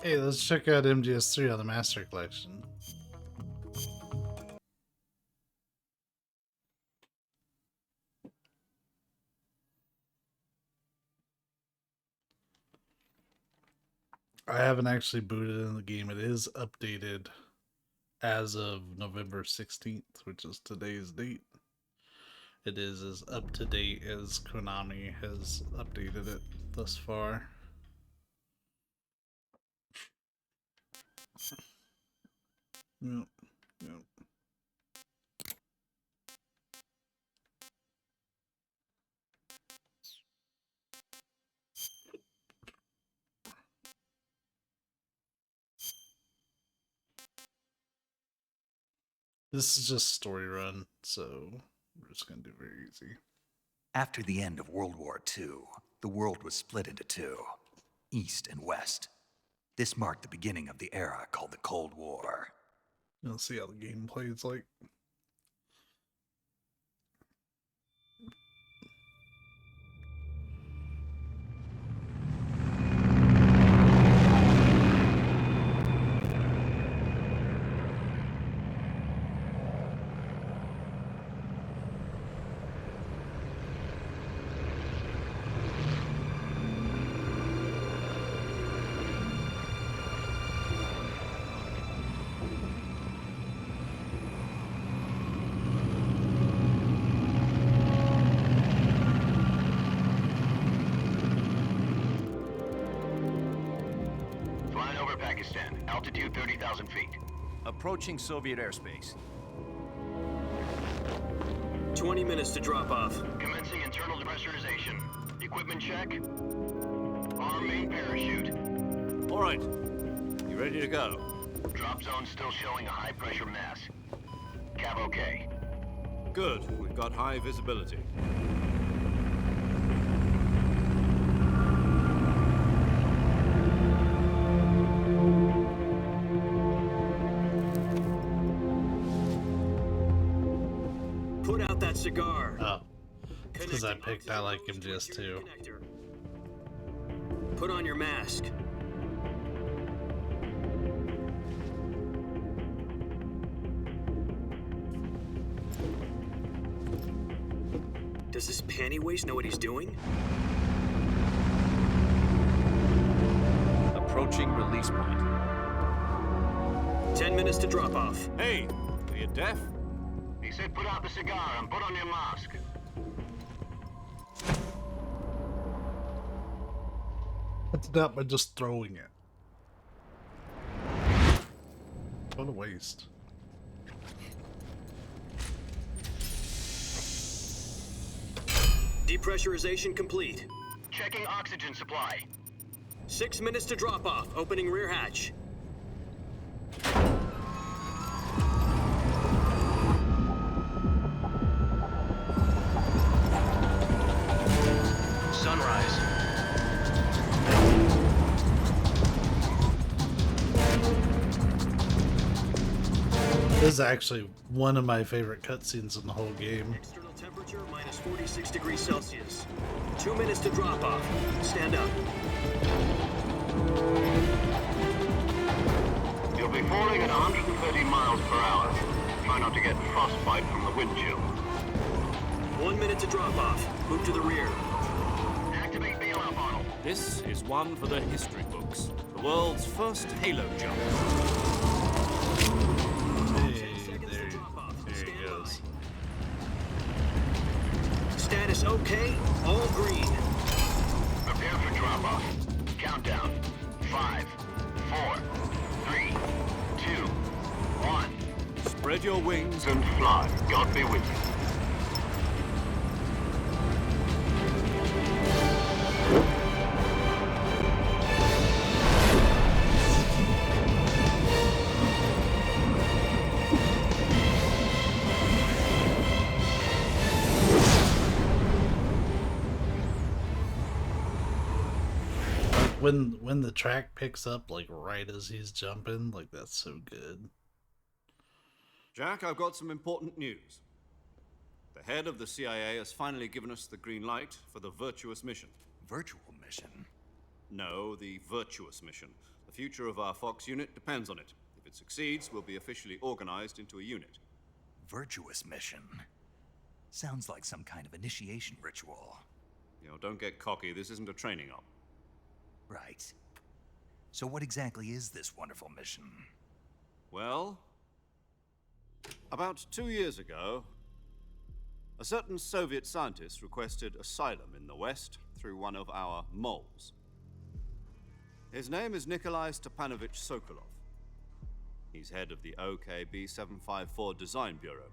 Hey, let's check out MGS3 on the Master Collection. I haven't actually booted in the game. It is updated as of November 16th, which is today's date. It is as up to date as Konami has updated it thus far. Yep, yep. This is just story run, so we're just gonna do very easy. After the end of World War II, the world was split into two, East and West. This marked the beginning of the era called the Cold War. You'll see how the game plays like. Altitude 30,000 feet. Approaching Soviet airspace. 20 minutes to drop off. Commencing internal depressurization. Equipment check. Arm main parachute. All right. You ready to go? Drop zone still showing a high pressure mass. Cav okay. Good. We've got high visibility. Put out that cigar. Oh, because I picked I like MGS2. Put on your mask. Does this panty waste know what he's doing? Approaching release point. 10 minutes to drop off. Hey, are you deaf? He said put out the cigar and put on your mask. That's not by just throwing it. What a waste. Depressurization complete. Checking oxygen supply. 6 minutes to drop off. Opening rear hatch. Sunrise. This is actually one of my favorite cutscenes in the whole game. External temperature minus 46 degrees Celsius. 2 minutes to drop off. Stand up. You'll be falling at 130 miles per hour. Try not to get frostbite from the wind chill. 1 minute to drop off. Move to the rear. Activate bailout bottle. This is one for the history books. The world's first Halo jump. Hey, there he goes. Status okay. All green. Prepare for drop-off. Countdown. 5, 4, 3, 2, 1. Spread your wings And fly. God be with you. When the track picks up like right as he's jumping, like that's so good. Jack, I've got some important news. The head of the CIA has finally given us the green light for the virtuous mission. Virtual mission? No, the virtuous mission. The future of our Fox unit depends on it. If it succeeds, we'll be officially organized into a unit. Virtuous mission. Sounds like some kind of initiation ritual. You know, don't get cocky. This isn't a training op. Right. So what exactly is this wonderful mission? Well, about 2 years ago, a certain Soviet scientist requested asylum in the West through one of our moles. His name is Nikolai Stepanovich Sokolov. He's head of the OKB-754 Design Bureau,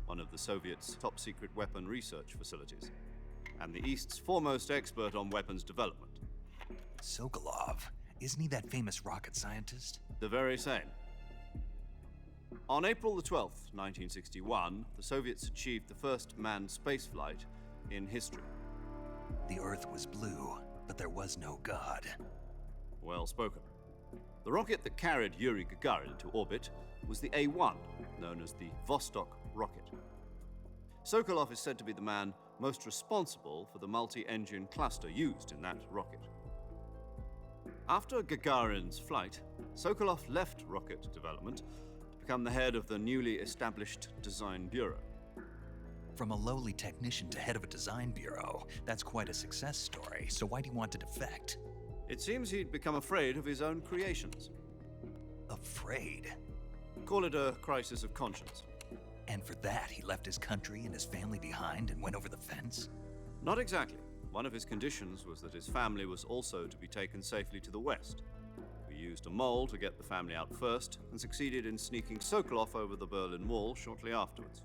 one of the Soviets' top-secret weapon research facilities, and the East's foremost expert on weapons development. Sokolov? Isn't he that famous rocket scientist? The very same. On April the 12th, 1961, the Soviets achieved the first manned spaceflight in history. The Earth was blue, but there was no God. Well spoken. The rocket that carried Yuri Gagarin into orbit was the A-1, known as the Vostok rocket. Sokolov is said to be the man most responsible for the multi-engine cluster used in that rocket. After Gagarin's flight, Sokolov left rocket development to become the head of the newly established Design Bureau. From a lowly technician to head of a design bureau, that's quite a success story, so why do you want to defect? It seems he'd become afraid of his own creations. Afraid? Call it a crisis of conscience. And for that, he left his country and his family behind and went over the fence? Not exactly. One of his conditions was that his family was also to be taken safely to the West. We used a mole to get the family out first and succeeded in sneaking Sokolov over the Berlin Wall shortly afterwards.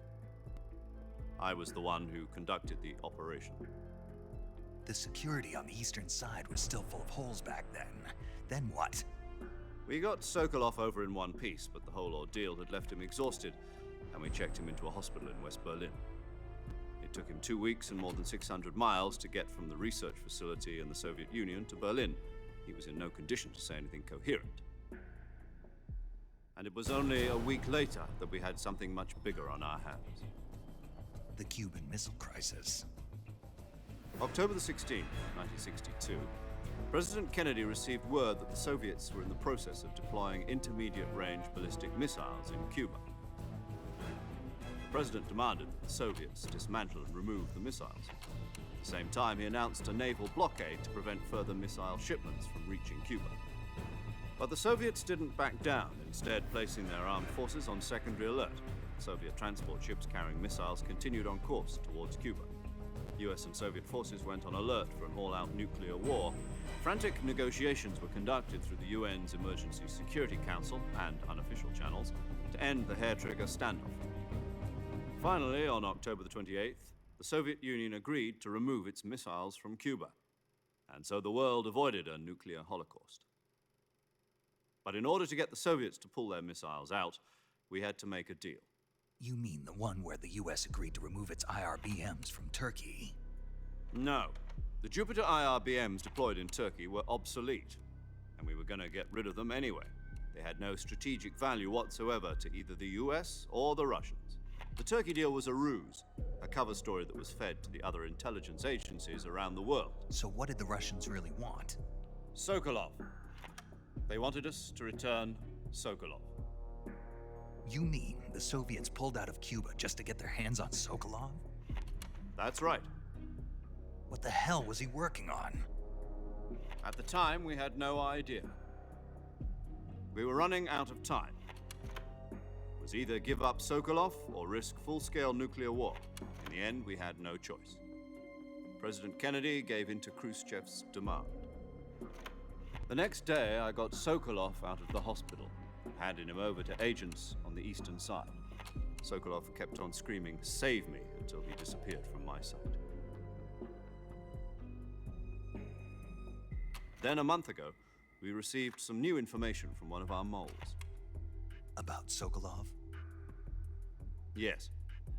I was the one who conducted the operation. The security on the eastern side was still full of holes back then. Then what? We got Sokolov over in one piece, but the whole ordeal had left him exhausted, and we checked him into a hospital in West Berlin. It took him 2 weeks and more than 600 miles to get from the research facility in the Soviet Union to Berlin. He was in no condition to say anything coherent. And it was only a week later that we had something much bigger on our hands. The Cuban Missile Crisis. October the 16th, 1962, President Kennedy received word that the Soviets were in the process of deploying intermediate-range ballistic missiles in Cuba. The president demanded that the Soviets dismantle and remove the missiles. At the same time, he announced a naval blockade to prevent further missile shipments from reaching Cuba. But the Soviets didn't back down, instead placing their armed forces on secondary alert. Soviet transport ships carrying missiles continued on course towards Cuba. US and Soviet forces went on alert for an all-out nuclear war. Frantic negotiations were conducted through the UN's Emergency Security Council and unofficial channels to end the hair-trigger standoff. Finally, on October the 28th, the Soviet Union agreed to remove its missiles from Cuba, and so the world avoided a nuclear holocaust. But in order to get the Soviets to pull their missiles out, we had to make a deal. You mean the one where the US agreed to remove its IRBMs from Turkey? No. The Jupiter IRBMs deployed in Turkey were obsolete, and we were going to get rid of them anyway. They had no strategic value whatsoever to either the US or the Russians. The Turkey deal was a ruse, a cover story that was fed to the other intelligence agencies around the world. So what did the Russians really want? Sokolov. They wanted us to return Sokolov. You mean the Soviets pulled out of Cuba just to get their hands on Sokolov? That's right. What the hell was he working on? At the time, we had no idea. We were running out of time. It was either give up Sokolov or risk full-scale nuclear war. In the end, we had no choice. President Kennedy gave in to Khrushchev's demand. The next day, I got Sokolov out of the hospital, handing him over to agents on the eastern side. Sokolov kept on screaming, "Save me," until he disappeared from my sight. Then a month ago, we received some new information from one of our moles. About Sokolov? Yes.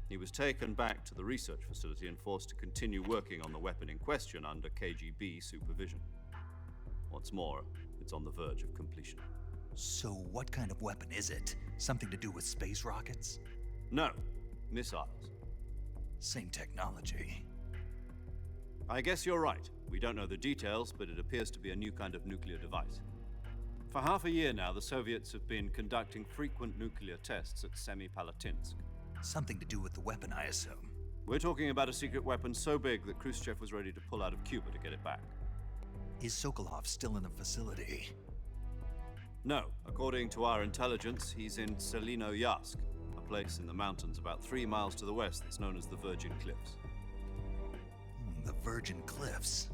He was taken back to the research facility and forced to continue working on the weapon in question under KGB supervision. What's more, it's on the verge of completion. So what kind of weapon is it? Something to do with space rockets? No, missiles. Same technology. I guess you're right. We don't know the details, but it appears to be a new kind of nuclear device. For half a year now, the Soviets have been conducting frequent nuclear tests at Semipalatinsk. Something to do with the weapon, I assume. We're talking about a secret weapon so big that Khrushchev was ready to pull out of Cuba to get it back. Is Sokolov still in the facility? No, according to our intelligence, he's in Selino-Yarsk, a place in the mountains about 3 miles to the west that's known as the Virgin Cliffs. The Virgin Cliffs.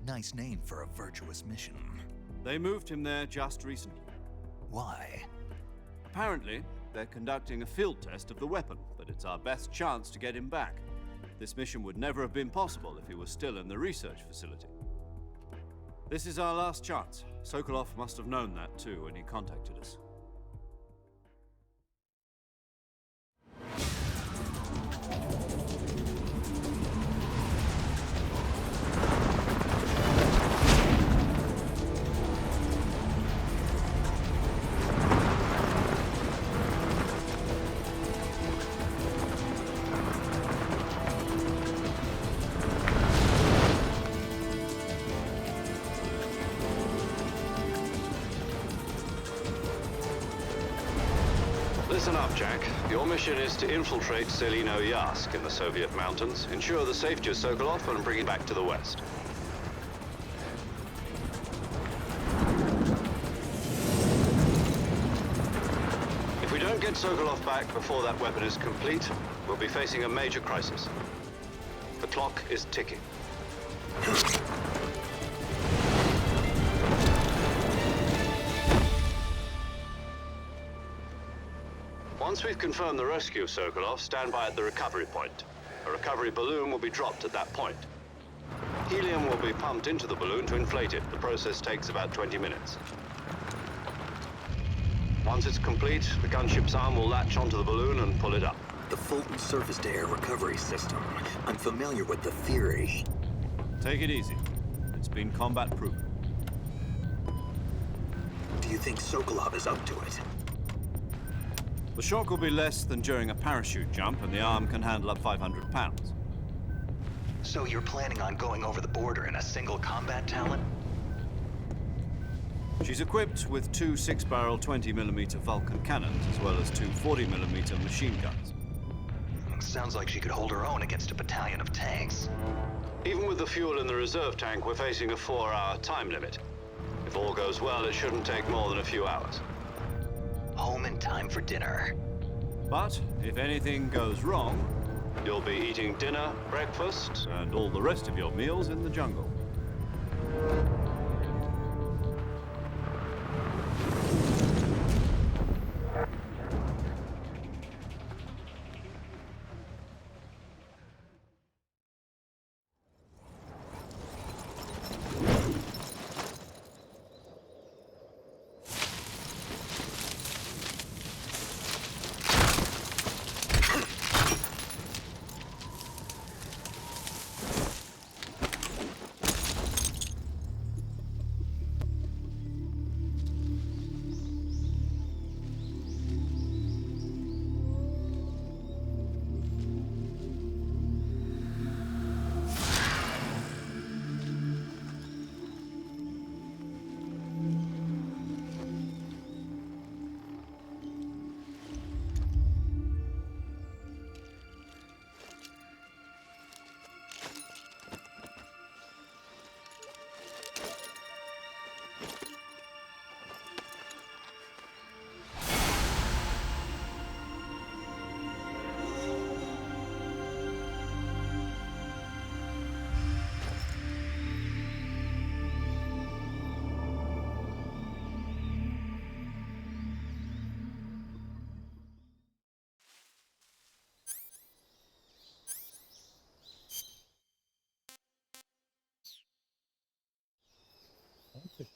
Nice name for a virtuous mission. They moved him there just recently. Why? Apparently, they're conducting a field test of the weapon, but it's our best chance to get him back. This mission would never have been possible if he was still in the research facility. This is our last chance. Sokolov must have known that too when he contacted us. Listen up, Jack. Your mission is to infiltrate Selino-Yarsk in the Soviet mountains, ensure the safety of Sokolov, and bring it back to the West. If we don't get Sokolov back before that weapon is complete, we'll be facing a major crisis. The clock is ticking. Once we've confirmed the rescue of Sokolov, stand by at the recovery point. A recovery balloon will be dropped at that point. Helium will be pumped into the balloon to inflate it. The process takes about 20 minutes. Once it's complete, the gunship's arm will latch onto the balloon and pull it up. The Fulton surface-to-air recovery system. I'm familiar with the theory. Take it easy. It's been combat-proven. Do you think Sokolov is up to it? The shock will be less than during a parachute jump, and the arm can handle up 500 pounds. So you're planning on going over the border in a single combat talon? She's equipped with 2 6-barrel 20mm Vulcan cannons, as well as 2 40mm machine guns. Sounds like she could hold her own against a battalion of tanks. Even with the fuel in the reserve tank, we're facing a 4-hour time limit. If all goes well, it shouldn't take more than a few hours. Home in time for dinner. But if anything goes wrong, You'll be eating dinner, breakfast, and all the rest of your meals in the jungle.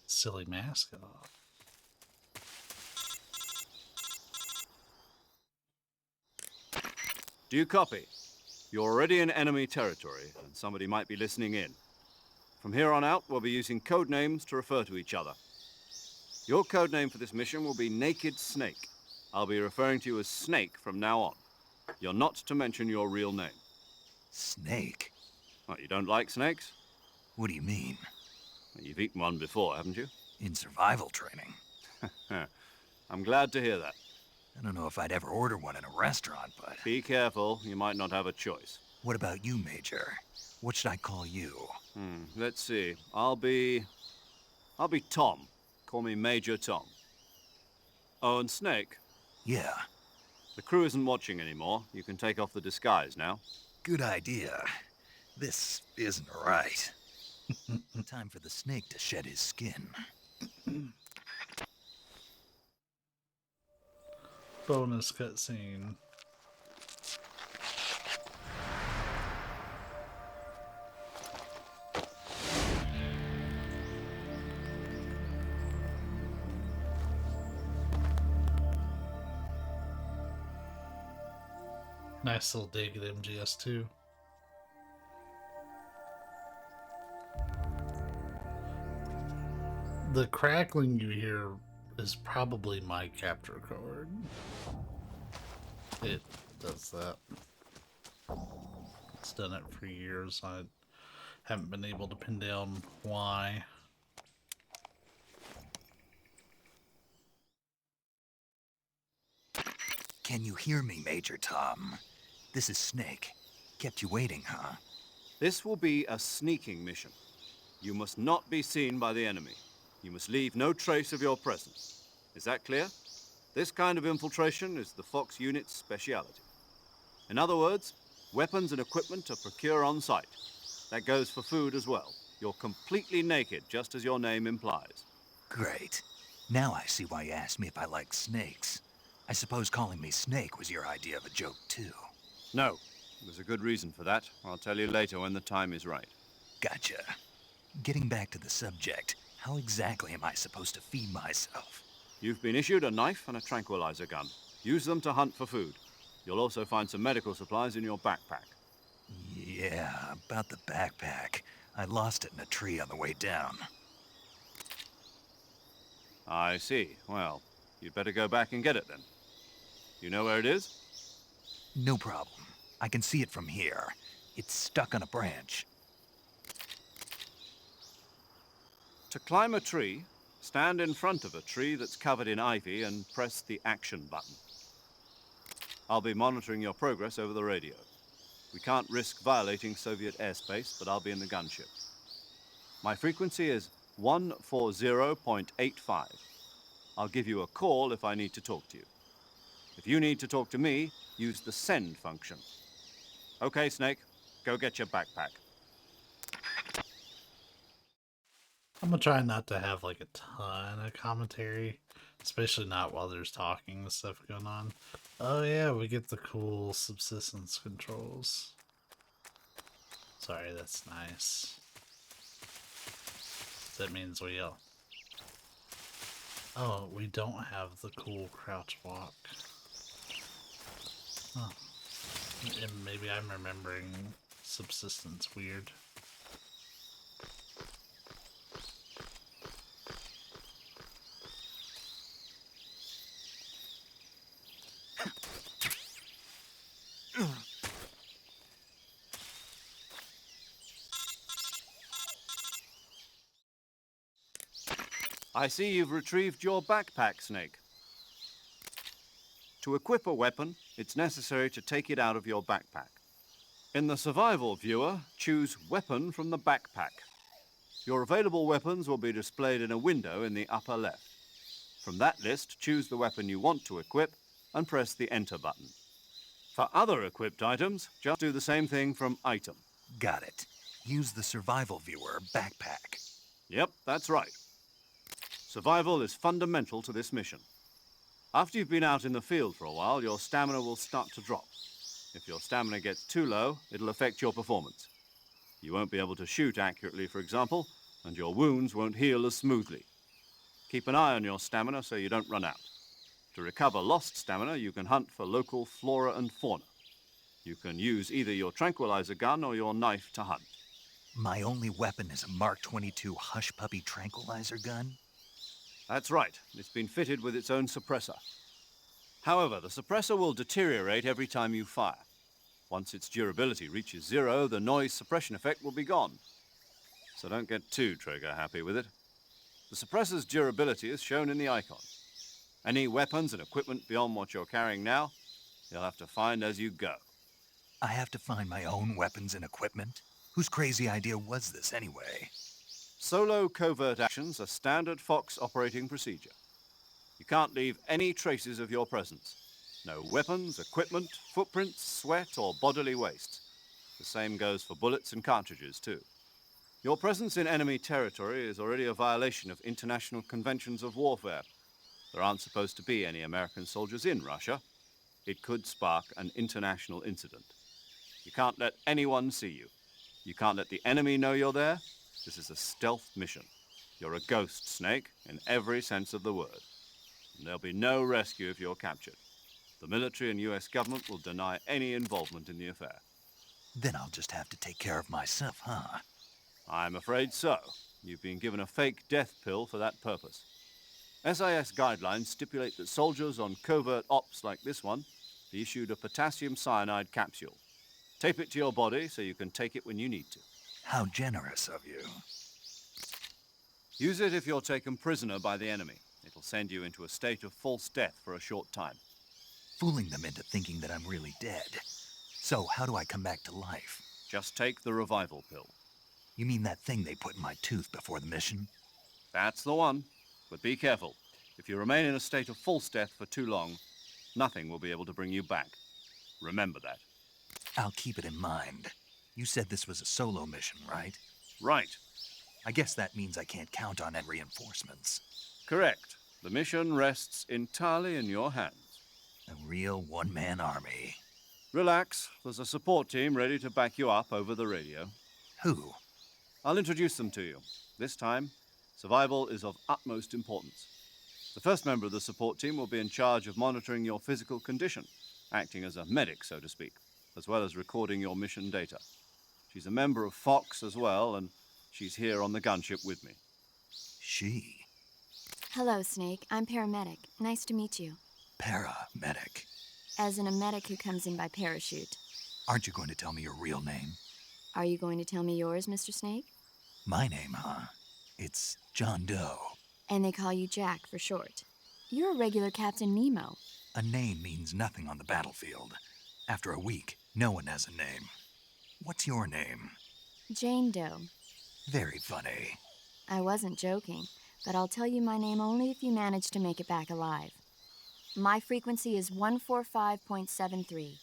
Silly mask off. Do you copy? You're already in enemy territory, and somebody might be listening in. From here on out, we'll be using code names to refer to each other. Your code name for this mission will be Naked Snake. I'll be referring to you as Snake from now on. You're not to mention your real name. Snake? What, you don't like snakes? What do you mean? You've eaten one before, haven't you? In survival training? I'm glad to hear that. I don't know if I'd ever order one in a restaurant, but... Be careful, you might not have a choice. What about you, Major? What should I call you? Let's see. I'll be Tom. Call me Major Tom. Oh, and Snake, Yeah, the crew isn't watching anymore. You can take off the disguise now. good idea. This isn't right. Time for the snake to shed his skin. Bonus cutscene. Nice little dig at MGS2. The crackling you hear is probably my capture card. It does that. It's done it for years. I haven't been able to pin down why. Can you hear me, Major Tom? This is Snake. Kept you waiting, huh? This will be a sneaking mission. You must not be seen by the enemy. You must leave no trace of your presence. Is that clear? This kind of infiltration is the Fox unit's speciality. In other words, weapons and equipment are procured on site. That goes for food as well. You're completely naked, just as your name implies. Great. Now I see why you asked me if I like snakes. I suppose calling me Snake was your idea of a joke, too. No, there's a good reason for that. I'll tell you later when the time is right. Gotcha. Getting back to the subject, how exactly am I supposed to feed myself? You've been issued a knife and a tranquilizer gun. Use them to hunt for food. You'll also find some medical supplies in your backpack. Yeah, about the backpack. I lost it in a tree on the way down. I see. Well, you'd better go back and get it then. You know where it is? No problem. I can see it from here. It's stuck on a branch. To climb a tree, stand in front of a tree that's covered in ivy and press the action button. I'll be monitoring your progress over the radio. We can't risk violating Soviet airspace, but I'll be in the gunship. My frequency is 140.85. I'll give you a call if I need to talk to you. If you need to talk to me, use the send function. Okay, Snake, go get your backpack. I'm gonna try not to have like a ton of commentary, especially not while there's talking and stuff going on. Oh yeah, we get the cool subsistence controls. Sorry, that's nice. That means we yell. Oh, we don't have the cool crouch walk. Huh. And maybe I'm remembering subsistence weird. I see you've retrieved your backpack, Snake. To equip a weapon, it's necessary to take it out of your backpack. In the survival viewer, choose Weapon from the backpack. Your available weapons will be displayed in a window in the upper left. From that list, choose the weapon you want to equip and press the Enter button. For other equipped items, just do the same thing from Item. Got it. Use the survival viewer backpack. Yep, that's right. Survival is fundamental to this mission. After you've been out in the field for a while, your stamina will start to drop. If your stamina gets too low, it'll affect your performance. You won't be able to shoot accurately, for example, and your wounds won't heal as smoothly. Keep an eye on your stamina so you don't run out. To recover lost stamina, you can hunt for local flora and fauna. You can use either your tranquilizer gun or your knife to hunt. My only weapon is a Mark 22 Hush Puppy tranquilizer gun? That's right. It's been fitted with its own suppressor. However, the suppressor will deteriorate every time you fire. Once its durability reaches 0, the noise suppression effect will be gone. So don't get too trigger happy with it. The suppressor's durability is shown in the icon. Any weapons and equipment beyond what you're carrying now, you'll have to find as you go. I have to find my own weapons and equipment? Whose crazy idea was this anyway? Solo covert actions are standard Fox operating procedure. You can't leave any traces of your presence. No weapons, equipment, footprints, sweat, or bodily waste. The same goes for bullets and cartridges, too. Your presence in enemy territory is already a violation of international conventions of warfare. There aren't supposed to be any American soldiers in Russia. It could spark an international incident. You can't let anyone see you. You can't let the enemy know you're there. This is a stealth mission. You're a ghost, Snake, in every sense of the word. And there'll be no rescue if you're captured. The military and US government will deny any involvement in the affair. Then I'll just have to take care of myself, huh? I'm afraid so. You've been given a fake death pill for that purpose. SIS guidelines stipulate that soldiers on covert ops like this one be issued a potassium cyanide capsule. Tape it to your body so you can take it when you need to. How generous of you. Use it if you're taken prisoner by the enemy. It'll send you into a state of false death for a short time. Fooling them into thinking that I'm really dead. So how do I come back to life? Just take the revival pill. You mean that thing they put in my tooth before the mission? That's the one. But be careful. If you remain in a state of false death for too long, nothing will be able to bring you back. Remember that. I'll keep it in mind. You said this was a solo mission, right? Right. I guess that means I can't count on any reinforcements. Correct. The mission rests entirely in your hands. A real one-man army. Relax. There's a support team ready to back you up over the radio. Who? I'll introduce them to you. This time, survival is of utmost importance. The first member of the support team will be in charge of monitoring your physical condition, acting as a medic, so to speak, as well as recording your mission data. She's a member of Fox as well, and she's here on the gunship with me. She? Hello, Snake. I'm paramedic. Nice to meet you. Paramedic. As in a medic who comes in by parachute. Aren't you going to tell me your real name? Are you going to tell me yours, Mr. Snake? My name, huh? It's John Doe. And they call you Jack for short. You're a regular Captain Nemo. A name means nothing on the battlefield. After a week, no one has a name. What's your name? Jane Doe. Very funny. I wasn't joking, but I'll tell you my name only if you manage to make it back alive. My frequency is 145.73.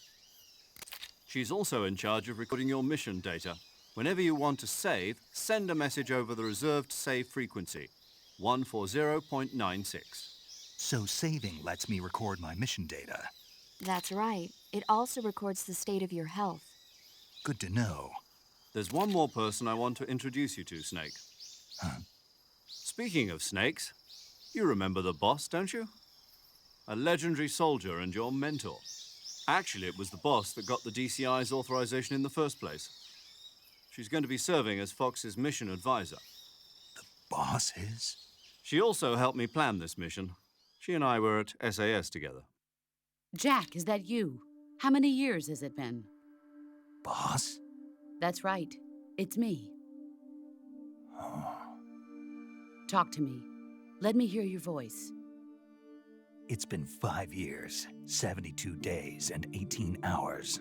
She's also in charge of recording your mission data. Whenever you want to save, send a message over the reserved save frequency, 140.96. So saving lets me record my mission data. That's right. It also records the state of your health. Good to know. There's one more person I want to introduce you to, Snake. Huh? Speaking of snakes, you remember the boss, don't you? A legendary soldier and your mentor. Actually, it was the boss that got the DCI's authorization in the first place. She's going to be serving as Fox's mission advisor. The boss is? She also helped me plan this mission. She and I were at SAS together. Jack, is that you? How many years has it been? Boss? That's right. It's me. Oh. Talk to me. Let me hear your voice. It's been 5 years, 72 days, and 18 hours.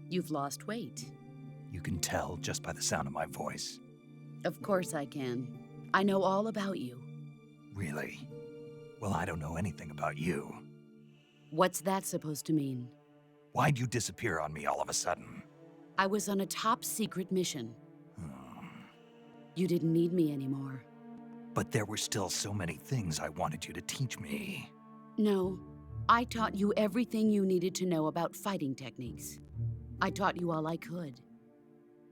You've lost weight. You can tell just by the sound of my voice. Of course I can. I know all about you. Really? Well, I don't know anything about you. What's that supposed to mean? Why'd you disappear on me all of a sudden? I was on a top-secret mission. Hmm. You didn't need me anymore. But there were still so many things I wanted you to teach me. No, I taught you everything you needed to know about fighting techniques. I taught you all I could.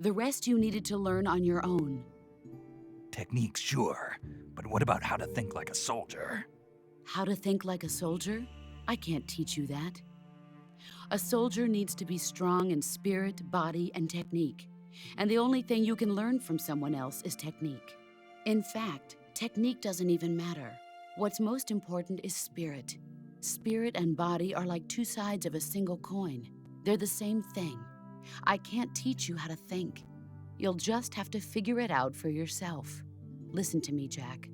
The rest you needed to learn on your own. Techniques, sure. But what about how to think like a soldier? How to think like a soldier? I can't teach you that. A soldier needs to be strong in spirit, body, and technique. And the only thing you can learn from someone else is technique. In fact, technique doesn't even matter. What's most important is spirit. Spirit and body are like two sides of a single coin. They're the same thing. I can't teach you how to think. You'll just have to figure it out for yourself. Listen to me, Jack.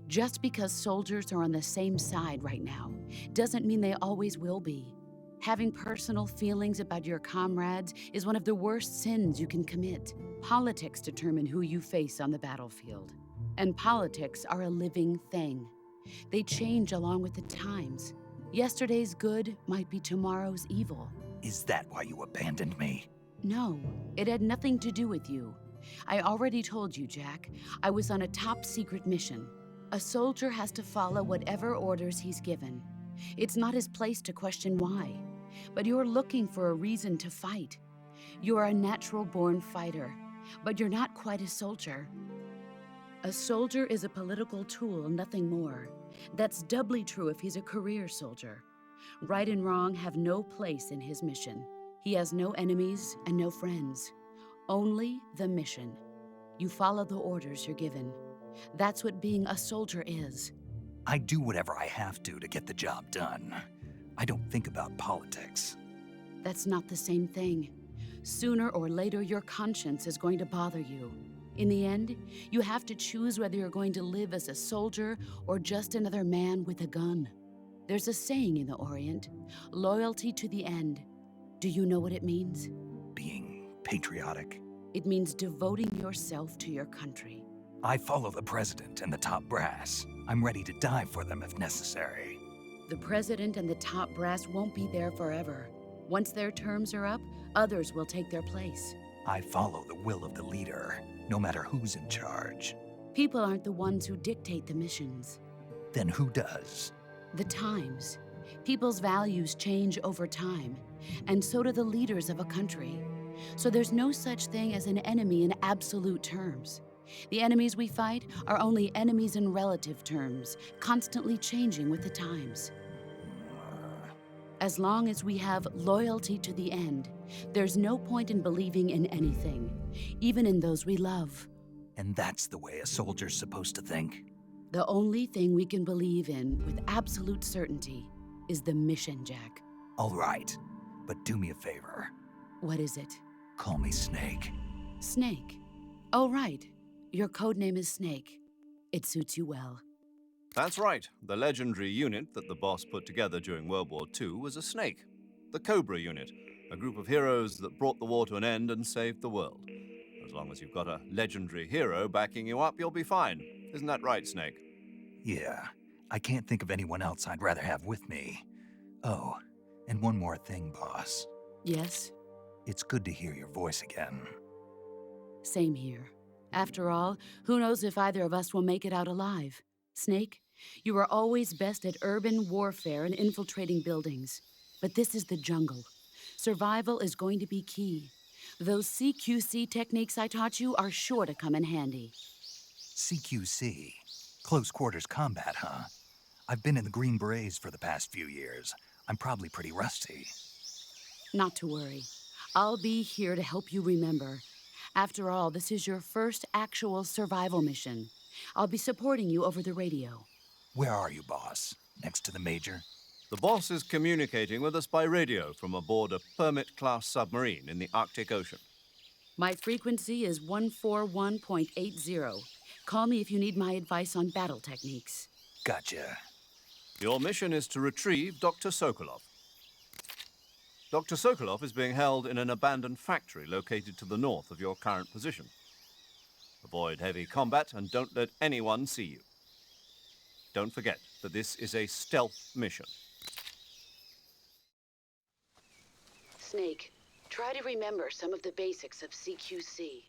Just because soldiers are on the same side right now doesn't mean they always will be. Having personal feelings about your comrades is one of the worst sins you can commit. Politics determine who you face on the battlefield. And politics are a living thing. They change along with the times. Yesterday's good might be tomorrow's evil. Is that why you abandoned me? No, it had nothing to do with you. I already told you, Jack. I was on a top-secret mission. A soldier has to follow whatever orders he's given. It's not his place to question why. But you're looking for a reason to fight. You are a natural-born fighter, but you're not quite a soldier. A soldier is a political tool, nothing more. That's doubly true if he's a career soldier. Right and wrong have no place in his mission. He has no enemies and no friends. Only the mission. You follow the orders you're given. That's what being a soldier is. I do whatever I have to get the job done. I don't think about politics. That's not the same thing. Sooner or later, your conscience is going to bother you. In the end, you have to choose whether you're going to live as a soldier or just another man with a gun. There's a saying in the Orient, loyalty to the end. Do you know what it means? Being patriotic. It means devoting yourself to your country. I follow the president and the top brass. I'm ready to die for them if necessary. The president and the top brass won't be there forever. Once their terms are up, others will take their place. I follow the will of the leader, no matter who's in charge. People aren't the ones who dictate the missions. Then who does? The times. People's values change over time, and so do the leaders of a country. So there's no such thing as an enemy in absolute terms. The enemies we fight are only enemies in relative terms, constantly changing with the times. As long as we have loyalty to the end, there's no point in believing in anything, even in those we love. And that's the way a soldier's supposed to think? The only thing we can believe in with absolute certainty is the mission, Jack. All right, but do me a favor. What is it? Call me Snake. Snake. Oh, right. Your code name is Snake. It suits you well. That's right. The legendary unit that the boss put together during World War II was a snake. The Cobra unit, a group of heroes that brought the war to an end and saved the world. As long as you've got a legendary hero backing you up, you'll be fine. Isn't that right, Snake? Yeah, I can't think of anyone else I'd rather have with me. Oh, and one more thing, boss. Yes? It's good to hear your voice again. Same here. After all, who knows if either of us will make it out alive? Snake, you are always best at urban warfare and infiltrating buildings. But this is the jungle. Survival is going to be key. Those CQC techniques I taught you are sure to come in handy. CQC? Close quarters combat, huh? I've been in the Green Berets for the past few years. I'm probably pretty rusty. Not to worry. I'll be here to help you remember. After all, this is your first actual survival mission. I'll be supporting you over the radio. Where are you, boss? Next to the Major? The boss is communicating with us by radio from aboard a Permit-class submarine in the Arctic Ocean. My frequency is 141.80. Call me if you need my advice on battle techniques. Gotcha. Your mission is to retrieve Dr. Sokolov. Dr. Sokolov is being held in an abandoned factory located to the north of your current position. Avoid heavy combat and don't let anyone see you. Don't forget that this is a stealth mission. Snake, try to remember some of the basics of CQC.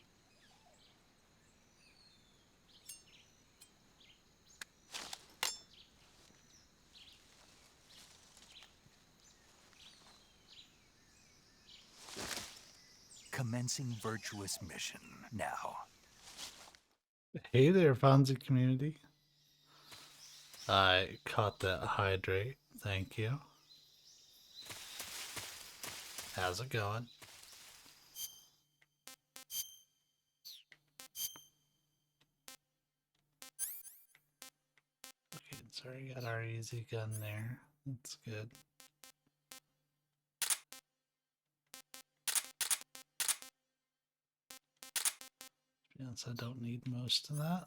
Commencing virtuous mission now. Hey there, Fonzie community. I caught that hydrate. Thank you. How's it going? Okay, so we got our easy gun there. That's good. Yes, I don't need most of that.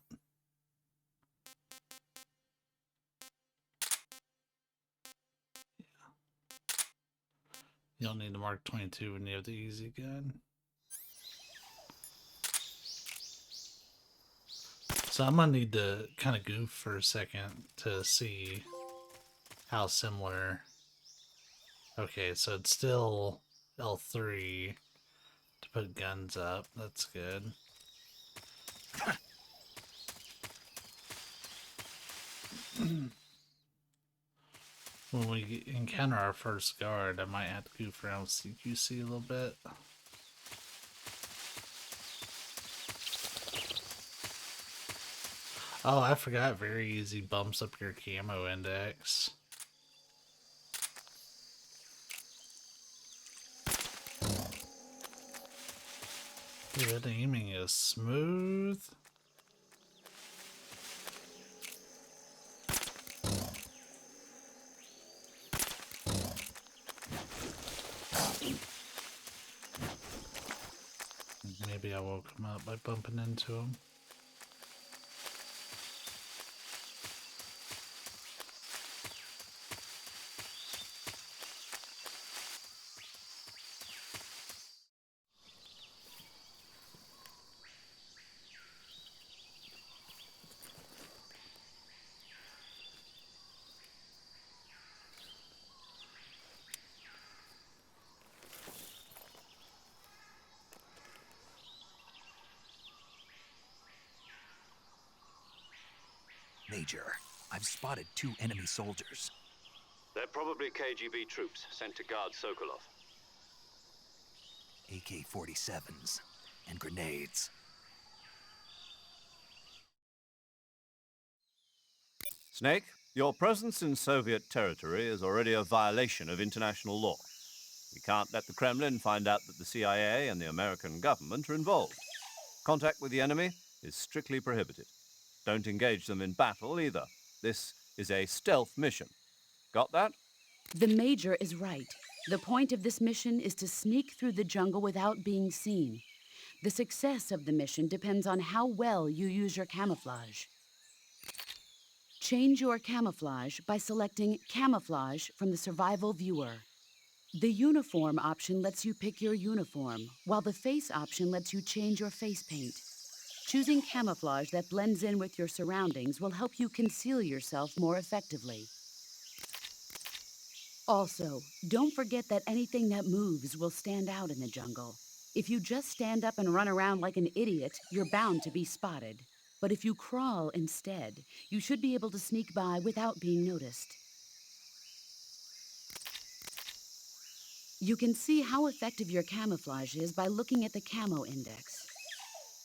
You don't need the Mark 22 when you have the easy gun. So I'm gonna need to kind of goof for a second to see how similar. Okay, so it's still L3 to put guns up. That's good. When we encounter our first guard, I might have to goof around with CQC a little bit. Oh, I forgot. Very easy bumps up your camo index. Ooh, that aiming is smooth. Maybe I woke him up by bumping into him. Major, I've spotted 2 enemy soldiers. They're probably KGB troops sent to guard Sokolov. AK-47s and grenades. Snake, your presence in Soviet territory is already a violation of international law. We can't let the Kremlin find out that the CIA and the American government are involved. Contact with the enemy is strictly prohibited. Don't engage them in battle either. This is a stealth mission. Got that? The Major is right. The point of this mission is to sneak through the jungle without being seen. The success of the mission depends on how well you use your camouflage. Change your camouflage by selecting Camouflage from the Survival Viewer. The Uniform option lets you pick your uniform, while the Face option lets you change your face paint. Choosing camouflage that blends in with your surroundings will help you conceal yourself more effectively. Also, don't forget that anything that moves will stand out in the jungle. If you just stand up and run around like an idiot, you're bound to be spotted. But if you crawl instead, you should be able to sneak by without being noticed. You can see how effective your camouflage is by looking at the camo index.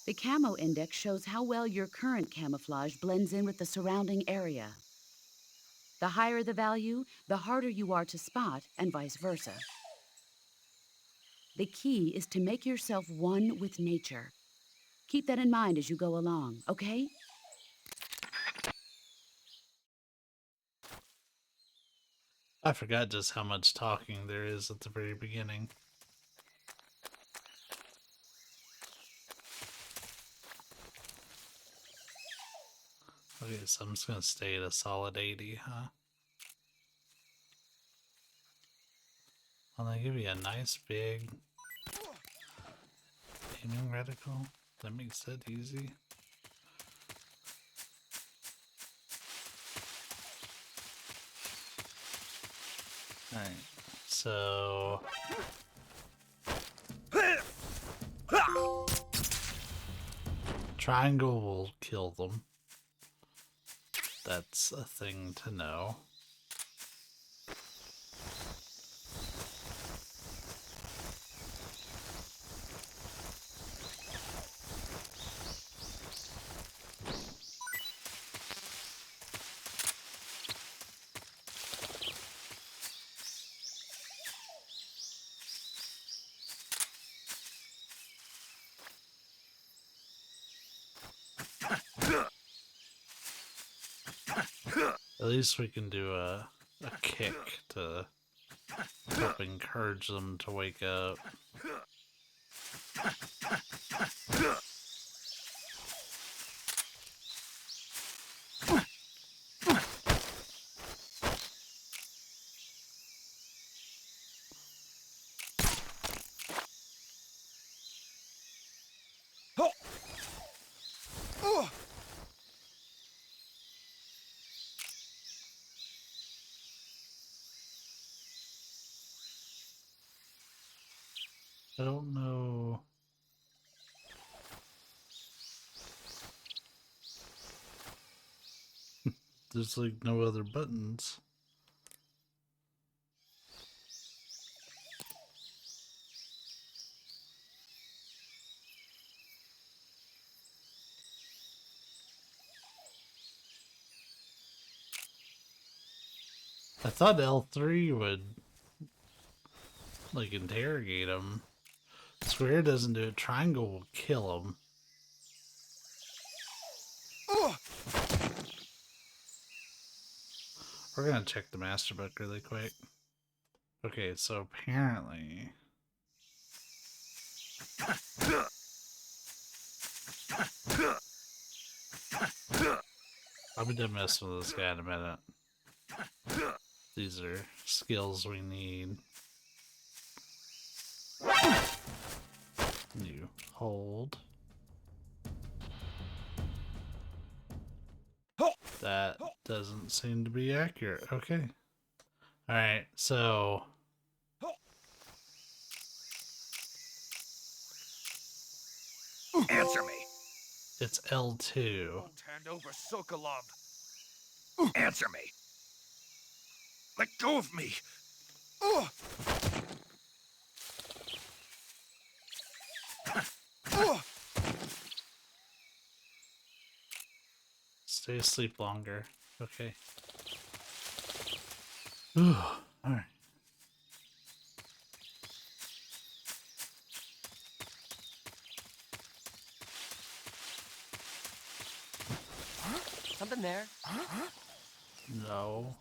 The camo index shows how well your current camouflage blends in with the surrounding area. The higher the value, the harder you are to spot, and vice versa. The key is to make yourself one with nature. Keep that in mind as you go along, okay? I forgot just how much talking there is at the very beginning. Okay, so I'm just gonna stay at a solid 80, huh? Well, they give you a nice big aiming reticle. That makes that easy. Alright, so... Triangle will kill them. That's a thing to know. At least we can do a kick to help encourage them to wake up. I don't know. There's like no other buttons. I thought L3 would like interrogate him. Square doesn't do it. Triangle will kill him. We're gonna check the master book really quick. Okay, so apparently I'll be done messing with this guy in a minute. These are skills we need. You hold. That doesn't seem to be accurate. Okay. Alright, so Answer me. it's L2. Don't hand over Sokolov. Answer me. Let go of me. Stay asleep longer. Okay. Alright. Something there? No.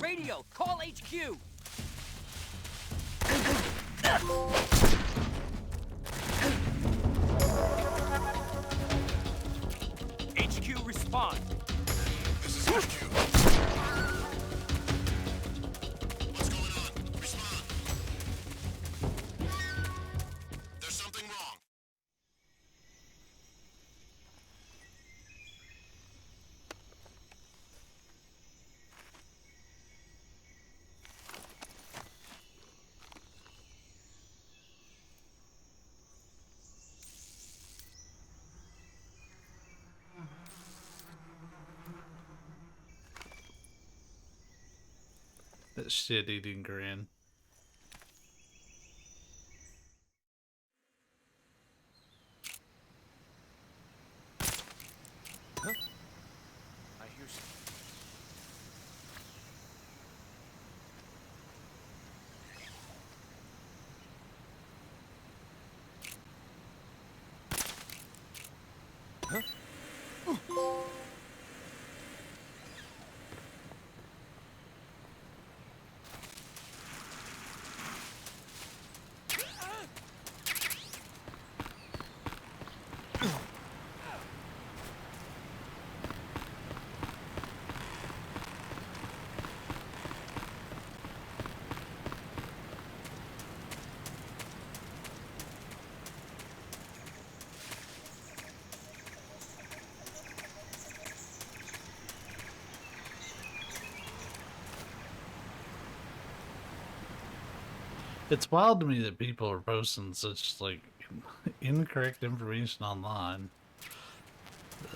Radio! Call HQ! HQ, respond! This is HQ. What's going on? Respond. There's something wrong. That shit-eating grin. I hear something. It's wild to me that people are posting such like incorrect information online.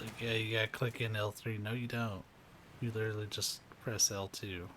Like, yeah, you gotta click in L3. No, you don't. You literally just press L2.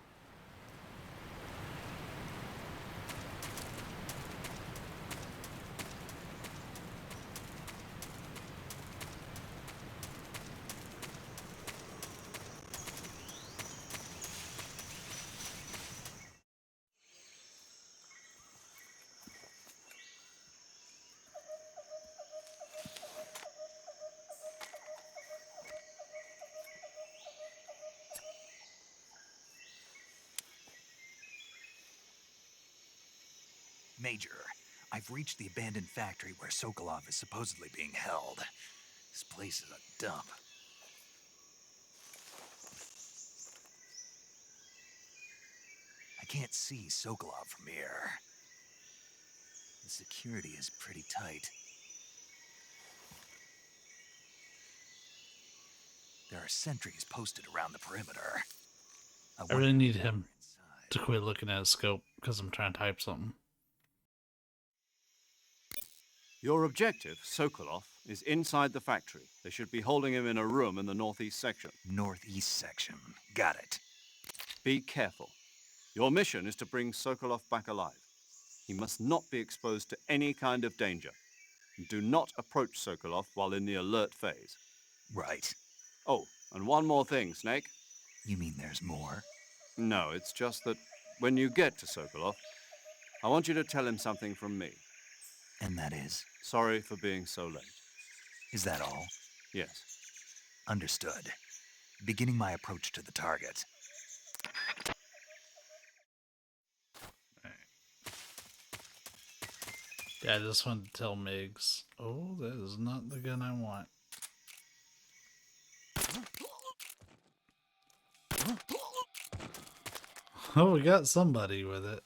Major, I've reached the abandoned factory where Sokolov is supposedly being held. This place is a dump. I can't see Sokolov from here. The security is pretty tight. There are sentries posted around the perimeter. I really need him to quit looking at his scope because I'm trying to type something. Your objective, Sokolov, is inside the factory. They should be holding him in a room in the northeast section. Northeast section. Got it. Be careful. Your mission is to bring Sokolov back alive. He must not be exposed to any kind of danger. Do not approach Sokolov while in the alert phase. Right. Oh, and one more thing, Snake. You mean there's more? No, it's just that when you get to Sokolov, I want you to tell him something from me. And that is? Sorry for being so late. Is that all? Yes. Understood. Beginning my approach to the target. Yeah, I just wanted to tell Migs. Oh, that is not the gun I want. Oh, we got somebody with it.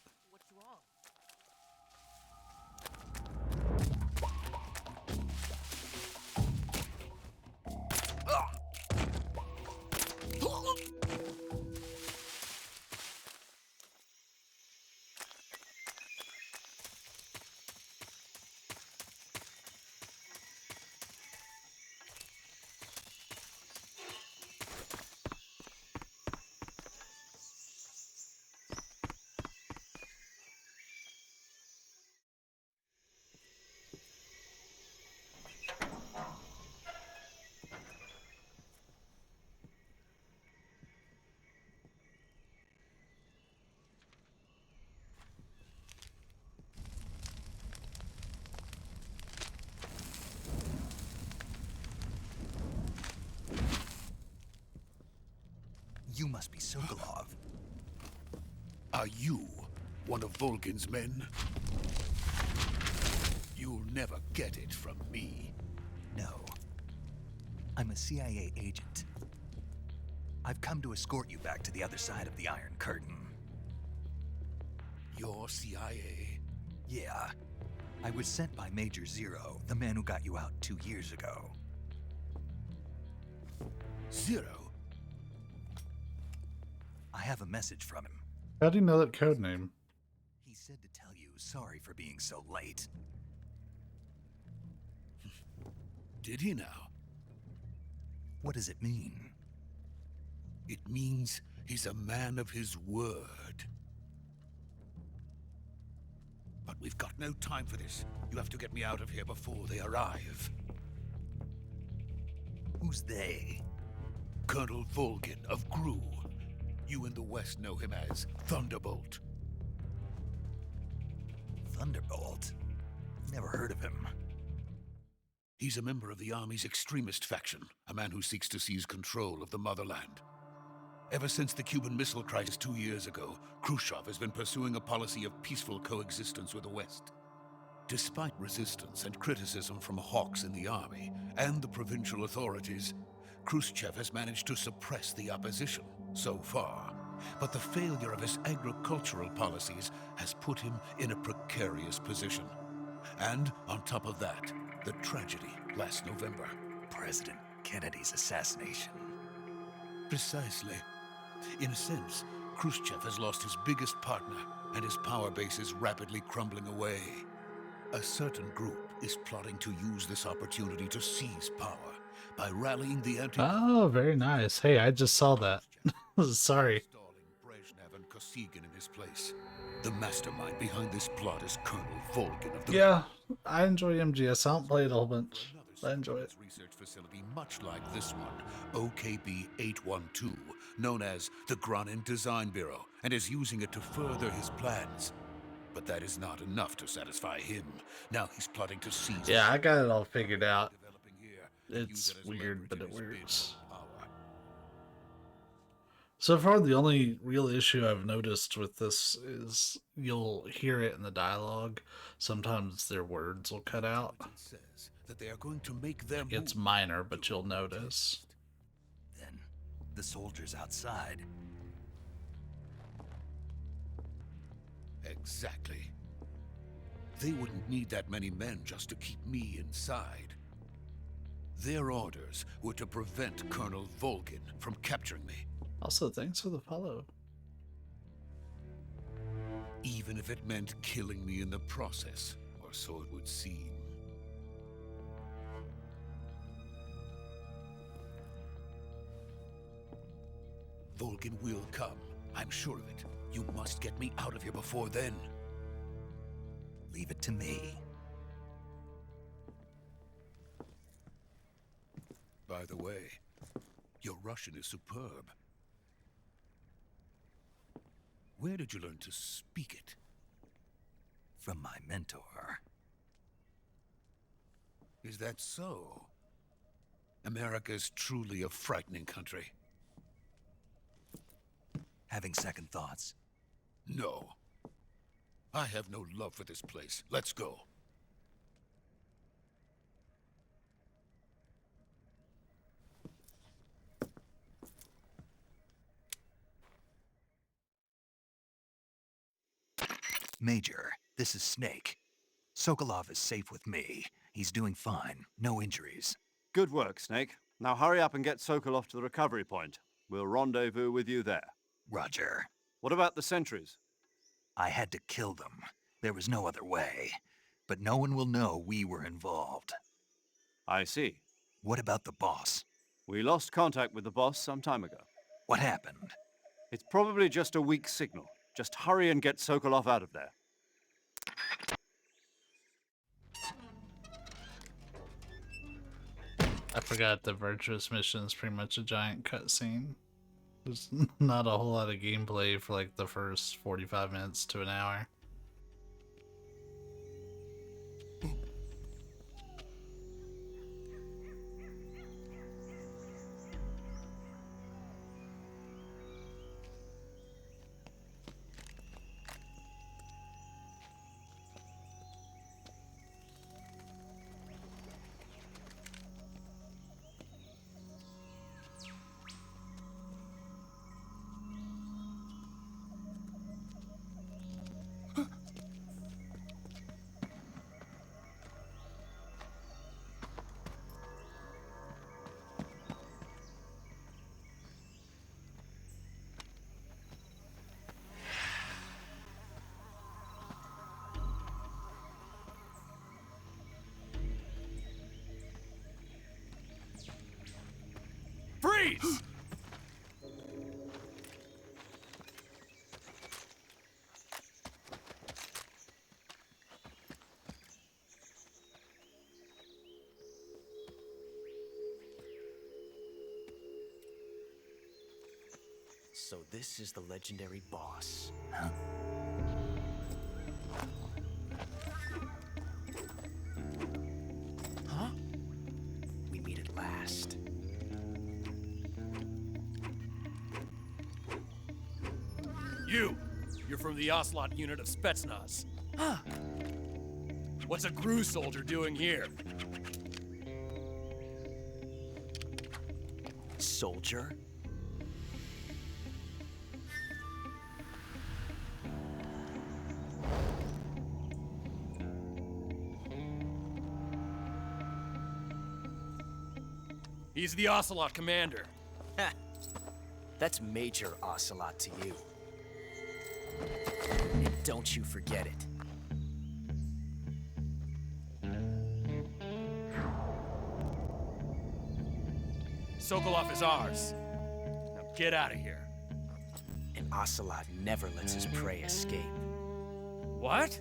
You must be Sokolov. Are you one of Volgin's men? You'll never get it from me. No. I'm a CIA agent. I've come to escort you back to the other side of the Iron Curtain. You're CIA? Yeah. I was sent by Major Zero, the man who got you out 2 years ago. Zero? I have a message from him. How do you know that code name? He said to tell you sorry for being so late. Did he now? What does it mean? It means he's a man of his word. But we've got no time for this. You have to get me out of here before they arrive. Who's they? Colonel Volgin of Gru. You in the West know him as Thunderbolt. Thunderbolt? Never heard of him. He's a member of the Army's extremist faction, a man who seeks to seize control of the motherland. Ever since the Cuban Missile Crisis 2 years ago, Khrushchev has been pursuing a policy of peaceful coexistence with the West. Despite resistance and criticism from hawks in the army and the provincial authorities, Khrushchev has managed to suppress the opposition so far. But the failure of his agricultural policies has put him in a precarious position. And on top of that, the tragedy last November. President Kennedy's assassination. Precisely. In a sense, Khrushchev has lost his biggest partner, and his power base is rapidly crumbling away. A certain group is plotting to use this opportunity to seize power by rallying the anti- Oh, very nice. Hey, I just saw that. Sorry. installing Brezhnev and Kosygin in his place. The mastermind behind this plot is Colonel Volgin of the... Yeah, I enjoy MGS. I don't play it a whole bunch. I enjoy it. Research facility much like this one, OKB 812, known as the Granin Design Bureau, and is using it to further his plans. But that is not enough to satisfy him. Now he's plotting to seize... Yeah, I got it all figured out. developing here and use It's it as weird, but leverage it in his bid works. for power. So far, the only real issue I've noticed with this is you'll hear it in the dialogue. Sometimes their words will cut out. It says that they are going to make their It's move. minor, but you'll notice. Then, the soldiers outside. Exactly. They wouldn't need that many men just to keep me inside. Their orders were to prevent Colonel Volgin from capturing me, Also, thanks for the follow. even if it meant killing me in the process, or so it would seem. Vulcan will come. I'm sure of it. You must get me out of here before then. Leave it to me. By the way, your Russian is superb. Where did you learn to speak it? From my mentor. Is that so? America is truly a frightening country. Having second thoughts? No. I have no love for this place. Let's go. Major, this is Snake. Sokolov is safe with me. He's doing fine. No injuries. Good work, Snake. Now hurry up and get Sokolov to the recovery point. We'll rendezvous with you there. Roger. What about the sentries? I had to kill them. There was no other way. But no one will know we were involved. I see. What about the boss? We lost contact with the boss some time ago. What happened? It's probably just a weak signal. Just hurry and get Sokolov out of there. I forgot the Virtuous mission is pretty much a giant cutscene. There's not a whole lot of gameplay for like the first 45 minutes to an hour. Freeze! So this is the legendary boss. Huh? Huh? We meet at last. You're from the Ocelot unit of Spetsnaz. Huh. What's a GRU soldier doing here? Soldier? He's the Ocelot commander. Ha! That's Major Ocelot to you. And don't you forget it. Sokolov is ours. Now get out of here. And Ocelot never lets his prey escape. What?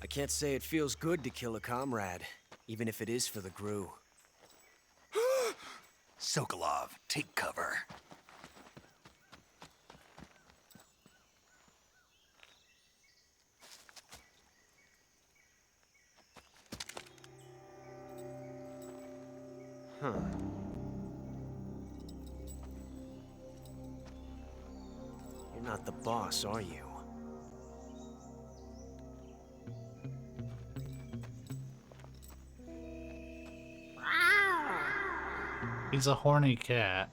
I can't say it feels good to kill a comrade, even if it is for the GRU. Sokolov, take cover. Huh. You're not the boss, are you? He's a horny cat.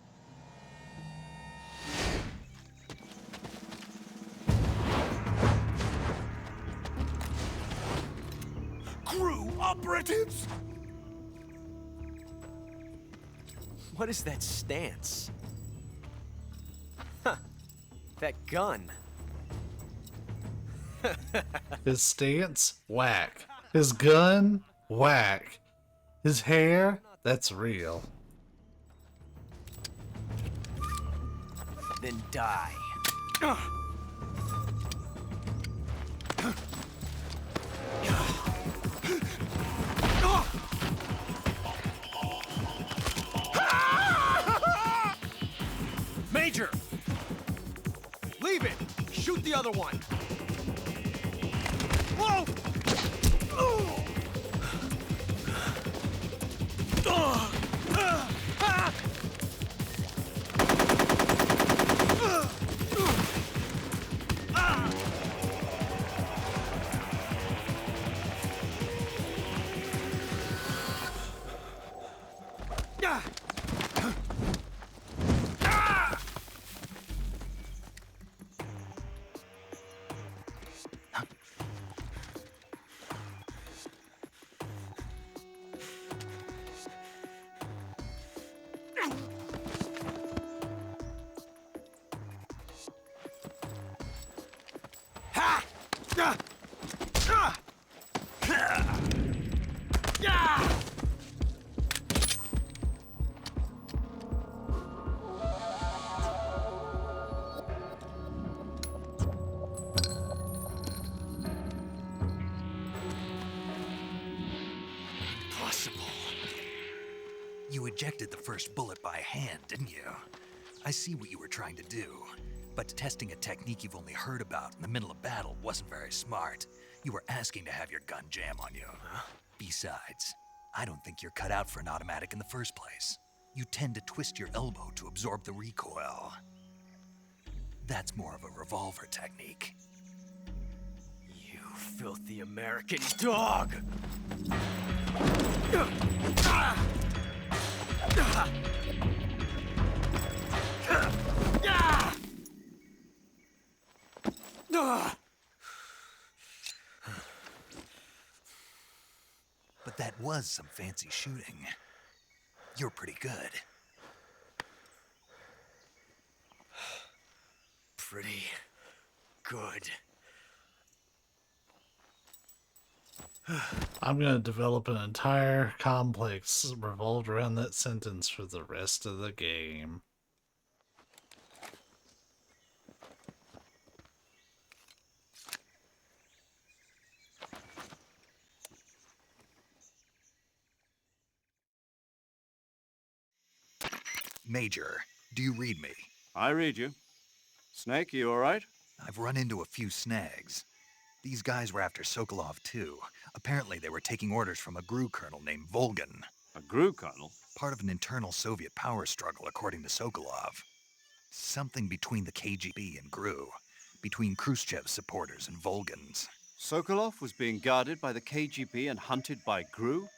Crew operatives! What is that stance? Huh. That gun. His stance? Whack. His gun? Whack. His hair? That's real. Then die. Major! Leave it! Shoot the other one! Whoa! Impossible. You ejected the first bullet by hand, didn't you? I see what you were trying to do. But testing a technique you've only heard about in the middle of battle wasn't very smart. You were asking to have your gun jam on you. Besides, I don't think you're cut out for an automatic in the first place. You tend to twist your elbow to absorb the recoil. That's more of a revolver technique. You filthy American dog! But that was some fancy shooting. You're pretty good. Pretty good. I'm gonna develop an entire complex revolved around that sentence for the rest of the game. Major, do you read me? I read you. Snake, you all right? I've run into a few snags. These guys were after Sokolov too. Apparently they were taking orders from a GRU colonel named Volgan. A GRU colonel? Part of an internal Soviet power struggle, according to Sokolov. Something between the KGB and GRU. Between Khrushchev's supporters and Volgan's. Sokolov was being guarded by the KGB and hunted by GRU?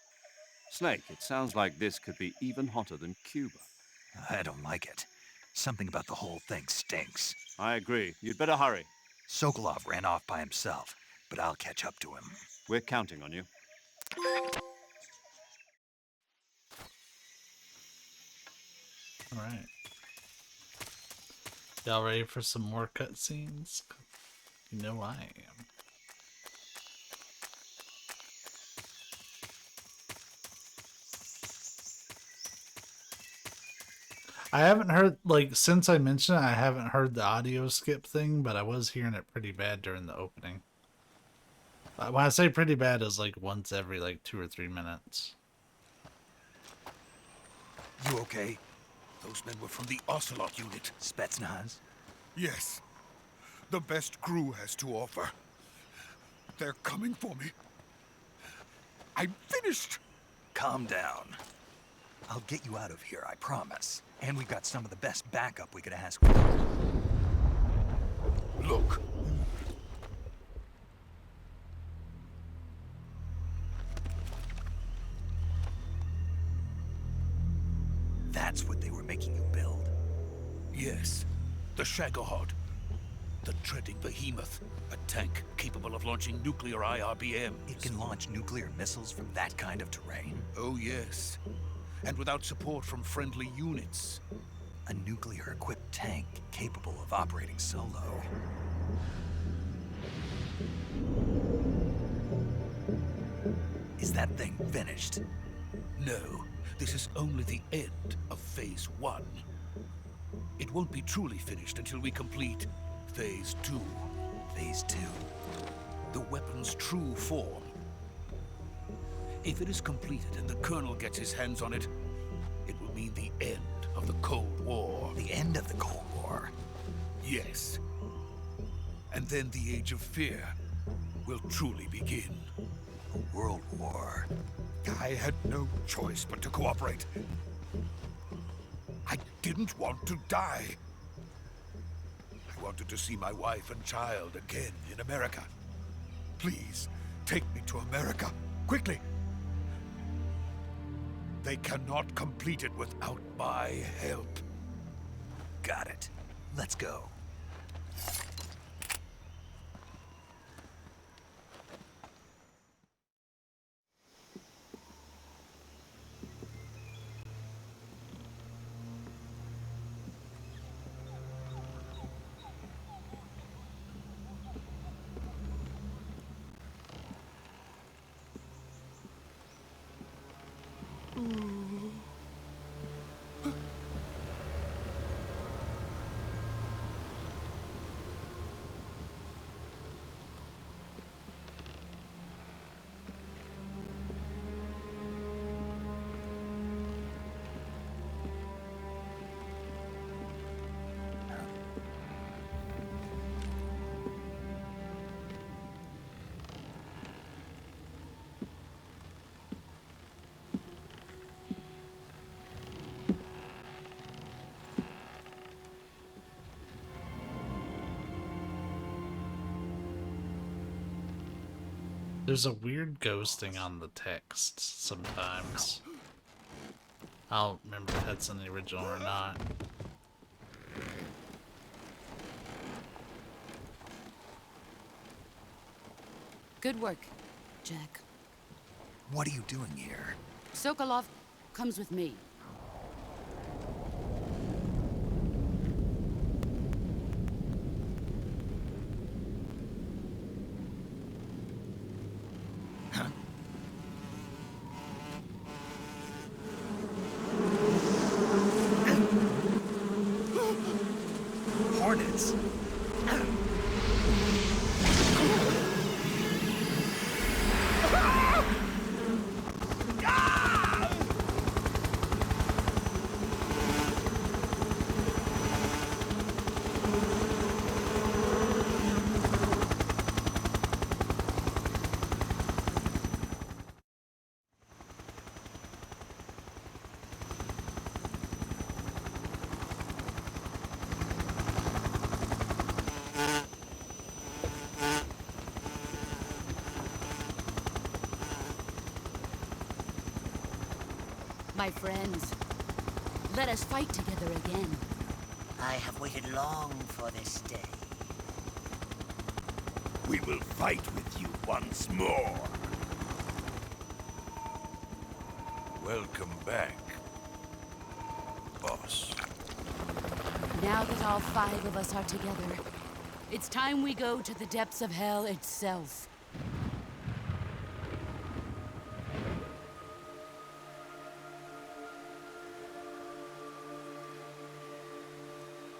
Snake, it sounds like this could be even hotter than Cuba. I don't like it. Something about the whole thing stinks. I agree. You'd better hurry. Sokolov ran off by himself, but I'll catch up to him. We're counting on you. Alright. Y'all ready for some more cutscenes? You know I am. I haven't heard, like, since I mentioned it, I haven't heard the audio skip thing, but I was hearing it pretty bad during the opening. When I say pretty bad, it's like once every, like, 2 or 3 minutes. You okay? Those men were from the Ocelot unit. Spetsnaz? Yes. The best crew has to offer. They're coming for me. I'm finished! Calm down. I'll get you out of here, I promise. And we've got some of the best backup we could ask for. Look. That's what they were making you build? Yes. The Shagohod. The treading behemoth. A tank capable of launching nuclear IRBMs. It can launch nuclear missiles from that kind of terrain? Oh, yes. And without support from friendly units. A nuclear-equipped tank capable of operating solo. Is that thing finished? No. This is only the end of Phase 1. It won't be truly finished until we complete Phase 2. Phase 2? The weapon's true form. If it is completed and the Colonel gets his hands on it, it will mean the end of the Cold War. The end of the Cold War? Yes. And then the Age of Fear will truly begin. A world war? I had no choice but to cooperate. I didn't want to die. I wanted to see my wife and child again in America. Please, take me to America, quickly. They cannot complete it without my help. Got it. Let's go. There's a weird ghosting on the text sometimes. I don't remember if that's in the original or not. Good work, Jack. What are you doing here? Sokolov comes with me. Hornets! My friends, let us fight together again. I have waited long for this day. We will fight with you once more. Welcome back, boss. Now that all 5 of us are together, it's time we go to the depths of hell itself.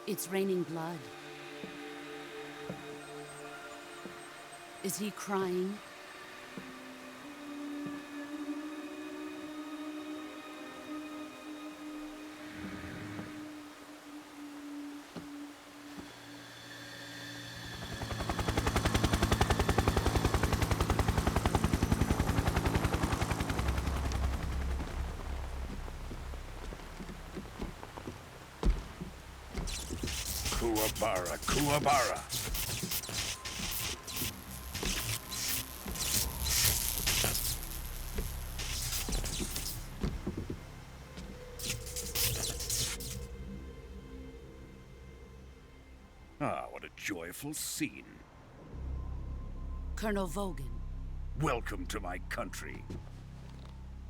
It's raining blood. Is he crying? Kuwabara, Kuwabara. Ah, what a joyful scene. Colonel Vogan. Welcome to my country.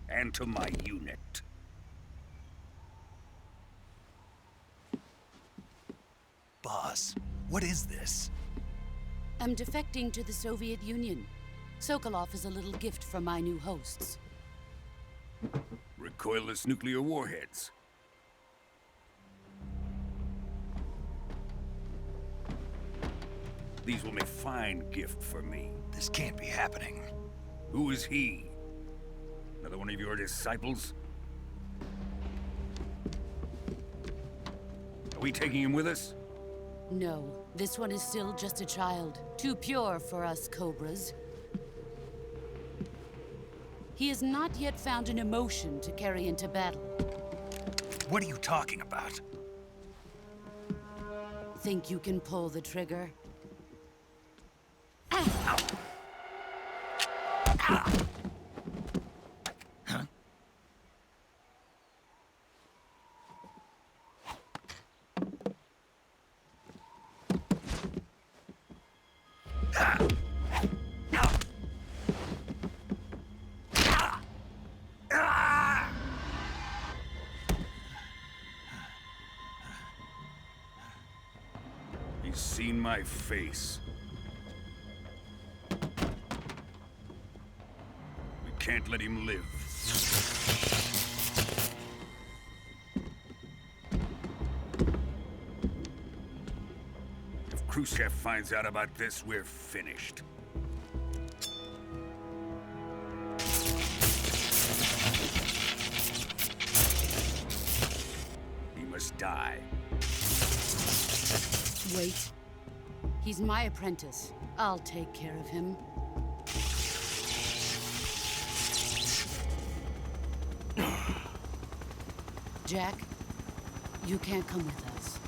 And to my unit. Boss, what is this? I'm defecting to the Soviet Union. Sokolov is a little gift from my new hosts. Recoilless nuclear warheads. These will make fine gift for me. This can't be happening. Who is he? Another one of your disciples? Are we taking him with us? No, this one is still just a child. Too pure for us Cobras. He has not yet found an emotion to carry into battle. What are you talking about? Think you can pull the trigger? He's seen my face. We can't let him live. If Khrushchev finds out about this, we're finished. He must die. Wait. He's my apprentice. I'll take care of him. Jack, you can't come with us.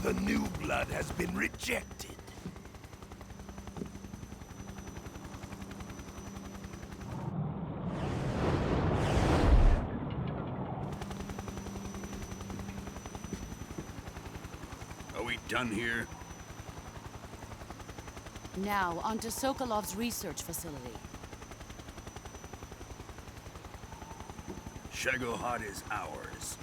The new blood has been rejected. Are we done here? Now, onto Sokolov's research facility. Shagohod is ours.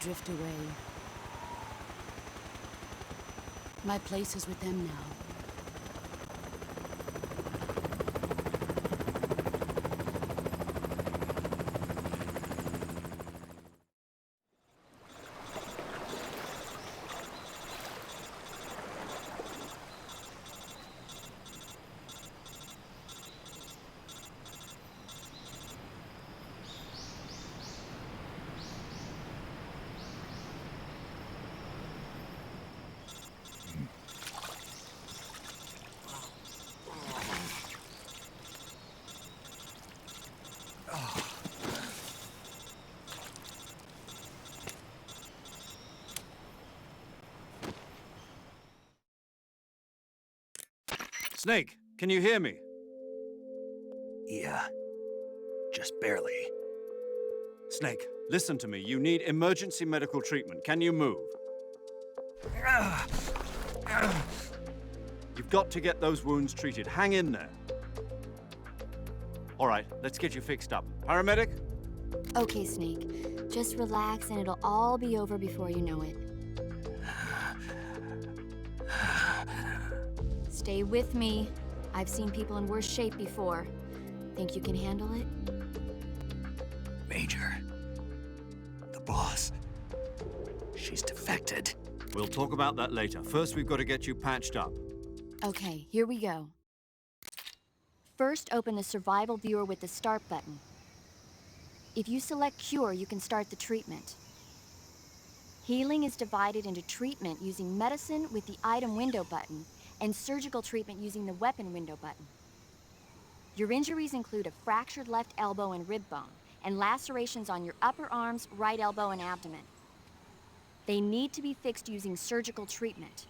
Drift away. My place is with them now. Snake, can you hear me? Yeah. Just barely. Snake, listen to me. You need emergency medical treatment. Can you move? You've got to get those wounds treated. Hang in there. All right, let's get you fixed up. Paramedic? Okay, Snake. Just relax and it'll all be over before you know it. Stay with me. I've seen people in worse shape before. Think you can handle it? Major. The boss. She's defected. We'll talk about that later. First, we've got to get you patched up. Okay, here we go. First, open the survival viewer with the start button. If you select cure, you can start the treatment. Healing is divided into treatment using medicine with the item window button and surgical treatment using the weapon window button. Your injuries include a fractured left elbow and rib bone and lacerations on your upper arms, right elbow, and abdomen. They need to be fixed using surgical treatment.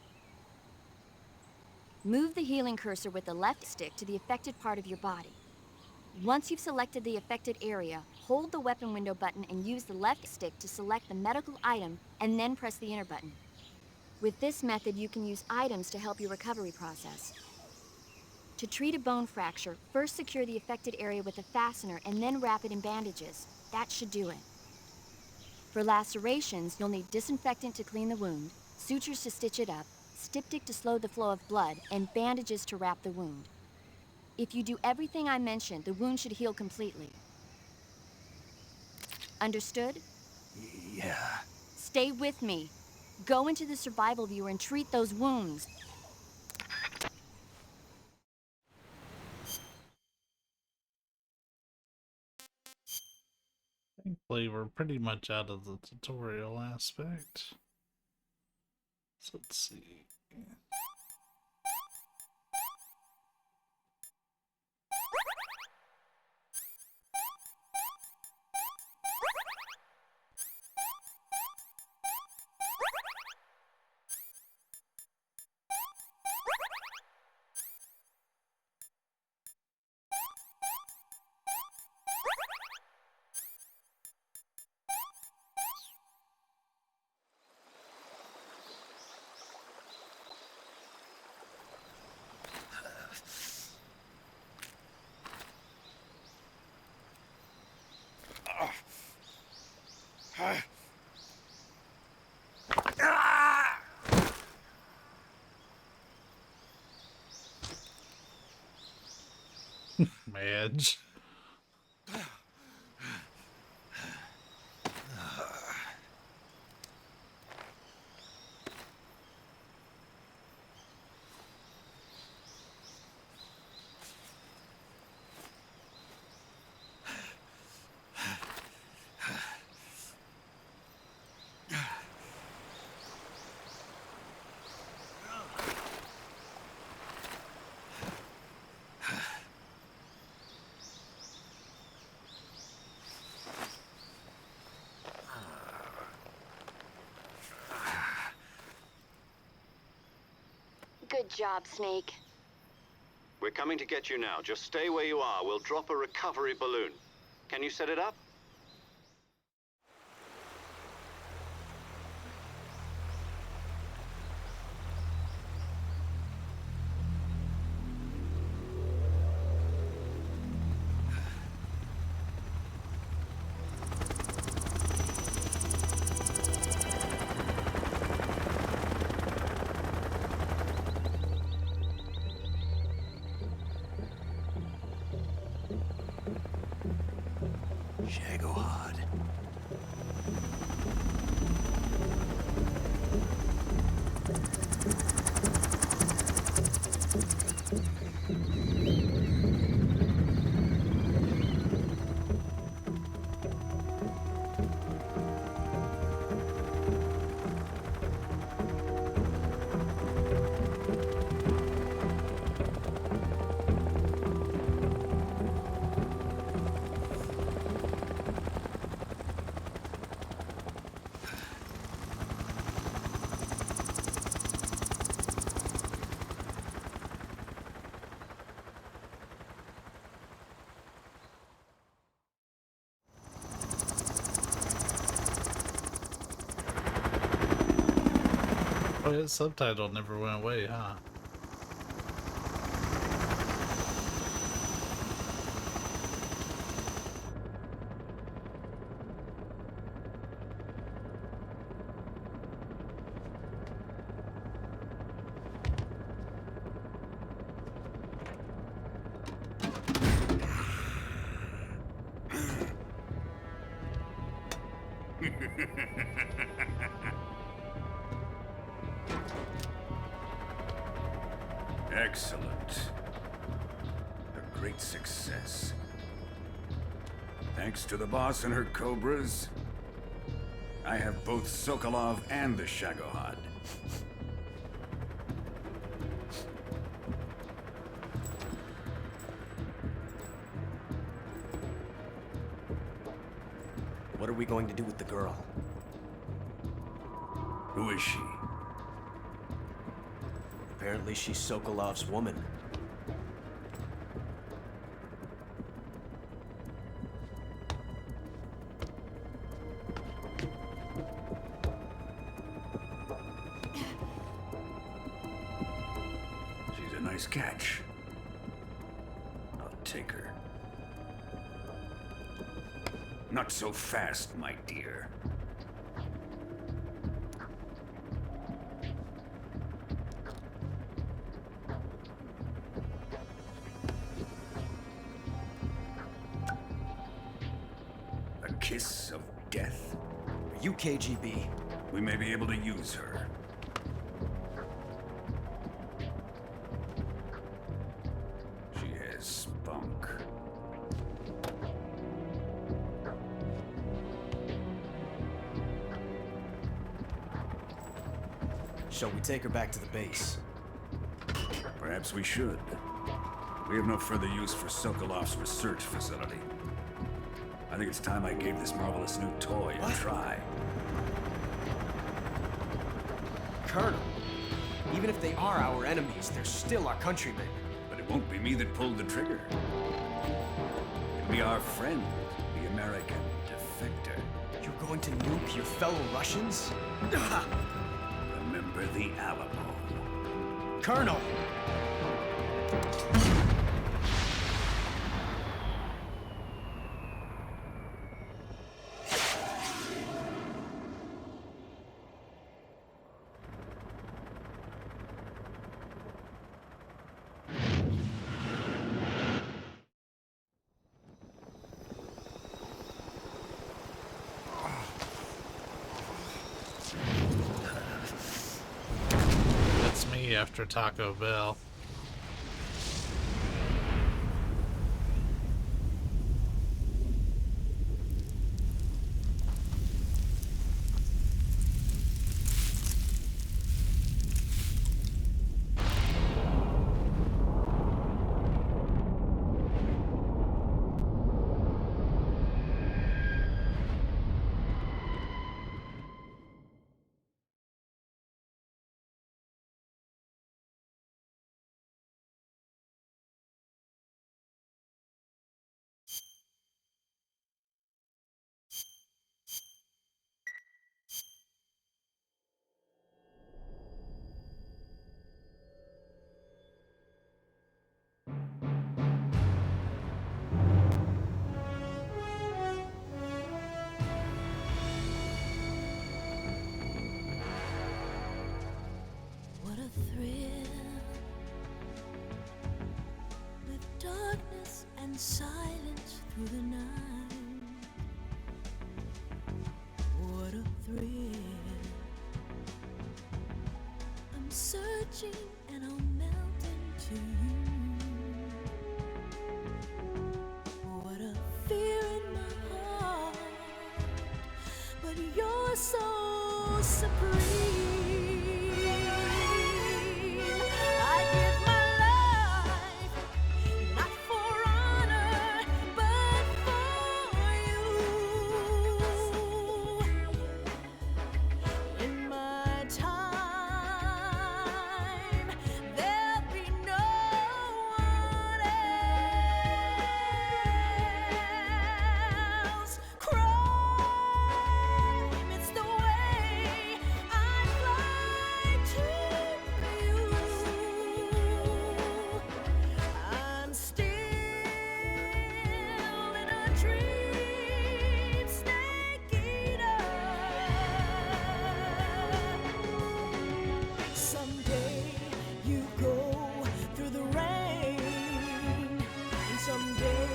Move the healing cursor with the left stick to the affected part of your body. Once you've selected the affected area, hold the weapon window button and use the left stick to select the medical item and then press the enter button. With this method, you can use items to help your recovery process. To treat a bone fracture, first secure the affected area with a fastener and then wrap it in bandages. That should do it. For lacerations, you'll need disinfectant to clean the wound, sutures to stitch it up, styptic to slow the flow of blood, and bandages to wrap the wound. If you do everything I mentioned, the wound should heal completely. Understood? Yeah. Stay with me. Go into the survival viewer and treat those wounds. Thankfully, we're pretty much out of the tutorial aspect. So let's see. Madge. Good job, Snake. We're coming to get you now. Just stay where you are. We'll drop a recovery balloon. Can you set it up? Shagohod. Oh, his subtitle never went away, huh? Excellent. A great success. Thanks to the boss and her cobras, I have both Sokolov and the Shagohod. What are we going to do with the girl? Who is she? Apparently she's Sokolov's woman. She's a nice catch. I'll take her. Not so fast, my dear. A kiss of death. Are you KGB? We may be able to use her. She has spunk. Shall we take her back to the base? Perhaps we should. We have no further use for Sokolov's research facility. I think it's time I gave this marvelous new toy a try. Colonel, even if they are our enemies, they're still our countrymen. But it won't be me that pulled the trigger. It'll be our friend, the American defector. You're going to nuke your fellow Russians? Remember the Alamo. Colonel! That's me after Taco Bell. What a thrill, with darkness and silence through the night. What a thrill, I'm searching and I'll melt into you. What a fear in my heart, but you're so supreme. I give my life, not for honor, but for you. In my time, there'll be no one else. Crime, it's the way I fly to you. I'm still in a dream, snake eater. Someday you go through the rain, and someday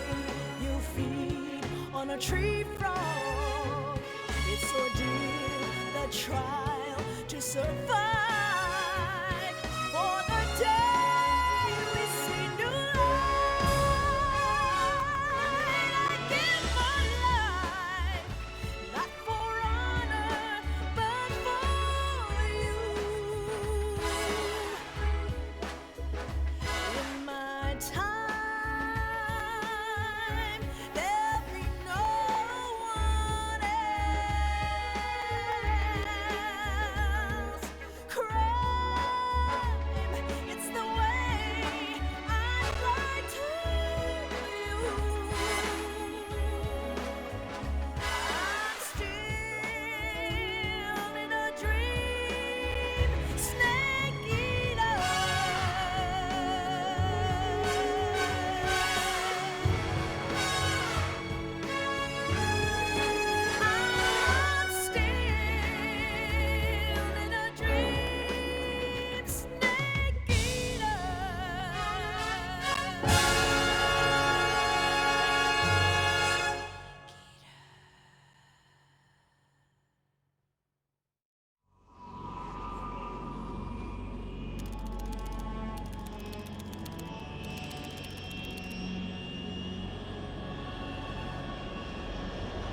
you'll feed on a tree frog. It's ordeal. survive for the day we see new light. I give my life, not for honor, but for you. In my time, there'll be no one else. Crime, it's the way I lie to you. I'm still in a dream, snake eater. I'm still in a dream, snake eater.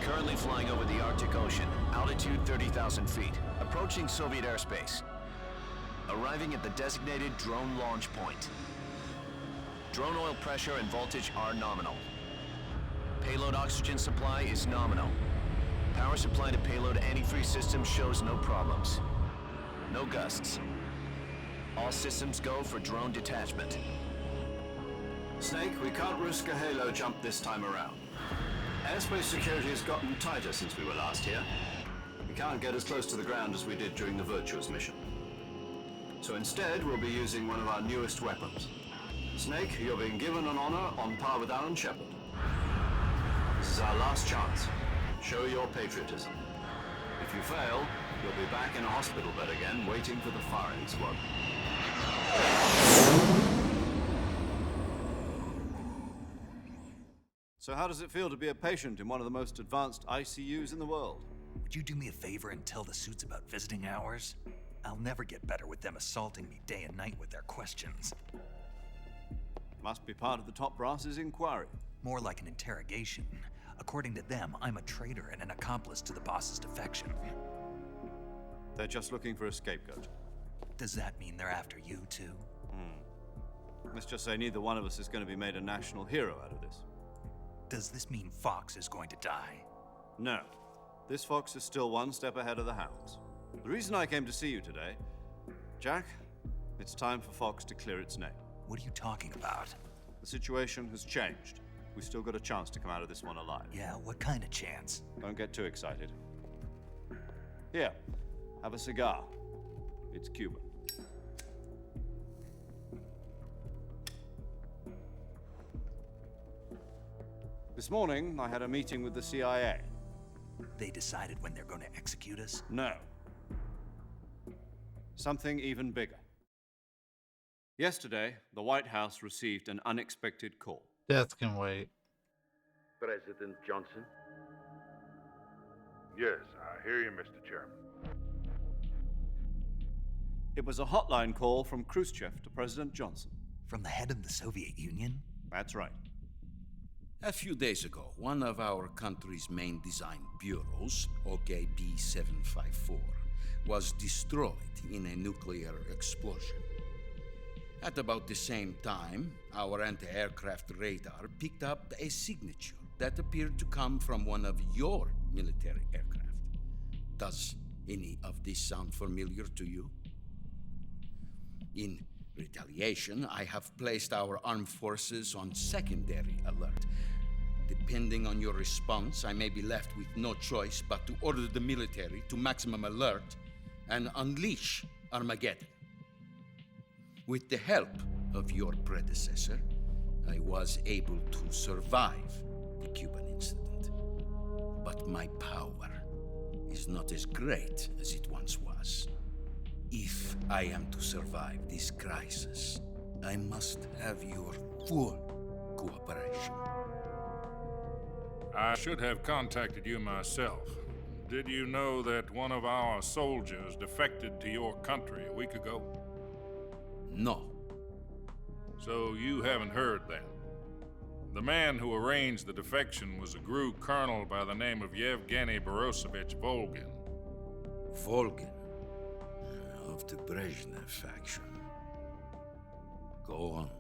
Currently flying over the Arctic Ocean, altitude 30,000 feet, approaching Soviet airspace. Arriving at the designated drone launch point. Drone oil pressure and voltage are nominal. Payload oxygen supply is nominal. Power supply to payload antifreeze system shows no problems. No gusts. All systems go for drone detachment. Snake, we can't risk a halo jump this time around. Airspace security has gotten tighter since we were last here. We can't get as close to the ground as we did during the Virtuous mission. So instead, we'll be using one of our newest weapons. Snake, you're being given an honor on par with Alan Shepard. This is our last chance. Show your patriotism. If you fail, you'll be back in a hospital bed again, waiting for the firing squad. So how does it feel to be a patient in one of the most advanced ICUs in the world? Would you do me a favor and tell the suits about visiting hours? I'll never get better with them assaulting me day and night with their questions. Must be part of the top brass's inquiry. More like an interrogation. According to them, I'm a traitor and an accomplice to the boss's defection. They're just looking for a scapegoat. Does that mean they're after you too? Let's just say neither one of us is going to be made a national hero out of this. Does this mean Fox is going to die? No. This fox is still one step ahead of the hounds. The reason I came to see you today, Jack, it's time for Fox to clear its name. What are you talking about? The situation has changed. We've still got a chance to come out of this one alive. Yeah, what kind of chance? Don't get too excited. Here, have a cigar. It's Cuban. This morning, I had a meeting with the CIA. They decided when they're going to execute us? No. Something even bigger. Yesterday, the White House received an unexpected call. Death can wait. President Johnson? Yes, I hear you, Mr. Chairman. It was a hotline call from Khrushchev to President Johnson. From the head of the Soviet Union? That's right. A few days ago, one of our country's main design bureaus, OKB 754, was destroyed in a nuclear explosion. At about the same time, our anti-aircraft radar picked up a signature that appeared to come from one of your military aircraft. Does any of this sound familiar to you? In retaliation, I have placed our armed forces on secondary alert. Depending on your response, I may be left with no choice but to order the military to maximum alert and unleash Armageddon. With the help of your predecessor, I was able to survive the Cuban incident. But my power is not as great as it once was. If I am to survive this crisis, I must have your full cooperation. I should have contacted you myself. did you know that one of our soldiers defected to your country a week ago? No. So you haven't heard then. The man who arranged the defection was a GRU colonel by the name of Yevgeny Borosovich Volgin. Volgin? Of the Brezhnev faction. Go on.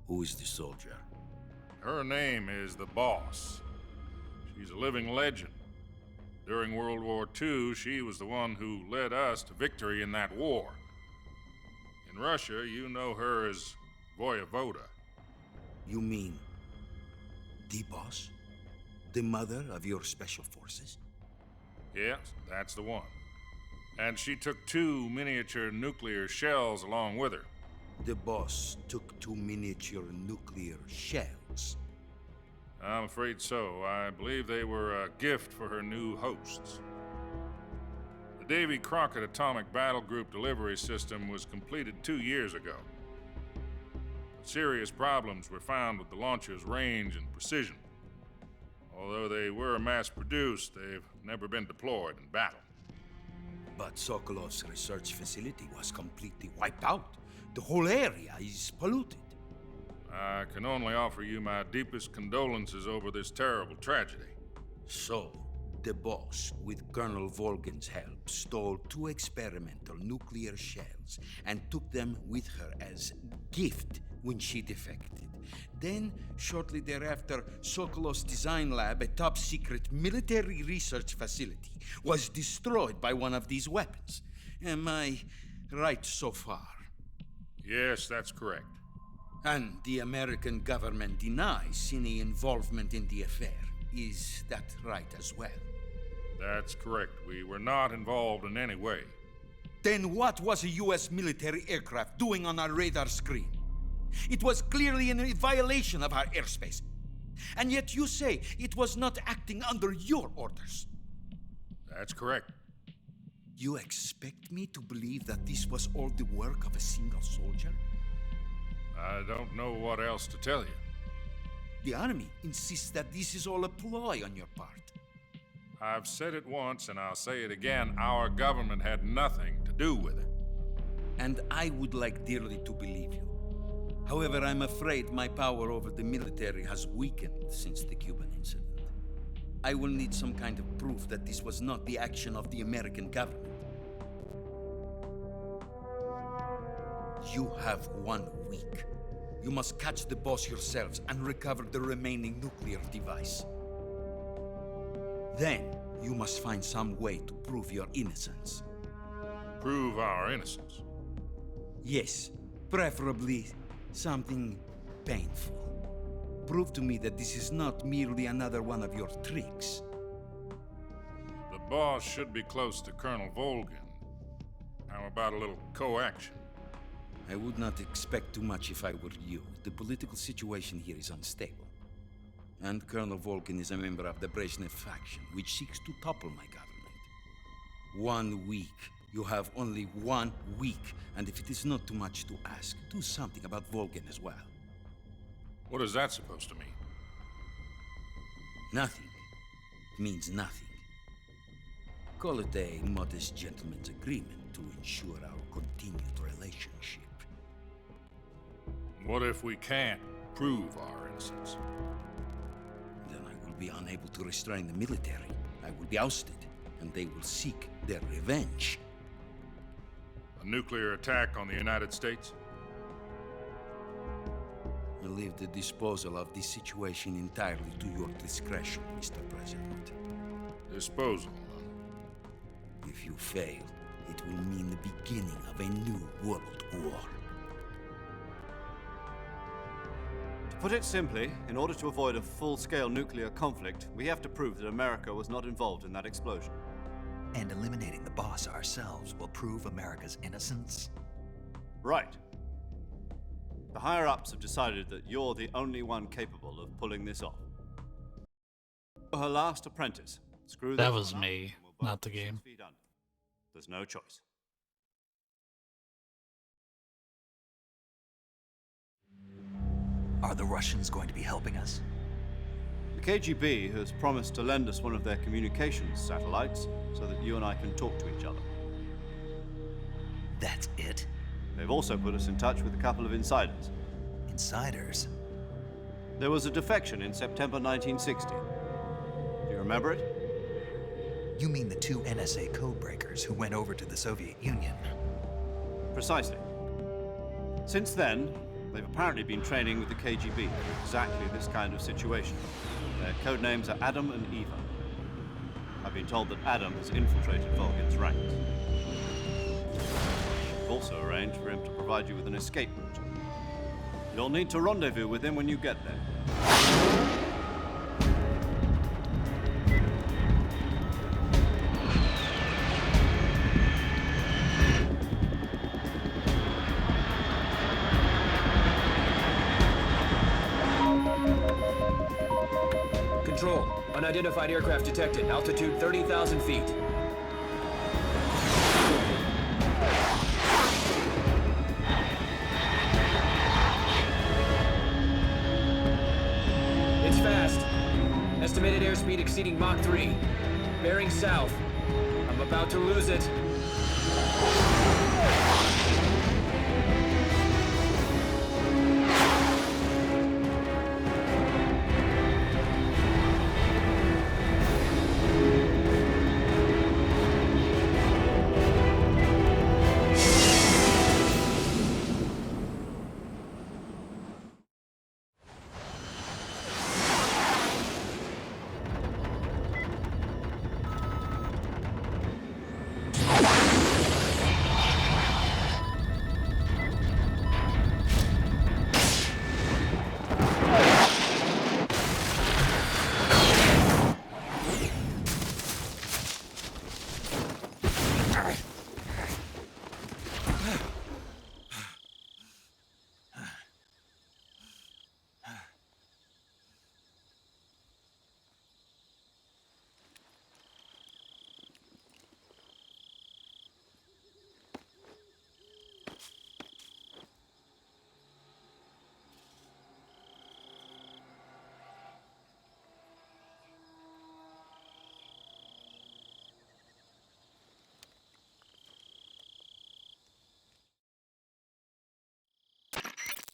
Who is the soldier? Her name is the Boss. She's a living legend. During World War II, she was the one who led us to victory in that war. In Russia, you know her as Voyevoda. You mean the Boss? The mother of your special forces? Yes, that's the one. And she took 2 miniature nuclear shells along with her. The Boss took 2 miniature nuclear shells? I'm afraid so. I believe they were a gift for her new hosts. The Davy Crockett Atomic Battle Group delivery system was completed 2 years ago. But serious problems were found with the launcher's range and precision. Although they were mass-produced, they've never been deployed in battle. But Sokolov's research facility was completely wiped out. The whole area is polluted. I can only offer you my deepest condolences over this terrible tragedy. So, the Boss, with Colonel Volgin's help, stole 2 experimental nuclear shells and took them with her as gift when she defected. Then, shortly thereafter, Sokolov's design lab, a top-secret military research facility, was destroyed by one of these weapons. Am I right so far? Yes, that's correct. And the American government denies any involvement in the affair. Is that right as well? That's correct. We were not involved in any way. Then what was a U.S. military aircraft doing on our radar screen? It was clearly in violation of our airspace. And yet you say it was not acting under your orders. That's correct. You expect me to believe that this was all the work of a single soldier? I don't know what else to tell you. The Army insists that this is all a ploy on your part. I've said it once and I'll say it again. Our government had nothing to do with it. And I would like dearly to believe you. However, I'm afraid my power over the military has weakened since the Cuban incident. I will need some kind of proof that this was not the action of the American government. You have 1 week. You must catch the Boss yourselves and recover the remaining nuclear device. Then, you must find some way to prove your innocence. Prove our innocence? Yes, preferably something painful. Prove to me that this is not merely another one of your tricks. The Boss should be close to Colonel Volgin. How about a little co-action? I would not expect too much if I were you. The political situation here is unstable. And Colonel Volgin is a member of the Brezhnev faction, which seeks to topple my government. 1 week. You have only 1 week. And if it is not too much to ask, do something about Volgin as well. What is that supposed to mean? Nothing. It means nothing. Call it a modest gentleman's agreement to ensure our continued relationship. What if we can't prove our innocence? Then I will be unable to restrain the military. I will be ousted, and they will seek their revenge. A nuclear attack on the United States? I leave the disposal of this situation entirely to your discretion, Mr. President. Disposal? If you fail, it will mean the beginning of a new world war. To put it simply, in order to avoid a full-scale nuclear conflict, we have to prove that America was not involved in that explosion. And eliminating the Boss ourselves will prove America's innocence? Right. The higher-ups have decided that you're the only one capable of pulling this off. Her last apprentice. Screw that was me, not the game. There's no choice. Are the Russians going to be helping us? The KGB has promised to lend us one of their communications satellites so that you and I can talk to each other. That's it? They've also put us in touch with a couple of insiders. Insiders? There was a defection in September 1960. Do you remember it? You mean the two NSA codebreakers who went over to the Soviet Union? Precisely. Since then, they've apparently been training with the KGB for exactly this kind of situation. Their code names are Adam and Eva. I've been told that Adam has infiltrated Volgin's ranks. We've also arranged for him to provide you with an escape route. You'll need to rendezvous with him when you get there. Control, unidentified aircraft detected. Altitude 30,000 feet. It's fast. Estimated airspeed exceeding Mach 3. Bearing south. I'm about to lose it.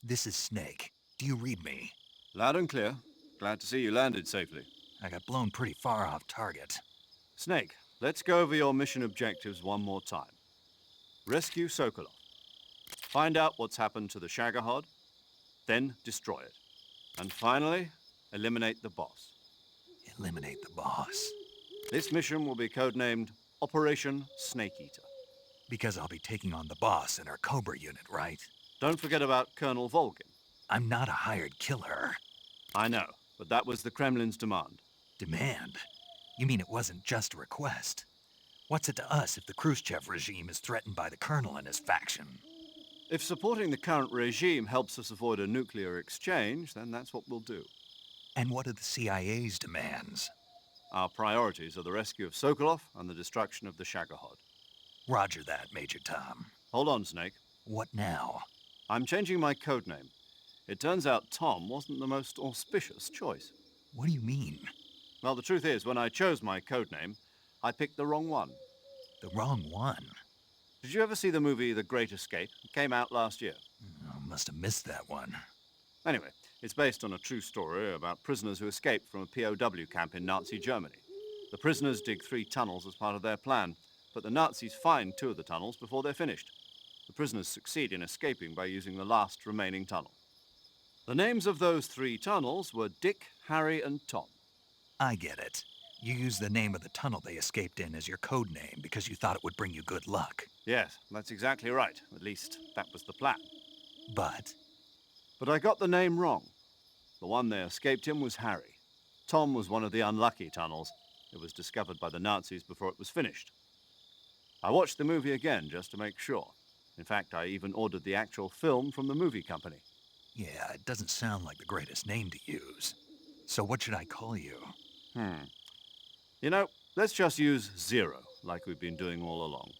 This is Snake. Do you read me? Loud and clear. Glad to see you landed safely. I got blown pretty far off target. Snake, let's go over your mission objectives one more time. Rescue Sokolov. Find out what's happened to the Shagohod, then destroy it. And finally, eliminate the boss. Eliminate the boss? This mission will be codenamed Operation Snake Eater. Because I'll be taking on the boss in our Cobra unit, right? Don't forget about Colonel Volgin. I'm not a hired killer. I know, but that was the Kremlin's demand. Demand? You mean it wasn't just a request? What's it to us if the Khrushchev regime is threatened by the Colonel and his faction? If supporting the current regime helps us avoid a nuclear exchange, then that's what we'll do. And what are the CIA's demands? Our priorities are the rescue of Sokolov and the destruction of the Shagohod. Roger that, Major Tom. Hold on, Snake. What now? I'm changing my codename. It turns out Tom wasn't the most auspicious choice. What do you mean? Well, the truth is, when I chose my codename, I picked the wrong one. The wrong one? Did you ever see the movie The Great Escape? It came out last year. Oh, must have missed that one. Anyway, it's based on a true story about prisoners who escaped from a POW camp in Nazi Germany. The prisoners dig 3 tunnels as part of their plan, but the Nazis find 2 of the tunnels before they're finished. The prisoners succeed in escaping by using the last remaining tunnel. The names of those 3 tunnels were Dick, Harry, and Tom. I get it. You used the name of the tunnel they escaped in as your code name because you thought it would bring you good luck. Yes, that's exactly right. At least, that was the plan. But I got the name wrong. The one they escaped in was Harry. Tom was one of the unlucky tunnels. It was discovered by the Nazis before it was finished. I watched the movie again just to make sure. In fact, I even ordered the actual film from the movie company. yeah, it doesn't sound like the greatest name to use. So what should I call you? You know, let's just use Zero, like we've been doing all along.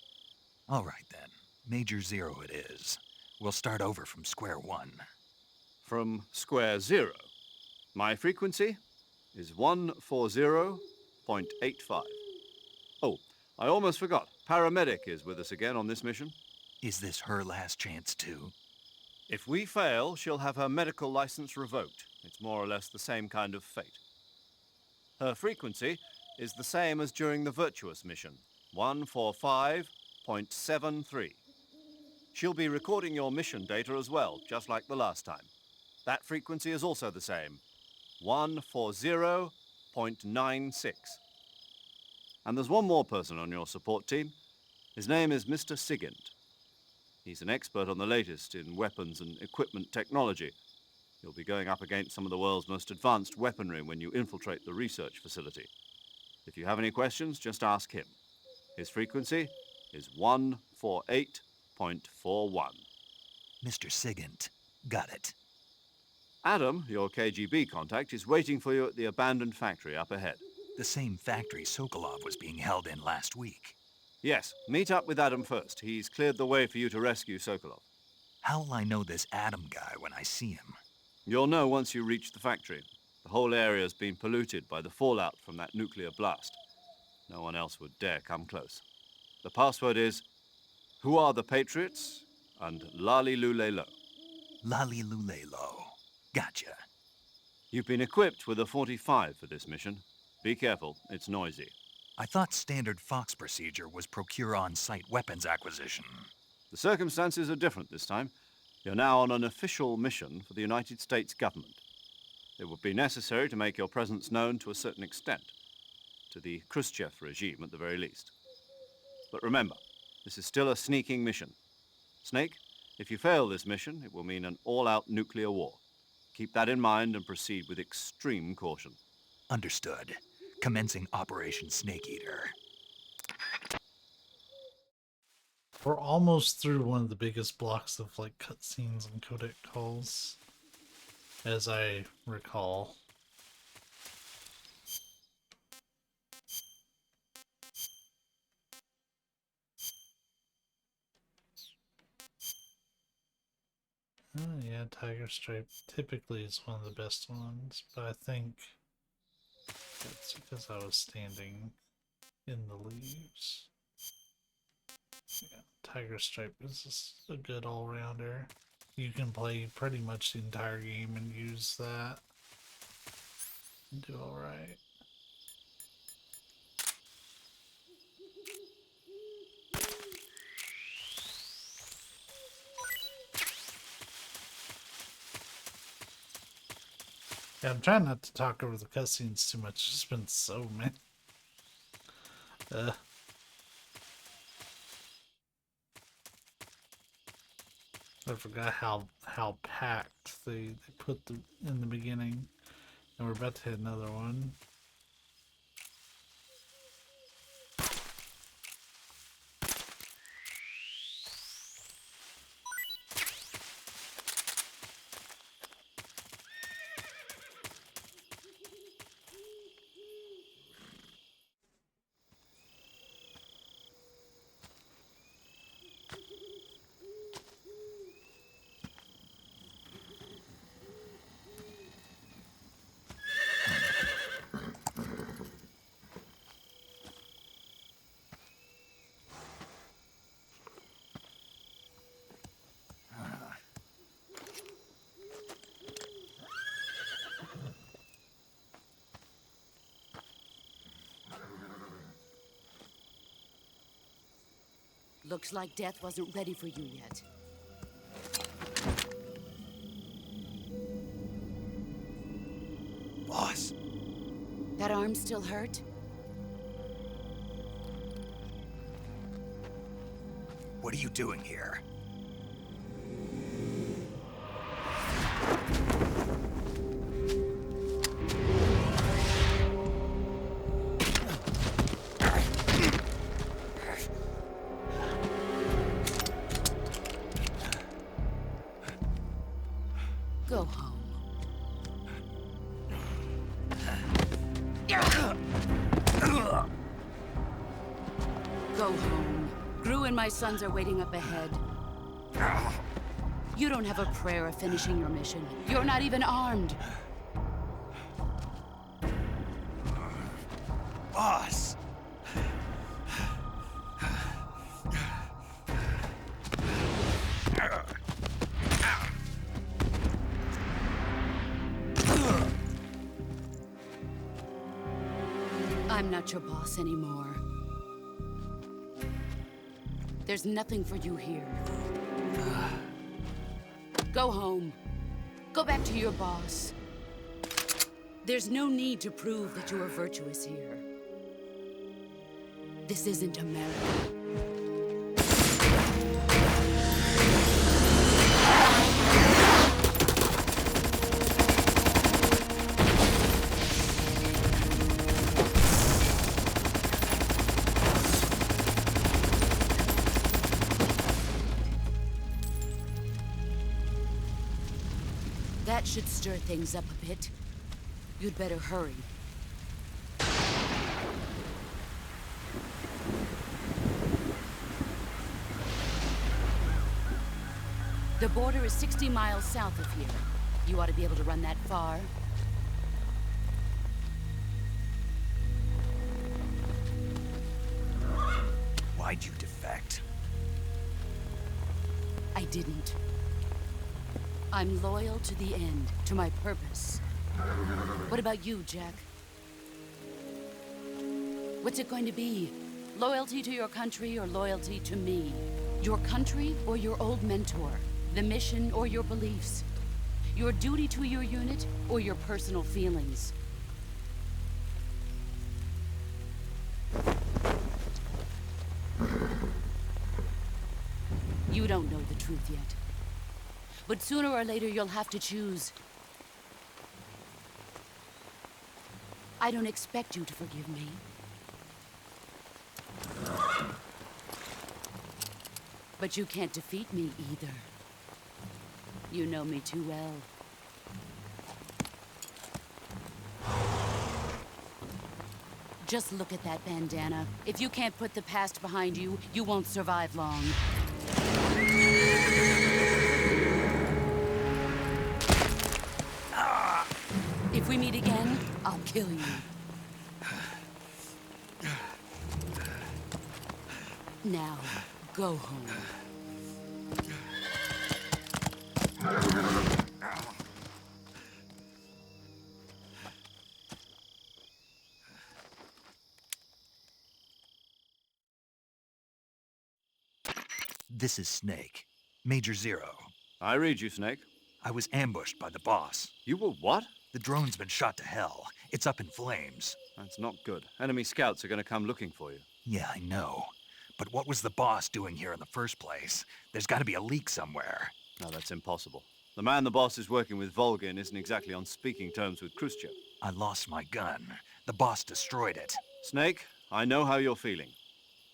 All right then. Major Zero it is. We'll start over from square one. From square 0. My frequency? is 140.85. Oh, I almost forgot. Paramedic is with us again on this mission. Is this her last chance, too? If we fail, she'll have her medical license revoked. It's more or less the same kind of fate. Her frequency is the same as during the Virtuous mission, 145.73. She'll be recording your mission data as well, just like the last time. That frequency is also the same, 140.96. And there's one more person on your support team. His name is Mr. Sigint. He's an expert on the latest in weapons and equipment technology. You'll be going up against some of the world's most advanced weaponry when you infiltrate the research facility. If you have any questions, just ask him. His frequency is 148.41. Mr. Sigint. Got it. Adam, your KGB contact, is waiting for you at the abandoned factory up ahead. The same factory Sokolov was being held in last week. Yes, meet up with Adam first. He's cleared the way for you to rescue Sokolov. How'll I know this Adam guy when I see him? You'll know once you reach the factory. The whole area's been polluted by the fallout from that nuclear blast. No one else would dare come close. The password is, "Who are the Patriots?" and "Lali Lule Lo." Lali Lule Lo. Gotcha. You've been equipped with a 45 for this mission. Be careful, it's noisy. I thought standard Fox procedure was procure on-site weapons acquisition. The circumstances are different this time. You're now on an official mission for the United States government. It would be necessary to make your presence known to a certain extent, to the Khrushchev regime at the very least. But remember, this is still a sneaking mission. Snake, if you fail this mission, it will mean an all-out nuclear war. Keep that in mind and proceed with extreme caution. Understood. Commencing Operation Snake Eater. We're almost through one of the biggest blocks of like cutscenes and codec calls, as I recall. Oh yeah, Tiger Stripe typically is one of the best ones, but I think that's because I was standing in the leaves. Yeah, Tiger Stripe is just a good all-rounder. You can play pretty much the entire game and use that and do alright. Yeah, I'm trying not to talk over the cutscenes too much. There's been so many. I forgot how packed they put in the beginning, and we're about to hit another one. Looks like death wasn't ready for you yet. Boss. That arm still hurt? What are you doing here? Go home. Go home. Gru and my sons are waiting up ahead. You don't have a prayer of finishing your mission. You're not even armed. boss. I'm not your boss anymore. There's nothing for you here. Go home. Go back to your boss. There's no need to prove that you are virtuous here. This isn't America. That should stir things up a bit. You'd better hurry. The border is 60 miles south of here. You ought to be able to run that far. Why'd you defect? I didn't. I'm loyal to the end, to my purpose. What about you, Jack? What's it going to be? Loyalty to your country or loyalty to me? Your country or your old mentor? The mission or your beliefs? Your duty to your unit or your personal feelings? You don't know the truth yet. But sooner or later, you'll have to choose. I don't expect you to forgive me. But you can't defeat me either. You know me too well. Just look at that bandana. If you can't put the past behind you, you won't survive long. If we meet again, I'll kill you. Now, go home. This is Snake. Major Zero. I read you, Snake. I was ambushed by the boss. You were what? The drone's been shot to hell. It's up in flames. That's not good. Enemy scouts are going to come looking for you. Yeah, I know. But what was the boss doing here in the first place? There's got to be a leak somewhere. No, that's impossible. The man the boss is working with, Volgin, isn't exactly on speaking terms with Khrushchev. I lost my gun. The boss destroyed it. Snake, I know how you're feeling.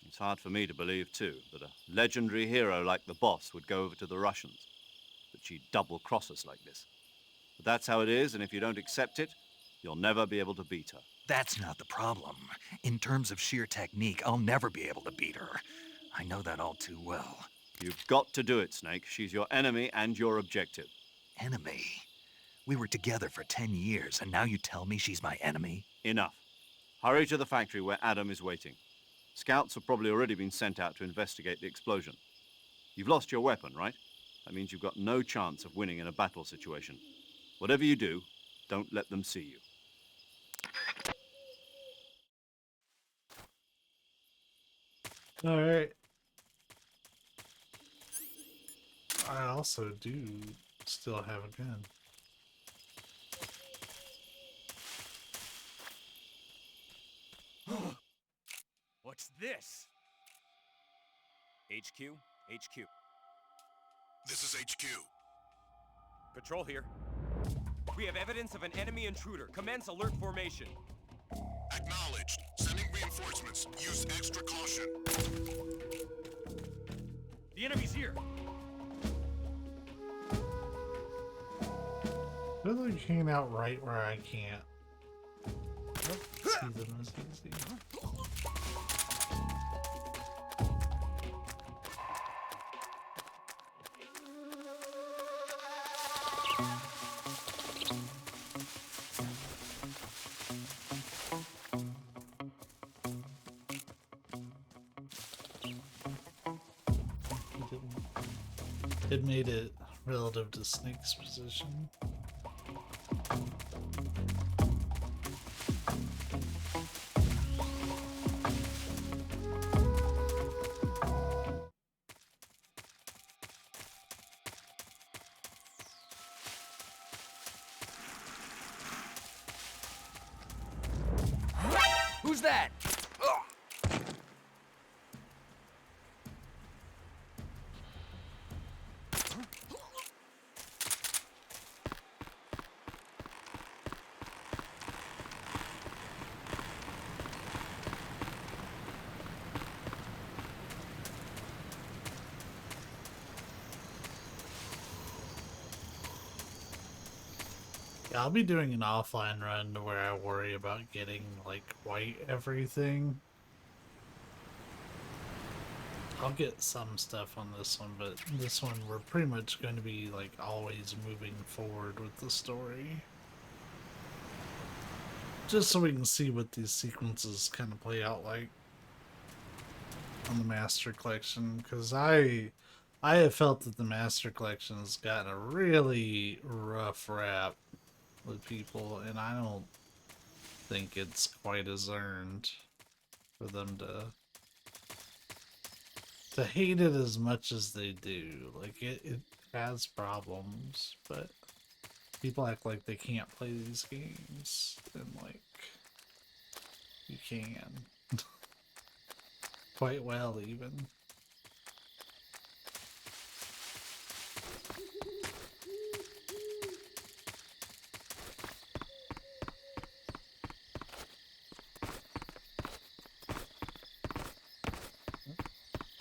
It's hard for me to believe, too, that a legendary hero like the boss would go over to the Russians. That she'd double-cross us like this. But that's how it is, and if you don't accept it, you'll never be able to beat her. That's not the problem. In terms of sheer technique, I'll never be able to beat her. I know that all too well. You've got to do it, Snake. She's your enemy and your objective. Enemy? We were together for 10 years, and now you tell me she's my enemy? Enough. Hurry to the factory where Adam is waiting. Scouts have probably already been sent out to investigate the explosion. You've lost your weapon, right? That means you've got no chance of winning in a battle situation. Whatever you do, don't let them see you. All right. I also do still have a gun. What's this? HQ? HQ. This is HQ. Patrol here. We have evidence of an enemy intruder. Commence alert formation. Acknowledged. Sending reinforcements. Use extra caution. The enemy's here. They're like hanging out right where I can't. See them as easy. It made it relative to Snake's position. Who's that? Yeah, I'll be doing an offline run where I worry about getting, like, white everything. I'll get some stuff on this one, but this one we're pretty much going to be, like, always moving forward with the story. Just so we can see what these sequences kind of play out like on the Master Collection, because I have felt that the Master Collection has gotten a really rough rap with people, and I don't think it's quite as earned for them to hate it as much as they do. Like, it has problems, but people act like they can't play these games, and like, you can. Quite well, even.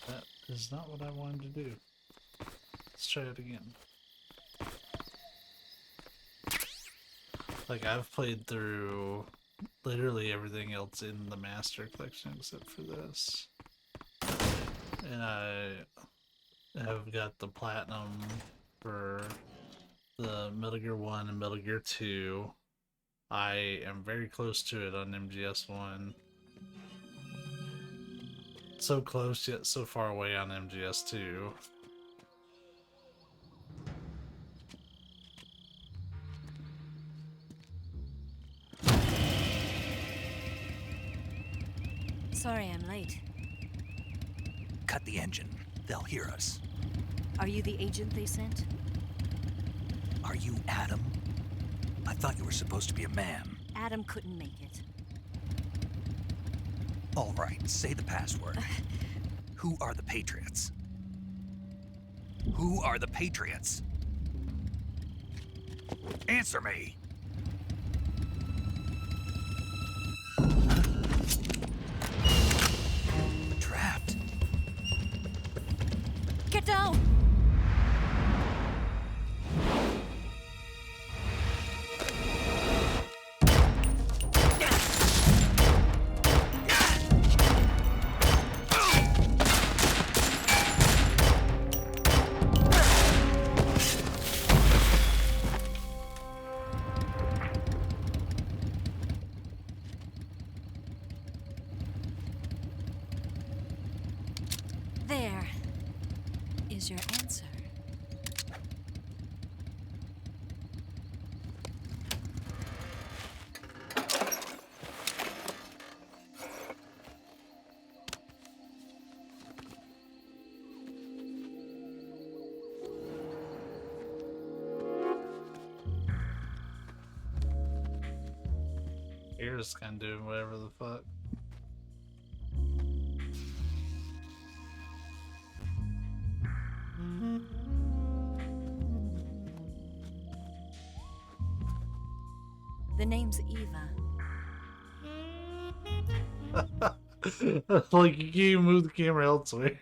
That is not what I wanted to do. Let's try it again. Like, I've played through literally everything else in the Master Collection except for this. And I have got the Platinum for the Metal Gear 1 and Metal Gear 2. I am very close to it on MGS 1. So close yet so far away on MGS 2. Sorry I'm late. Cut the engine. They'll hear us. Are you the agent they sent? Are you Adam? I thought you were supposed to be a man. Adam couldn't make it. All right, say the password. Who are the Patriots? Who are the Patriots? Answer me! Trapped. Get down! There is your answer. You're just kind of doing whatever the fuck. The name's Eva. Like, you can't even move the camera elsewhere.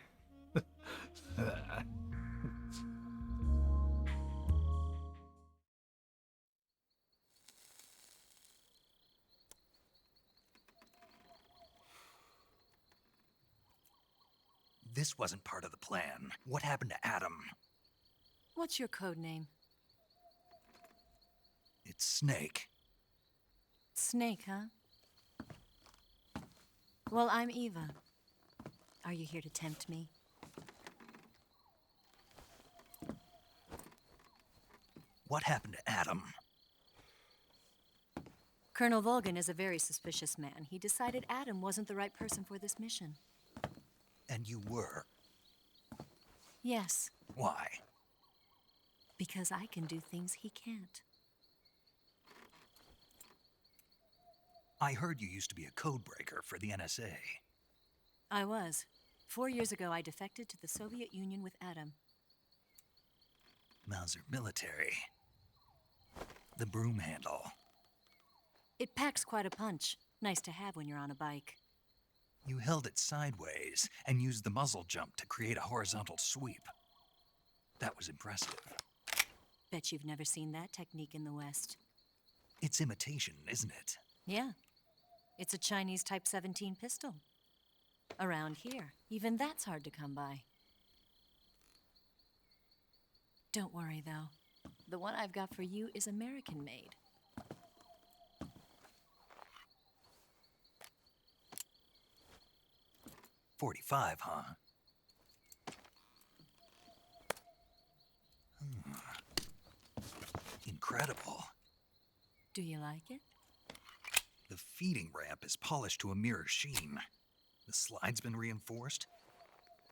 This wasn't part of the plan. What happened to Adam? What's your code name? It's Snake. Snake, huh? Well, I'm Eva. Are you here to tempt me? What happened to Adam? Colonel Volgan is a very suspicious man. He decided Adam wasn't the right person for this mission. And you were? Yes, Why? because I can do things he can't. I heard you used to be a codebreaker for the NSA. I was. 4 years ago, I defected to the Soviet Union with Adam. Mauser military. The broom handle. It packs quite a punch. Nice to have when you're on a bike. You held it sideways and used the muzzle jump to create a horizontal sweep. That was impressive. Bet you've never seen that technique in the West. It's imitation, isn't it? Yeah. It's a Chinese Type 17 pistol. Around here, even that's hard to come by. Don't worry, though. The one I've got for you is American-made. .45, huh? Incredible. Do you like it? The feeding ramp is polished to a mirror sheen. The slide's been reinforced,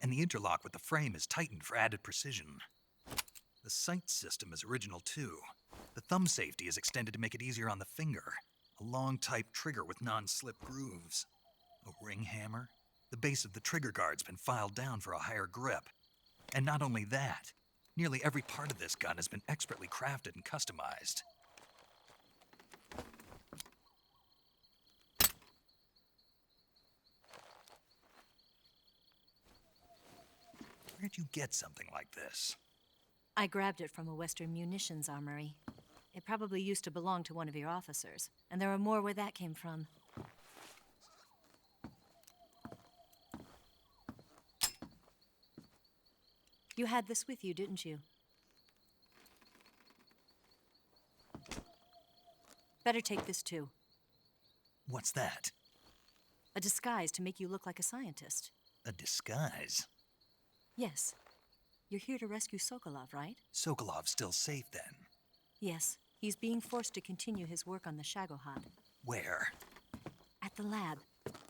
and the interlock with the frame is tightened for added precision. The sight system is original too. The thumb safety is extended to make it easier on the finger. A long type trigger with non-slip grooves. A ring hammer. The base of the trigger guard's been filed down for a higher grip. And not only that, nearly every part of this gun has been expertly crafted and customized. Where'd you get something like this? I grabbed it from a Western munitions armory. It probably used to belong to one of your officers, and there are more where that came from. You had this with you, didn't you? Better take this too. What's that? A disguise to make you look like a scientist. A disguise? Yes. You're here to rescue Sokolov, right? Sokolov's still safe then? Yes. He's being forced to continue his work on the Shagohod. Where? At the lab.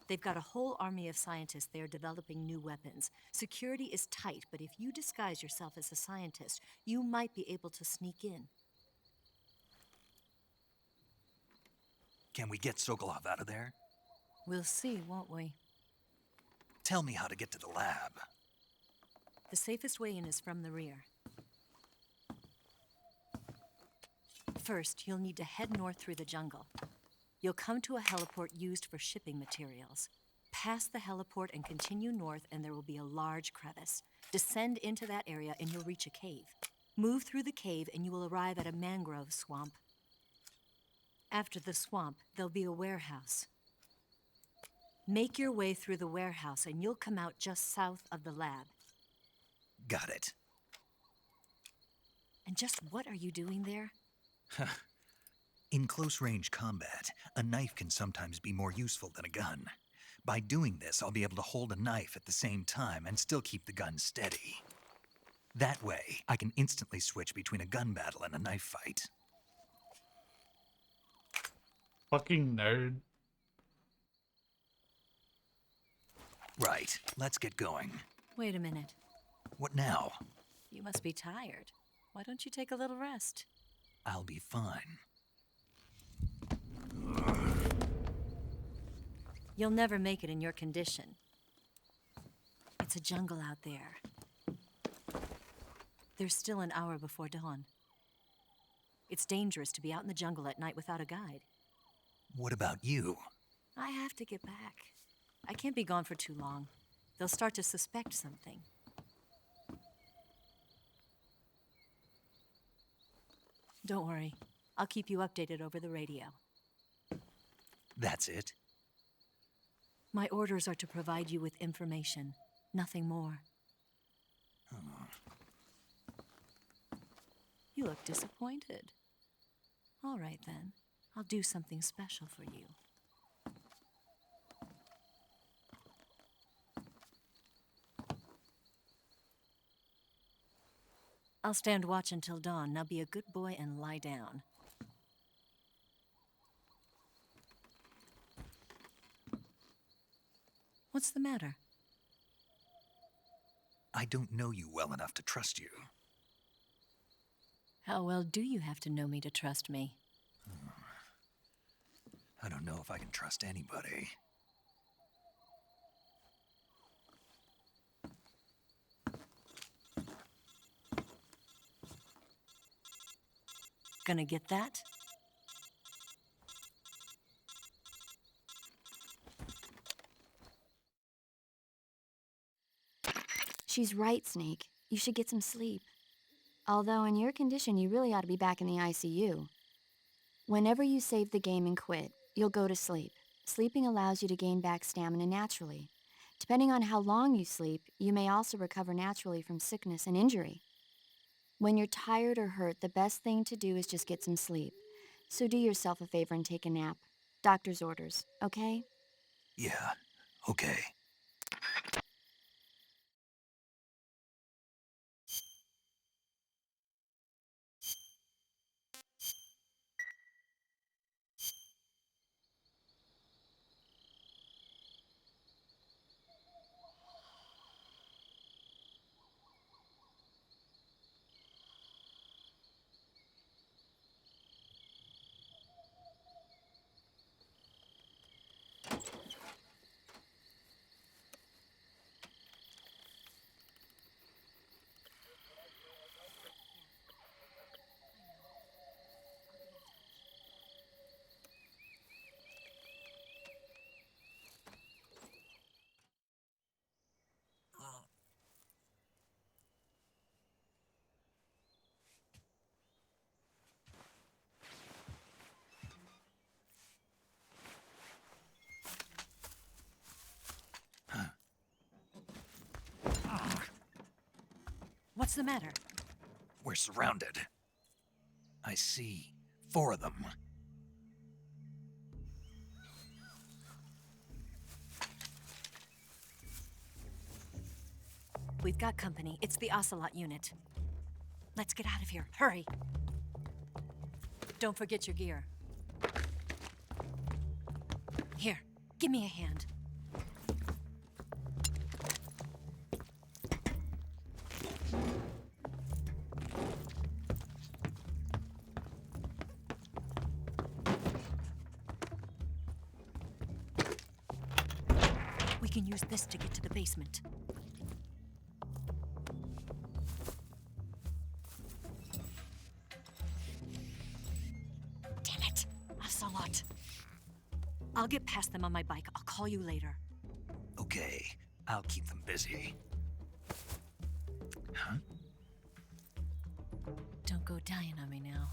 They've got a whole army of scientists there developing new weapons. Security is tight, but if you disguise yourself as a scientist, you might be able to sneak in. Can we get Sokolov out of there? We'll see, won't we? Tell me how to get to the lab. The safest way in is from the rear. First, you'll need to head north through the jungle. You'll come to a heliport used for shipping materials. Pass the heliport and continue north, and there will be a large crevice. Descend into that area, and you'll reach a cave. Move through the cave, and you will arrive at a mangrove swamp. After the swamp, there'll be a warehouse. Make your way through the warehouse, and you'll come out just south of the lab. Got it. And just what are you doing there? In close-range combat, a knife can sometimes be more useful than a gun. By doing this, I'll be able to hold a knife at the same time and still keep the gun steady. That way, I can instantly switch between a gun battle and a knife fight. Fucking nerd. Right, let's get going. Wait a minute. What now? You must be tired. Why don't you take a little rest? I'll be fine. You'll never make it in your condition. It's a jungle out there. There's still an hour before dawn. It's dangerous to be out in the jungle at night without a guide. What about you? I have to get back. I can't be gone for too long. They'll start to suspect something. Don't worry. I'll keep you updated over the radio. That's it? My orders are to provide you with information, nothing more. You look disappointed. All right, then. I'll do something special for you. I'll stand watch until dawn. Now be a good boy and lie down. What's the matter? I don't know you well enough to trust you. How well do you have to know me to trust me? I don't know if I can trust anybody. Gonna get that? She's right, Snake. You should get some sleep. Although in your condition, you really ought to be back in the ICU. Whenever you save the game and quit, you'll go to sleep. Sleeping allows you to gain back stamina naturally. Depending on how long you sleep, you may also recover naturally from sickness and injury. When you're tired or hurt, the best thing to do is just get some sleep. So do yourself a favor and take a nap. Doctor's orders, okay? Yeah, okay. What's the matter? We're surrounded. I see 4 of them. We've got company. It's the Ocelot unit. Let's get out of here. Hurry. Don't forget your gear. Here, give me a hand. We can use this to get to the basement. Damn it! Ocelot. I'll get past them on my bike. I'll call you later. Okay, I'll keep them busy. Huh? Don't go dying on me now.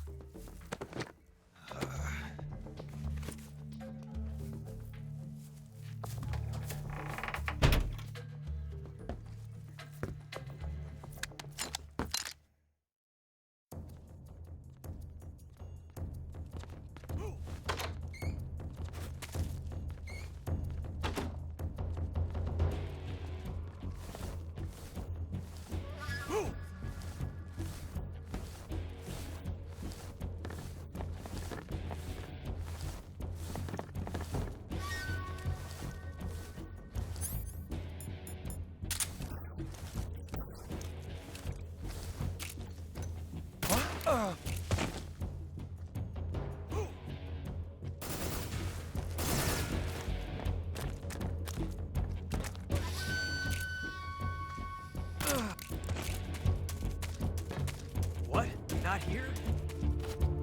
What? Not here?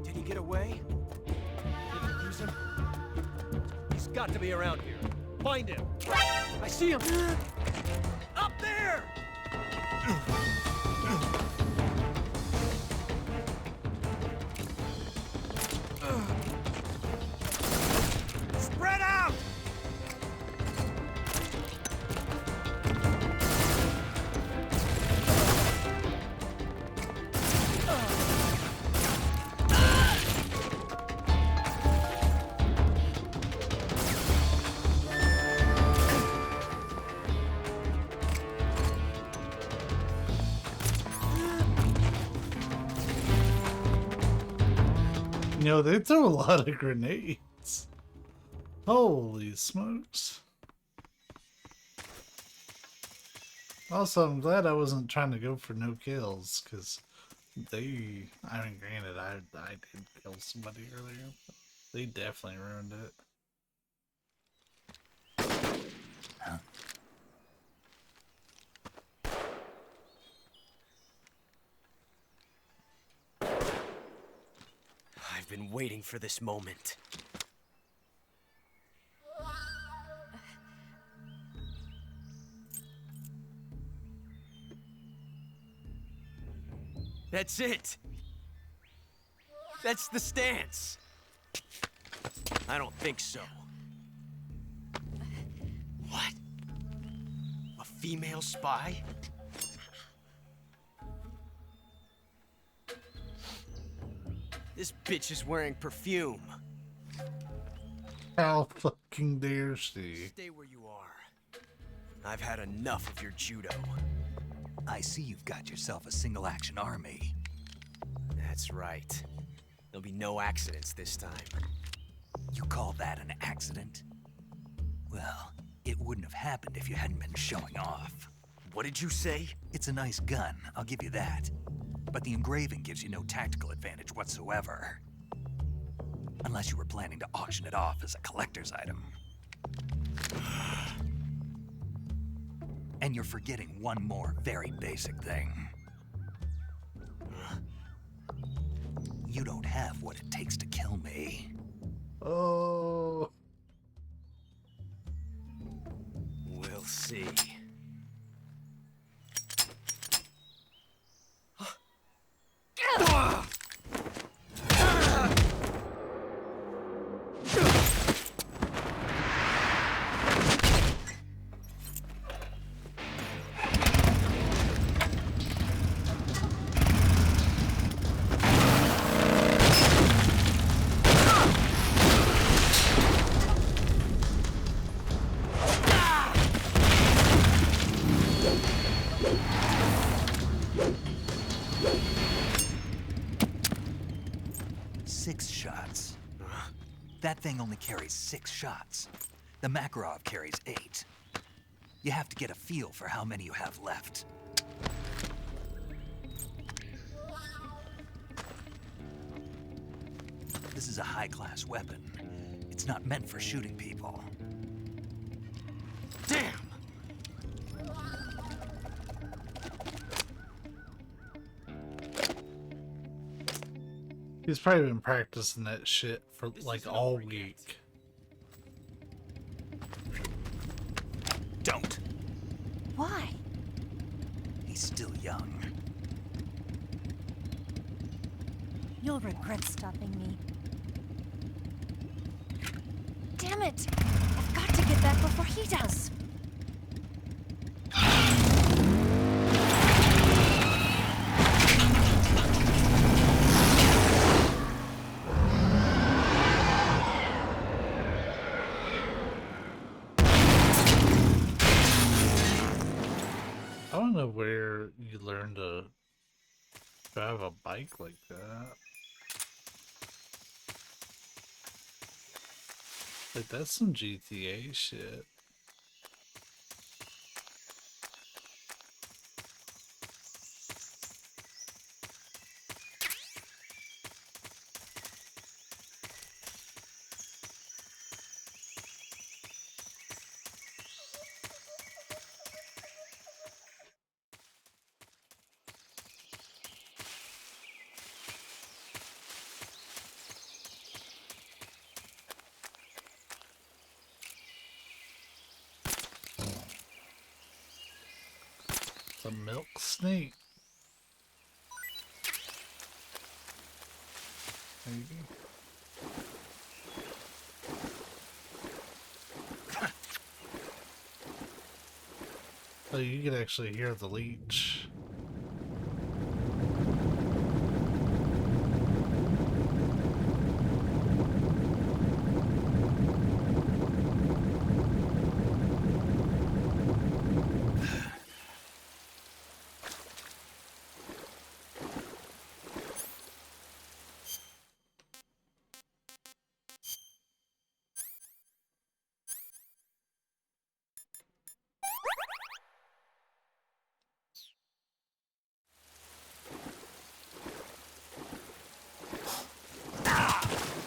Did he get away? Did we lose him? He's got to be around here. Find him! I see him! Up there! Spread out! You know, they throw a lot of grenades. Holy smokes. Also, I'm glad I wasn't trying to go for no kills, because they... I mean, granted, I did kill somebody earlier, but they definitely ruined it. I've been waiting for this moment. That's it! That's the stance! I don't think so. What? A female spy? This bitch is wearing perfume. How fucking dare she? Stay where you are. I've had enough of your judo. I see you've got yourself a single-action army. That's right. There'll be no accidents this time. You call that an accident? Well, it wouldn't have happened if you hadn't been showing off. What did you say? It's a nice gun, I'll give you that. But the engraving gives you no tactical advantage whatsoever. Unless you were planning to auction it off as a collector's item. And you're forgetting one more very basic thing. You don't have what it takes to kill me. Oh. We'll see. That thing only carries 6 shots. The Makarov carries 8. You have to get a feel for how many you have left. This is a high-class weapon. It's not meant for shooting people. Damn! He's probably been practicing that shit for like all week. Don't. Why? He's still young. You'll regret stopping me. Damn it! I've got to get back before he does. I don't know where you learn to drive a bike like that. Like, that's some GTA shit. The milk snake. Maybe. Oh, you can actually hear the leech.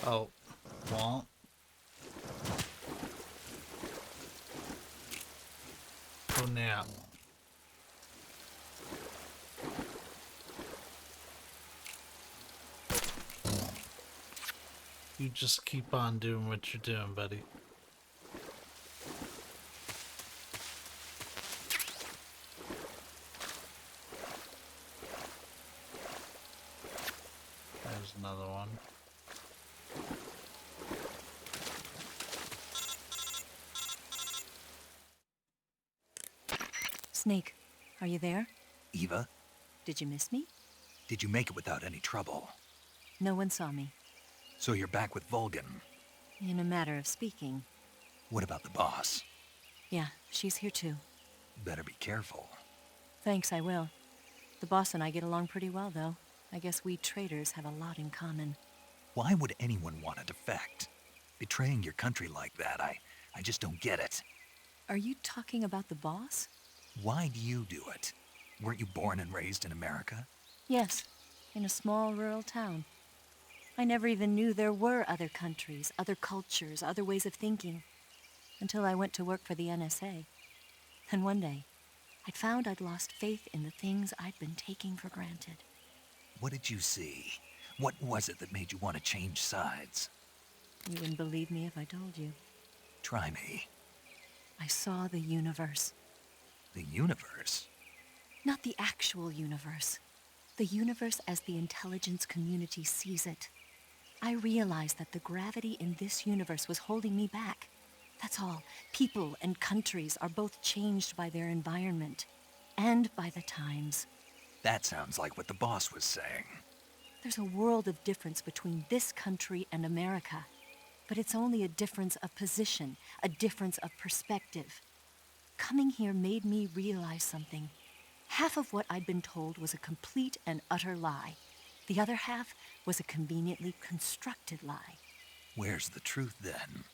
Oh, well. Oh, now. You just keep on doing what you're doing, buddy. There's another one. Snake, are you there? Eva, Did you miss me? did you make it without any trouble? No one saw me. So you're back with Vulcan. In a matter of speaking. What about the boss? Yeah, she's here too. Better be careful. Thanks, I will. The boss and I get along pretty well, though. I guess we traitors have a lot in common. Why would anyone want to defect? Betraying your country like that, I just don't get it. Are you talking about the boss? Why do you do it? Weren't you born and raised in America? Yes, in a small rural town. I never even knew there were other countries, other cultures, other ways of thinking, until I went to work for the NSA. And one day, I'd found I'd lost faith in the things I'd been taking for granted. What did you see? What was it that made you want to change sides? You wouldn't believe me if I told you. Try me. I saw the universe. The universe? Not the actual universe. The universe as the intelligence community sees it. I realized that the gravity in this universe was holding me back. That's all. People and countries are both changed by their environment and by the times. That sounds like what the boss was saying. There's a world of difference between this country and America. But it's only a difference of position, a difference of perspective. Coming here made me realize something. Half of what I'd been told was a complete and utter lie. The other half was a conveniently constructed lie. Where's the truth then?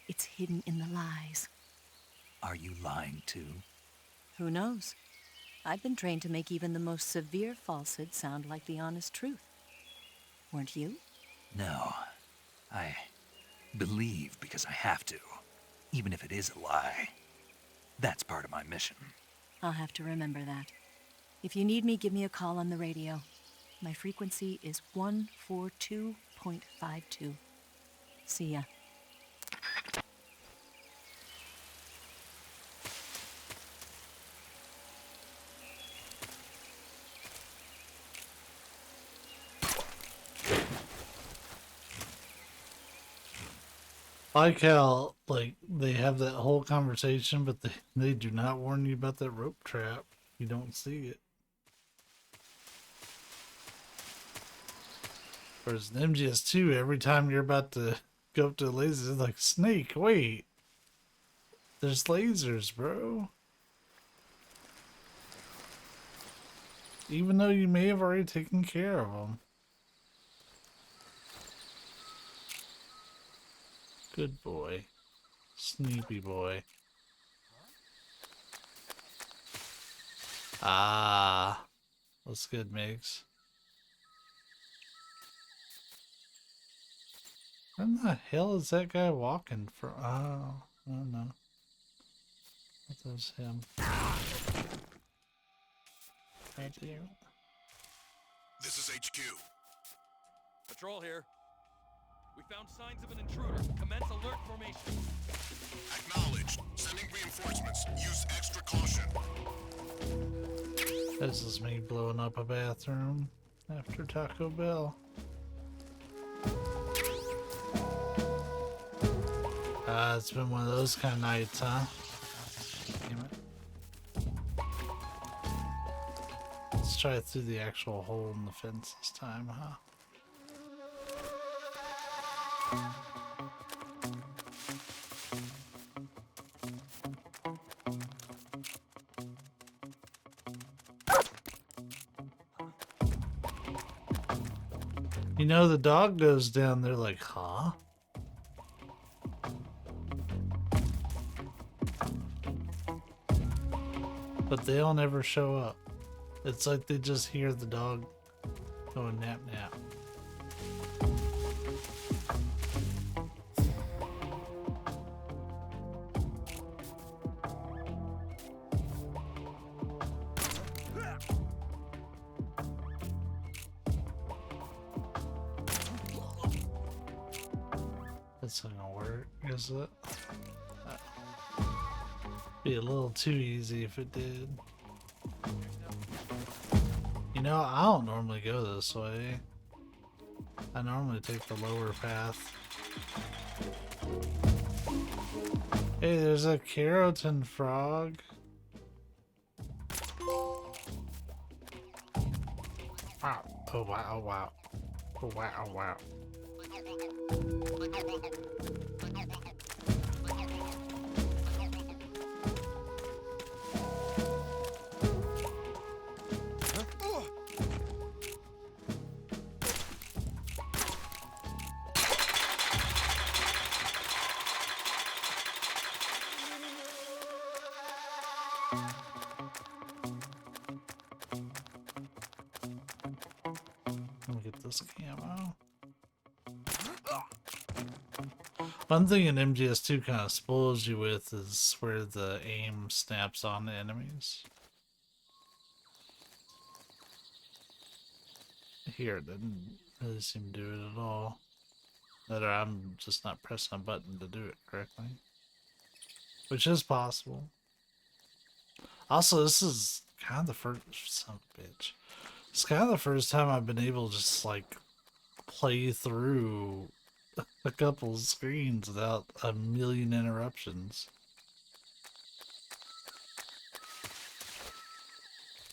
It's hidden in the lies. Are you lying too? Who knows? I've been trained to make even the most severe falsehood sound like the honest truth. Weren't you? No. I believe because I have to, even if it is a lie. That's part of my mission. I'll have to remember that. If you need me, give me a call on the radio. My frequency is 142.52. See ya. I like how, like, they have that whole conversation, but they do not warn you about that rope trap. You don't see it. Whereas in MGS2, every time you're about to go up to the lasers, it's like, Snake, wait. There's lasers, bro. Even though you may have already taken care of them. Good boy. Sneepy boy. Ah. What's good, Migs? Where in the hell is that guy walking from? Oh, I don't know. That was him. Right there. This is HQ. Patrol here. We found signs of an intruder. Commence alert formation. Acknowledged. Sending reinforcements. Use extra caution. This is me blowing up a bathroom after Taco Bell. It's been one of those kind of nights, huh? Damn it. Let's try it through the actual hole in the fence this time, huh? You know, the dog goes down there like, huh? But they'll never show up. It's like they just hear the dog going nap nap. That's not gonna work, is it? Be a little too easy if it did. You know, I don't normally go this way. I normally take the lower path. Hey, there's a keratin frog. Wow. Oh wow, oh wow. Oh wow, oh wow. Let me get this camo. One thing in MGS2 kind of spoils you with is where the aim snaps on the enemies. Here, it didn't really seem to do it at all. That I'm just not pressing a button to do it correctly. Which is possible. Also, this is kind of the first... Son of a bitch. It's kind of the first time I've been able to just, like, play through a couple screens without a million interruptions.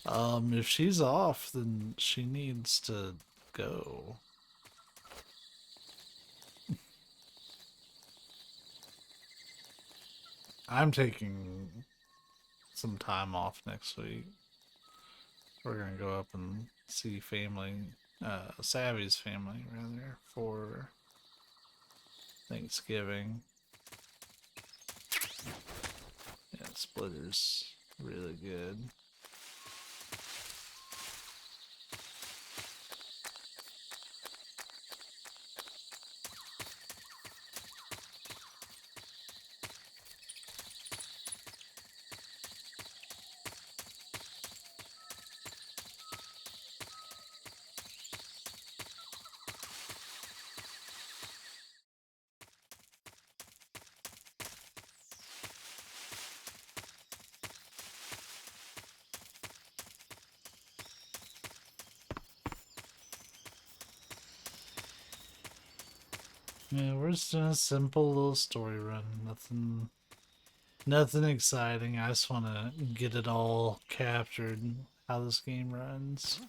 If she's off, then she needs to go. I'm taking some time off next week. We're gonna go up and see family, Savvy's family rather, for Thanksgiving. Yeah, Splitter's really good. Yeah, we're just doing a simple little story run. Nothing exciting. I just want to get it all captured, how this game runs.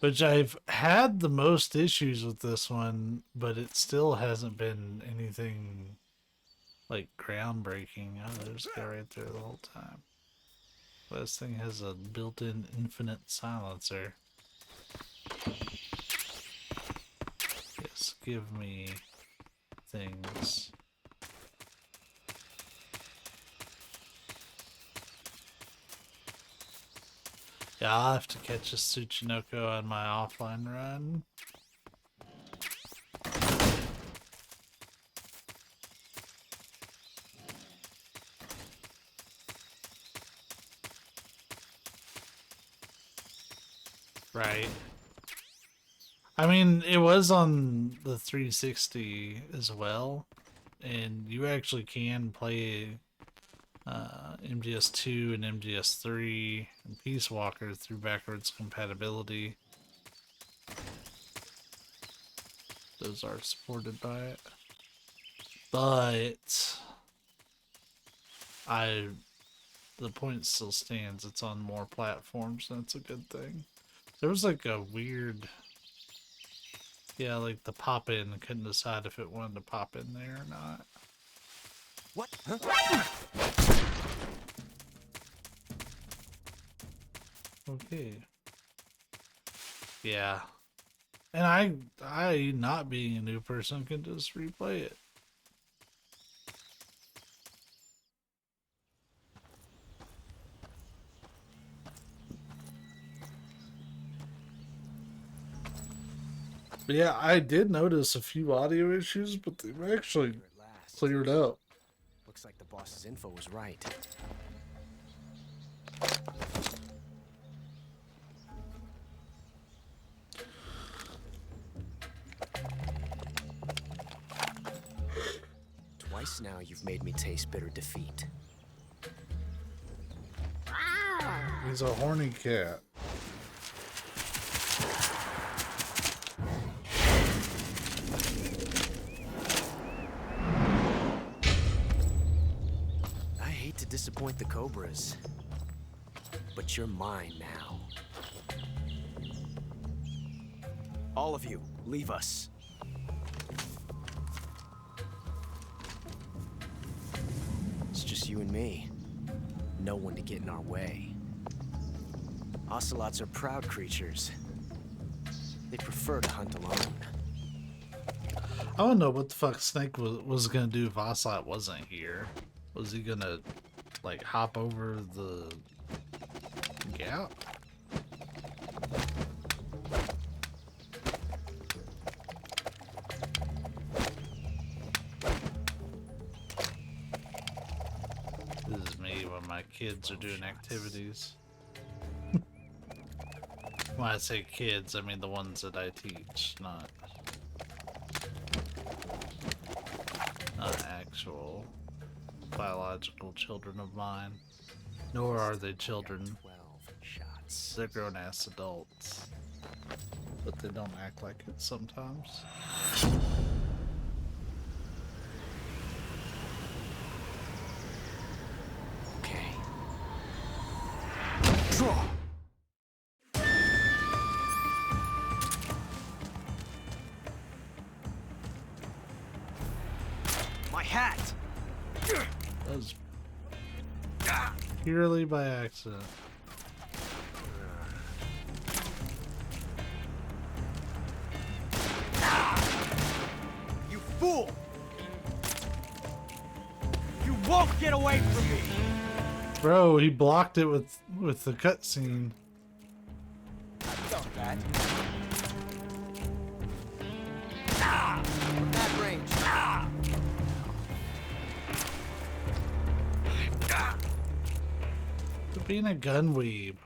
Which I've had the most issues with this one, but it still hasn't been anything like groundbreaking. Oh, there's a guy right there the whole time. This thing has a built-in infinite silencer. Yes, give me things. Yeah, I'll have to catch a Tsuchinoko on my offline run. Right. I mean, it was on the 360 as well, and you actually can play MGS2 and MGS3 and Peace Walker through backwards compatibility. Those are supported by it. But the point still stands. It's on more platforms, and it's a good thing. There was like a weird... Yeah, like the pop-in couldn't decide if it wanted to pop in there or not. What? Huh? Okay. Yeah. And I not being a new person can just replay it. But yeah, I did notice a few audio issues, but they've actually cleared up. Looks like the boss's info was right. Twice now you've made me taste bitter defeat. He's a horny cat. I hate to disappoint the Cobras, but you're mine now. All of you, leave us. It's just you and me. No one to get in our way. Ocelots are proud creatures. They prefer to hunt alone. I don't know what the fuck Snake was gonna do if Ocelot wasn't here. Was he gonna, like, hop over the gap? This is me when my kids are doing activities. When I say kids, I mean the ones that I teach, not actual biological children of mine. Nor are they children. They're grown-ass adults. But they don't act like it sometimes. Okay. Draw! My hat! That was purely by accident. You fool! You won't get away from me! Bro, he blocked it with the cutscene. Stop that. From that range. Quit being a gun weeb.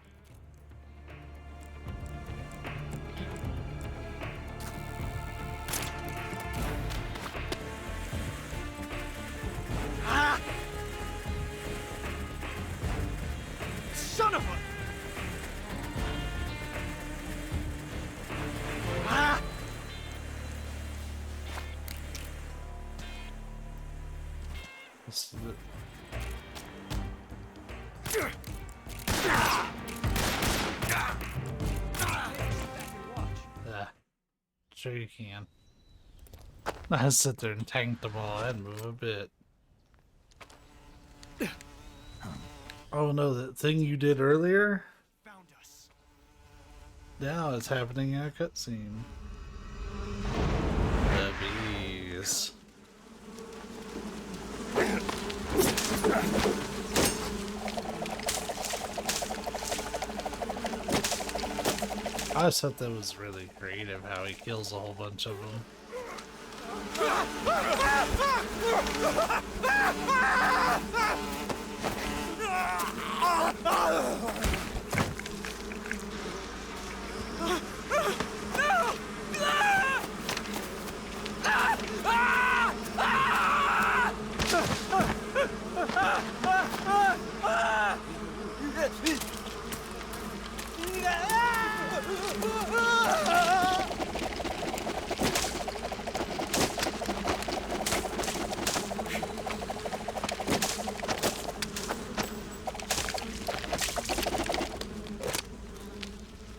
Son of a... This is it. Sure you can. I sit there and tank them all. I'd move a bit. Oh no, that thing you did earlier? Found us. Now it's happening in a cutscene. The bees. I just thought that was really creative how he kills a whole bunch of them.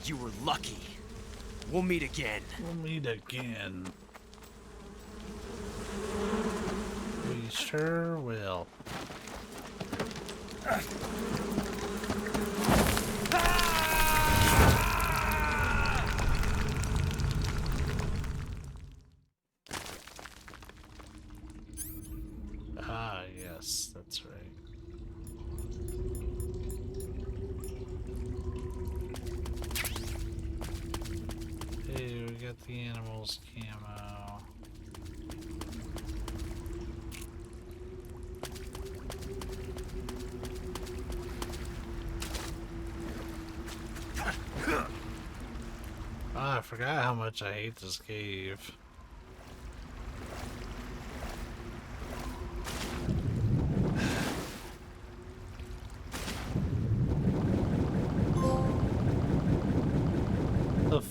You were lucky. We'll meet again. We'll meet again. We sure will. Ah, yes, that's right. Hey, we got the animals camo. Ah, I forgot how much I hate this cave.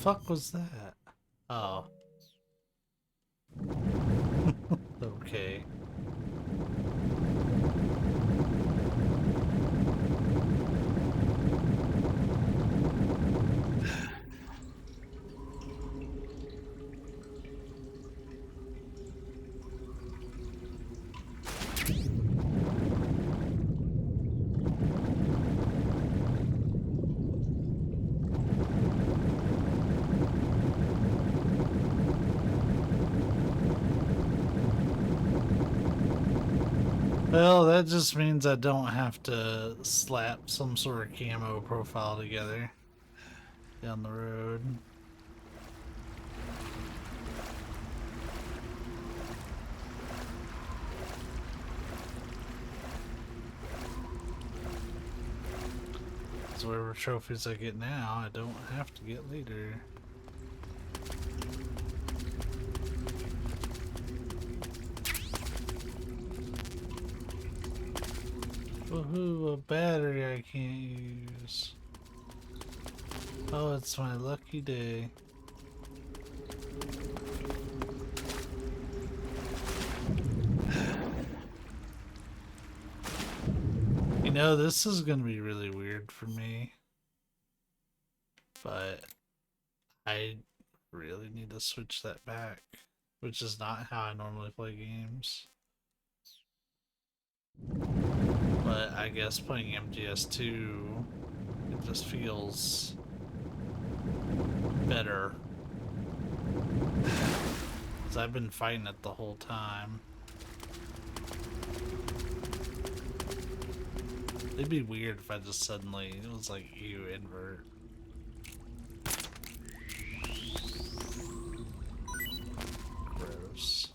fuck was that? Oh. Okay. Well, that just means I don't have to slap some sort of camo profile together down the road. So whatever trophies I get now, I don't have to get later. Woohoo, a battery I can't use. Oh, it's my lucky day. You know, this is gonna be really weird for me. But I really need to switch that back, which is not how I normally play games. But I guess playing MGS2, it just feels better. Because I've been fighting it the whole time. It'd be weird if I just suddenly, it was like, ew, invert. Gross.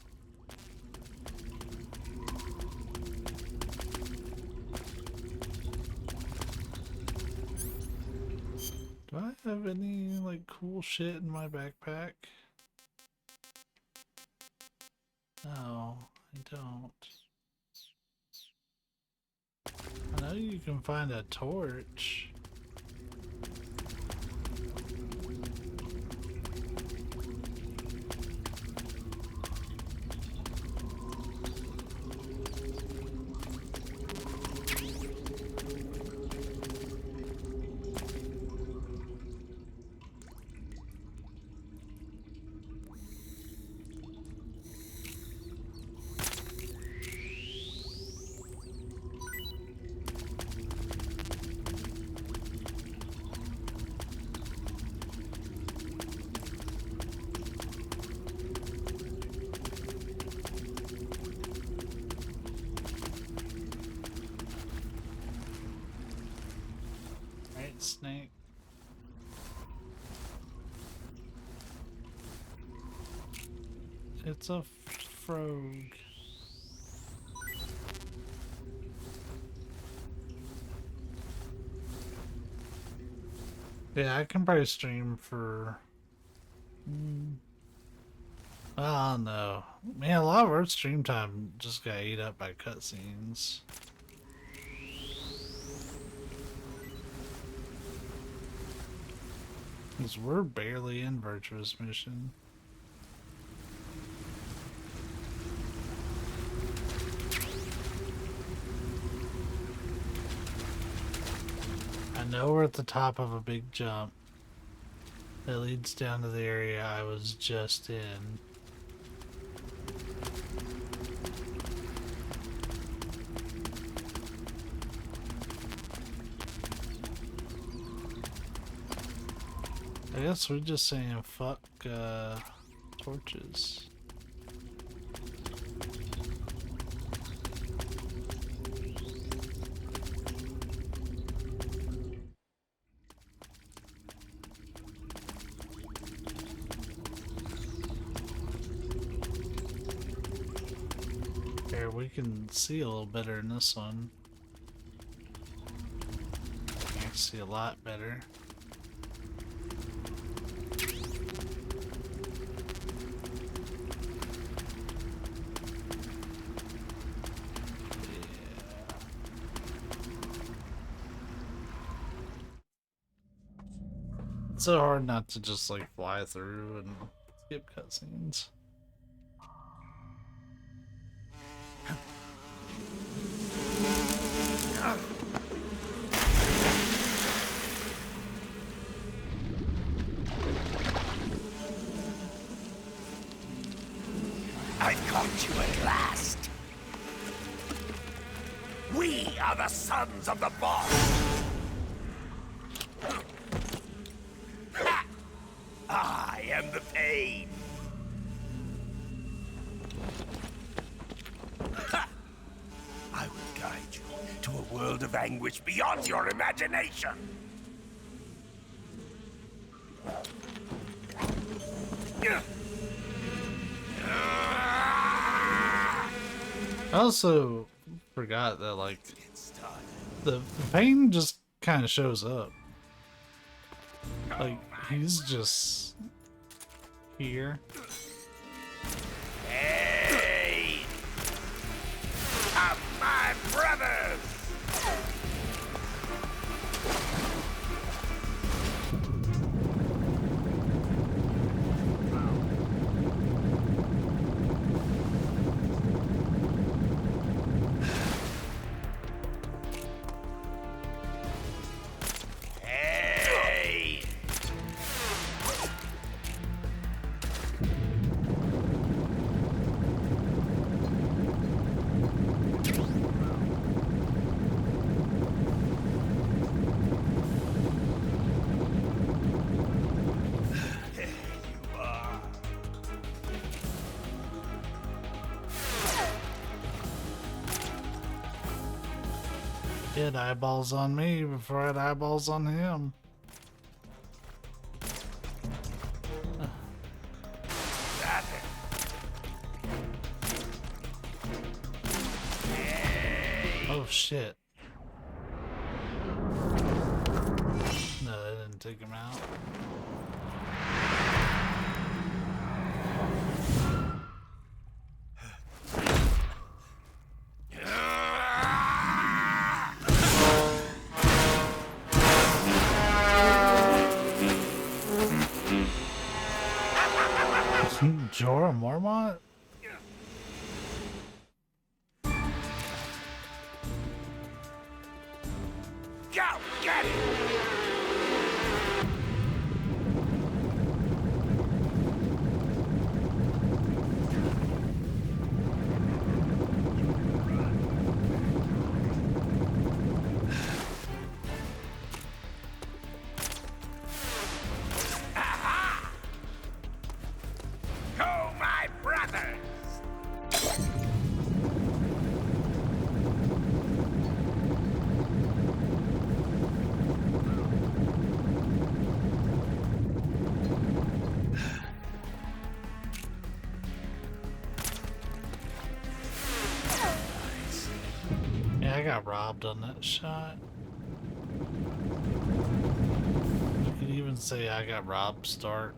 Do I have any, like, cool shit in my backpack? No, I don't. I know you can find a torch. Snake. It's a frog. Yeah, I can probably stream for... I don't know. Man, a lot of our stream time just got ate up by cutscenes. Because we're barely in Virtuous Mission. I know we're at the top of a big jump that leads down to the area I was just in. I guess we're just saying fuck torches. Here, we can see a little better in this one. I can see a lot better. so hard not to just like fly through and skip cutscenes. I've caught you at last. We are the sons of the boss. Ha! I am the pain. Ha! I will guide you to a world of anguish beyond your imagination. I also forgot that like the pain just kind of shows up. Like he's just here. Hey! Come, my brothers! Hey! He had eyeballs on me before I had eyeballs on him. Oh shit. No, I didn't take him out. Jorah Mormont? Go, get it! Aha! Go, my brothers! Yeah, I got robbed on that shot. You could even say I got robbed start.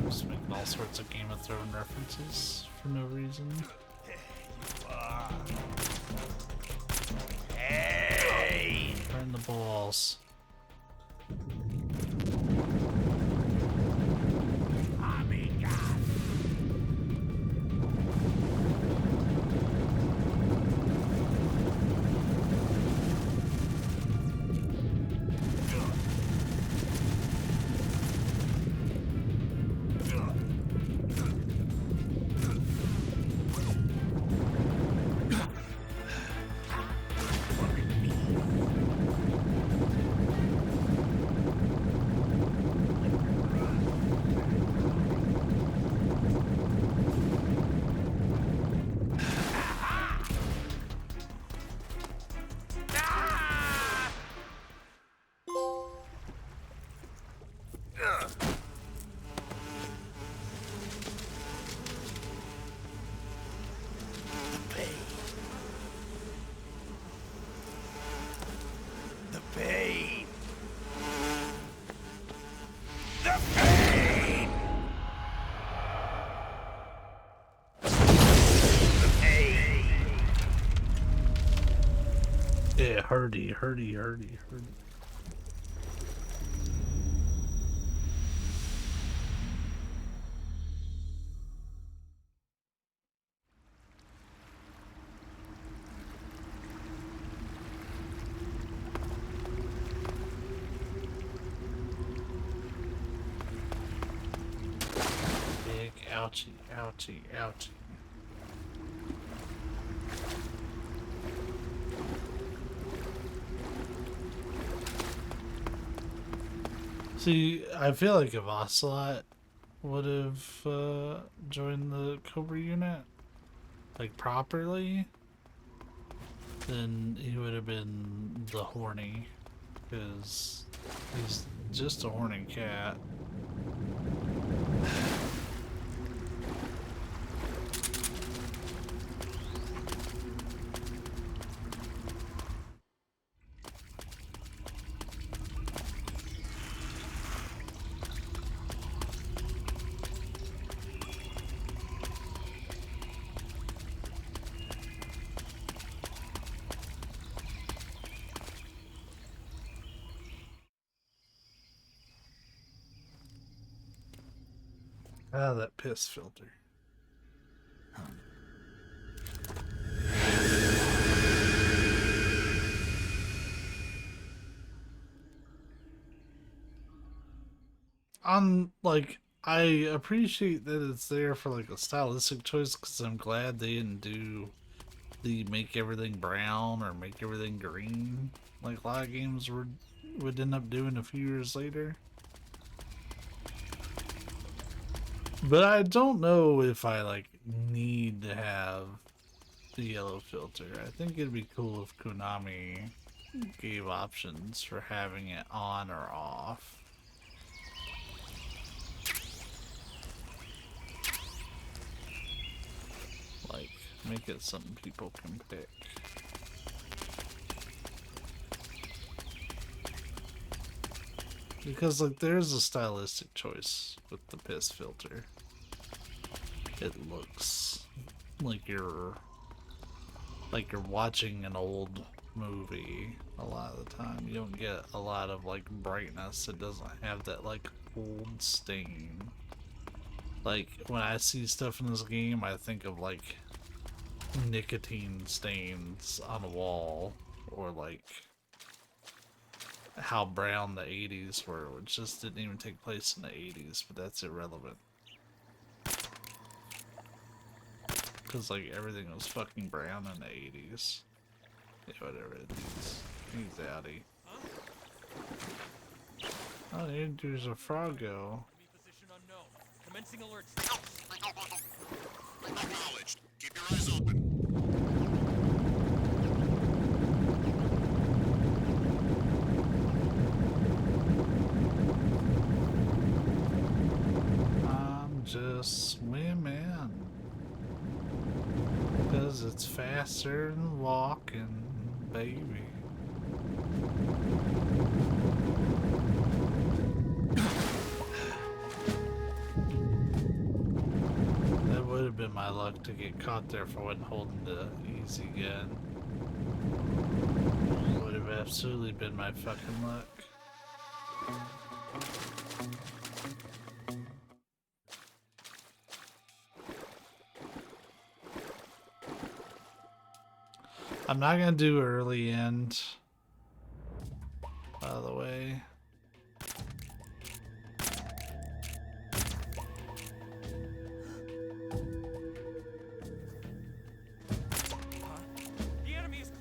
Just making all sorts of Game of Thrones references for no reason. Hey! Burn the balls. The pain! The pain! The pain! Yeah, hurdy. ouchie, ouchie, ouchie. See, I feel like if Ocelot would have joined the Cobra unit, like properly, then he would have been the horny, because he's just a horny cat. Ah, that piss filter. Like, I appreciate that it's there for like a stylistic choice, because I'm glad they didn't do the make everything brown or make everything green like a lot of games would end up doing a few years later. But I don't know if I like need to have the yellow filter. I think it'd be cool if Konami gave options for having it on or off. Like, make it something people can pick. Because, like, there's a stylistic choice with the piss filter. It looks like you're watching an old movie a lot of the time. You don't get a lot of, like, brightness. It doesn't have that, like, old stain. Like, when I see stuff in this game, I think of, like, nicotine stains on a wall, or, like, how brown the 80s were, which just didn't even take place in the 80s, but that's irrelevant. Because, like, everything was fucking brown in the 80s. Yeah, whatever, he's outie. Oh, there's a Froggo. Commencing alert. Acknowledged. Keep your eyes open. I'm just swimming. Because it's faster than walking, baby. That would have been my luck to get caught there if I wasn't holding the easy gun. Would have absolutely been my fucking luck. I'm not gonna do early end, by the way. The enemy is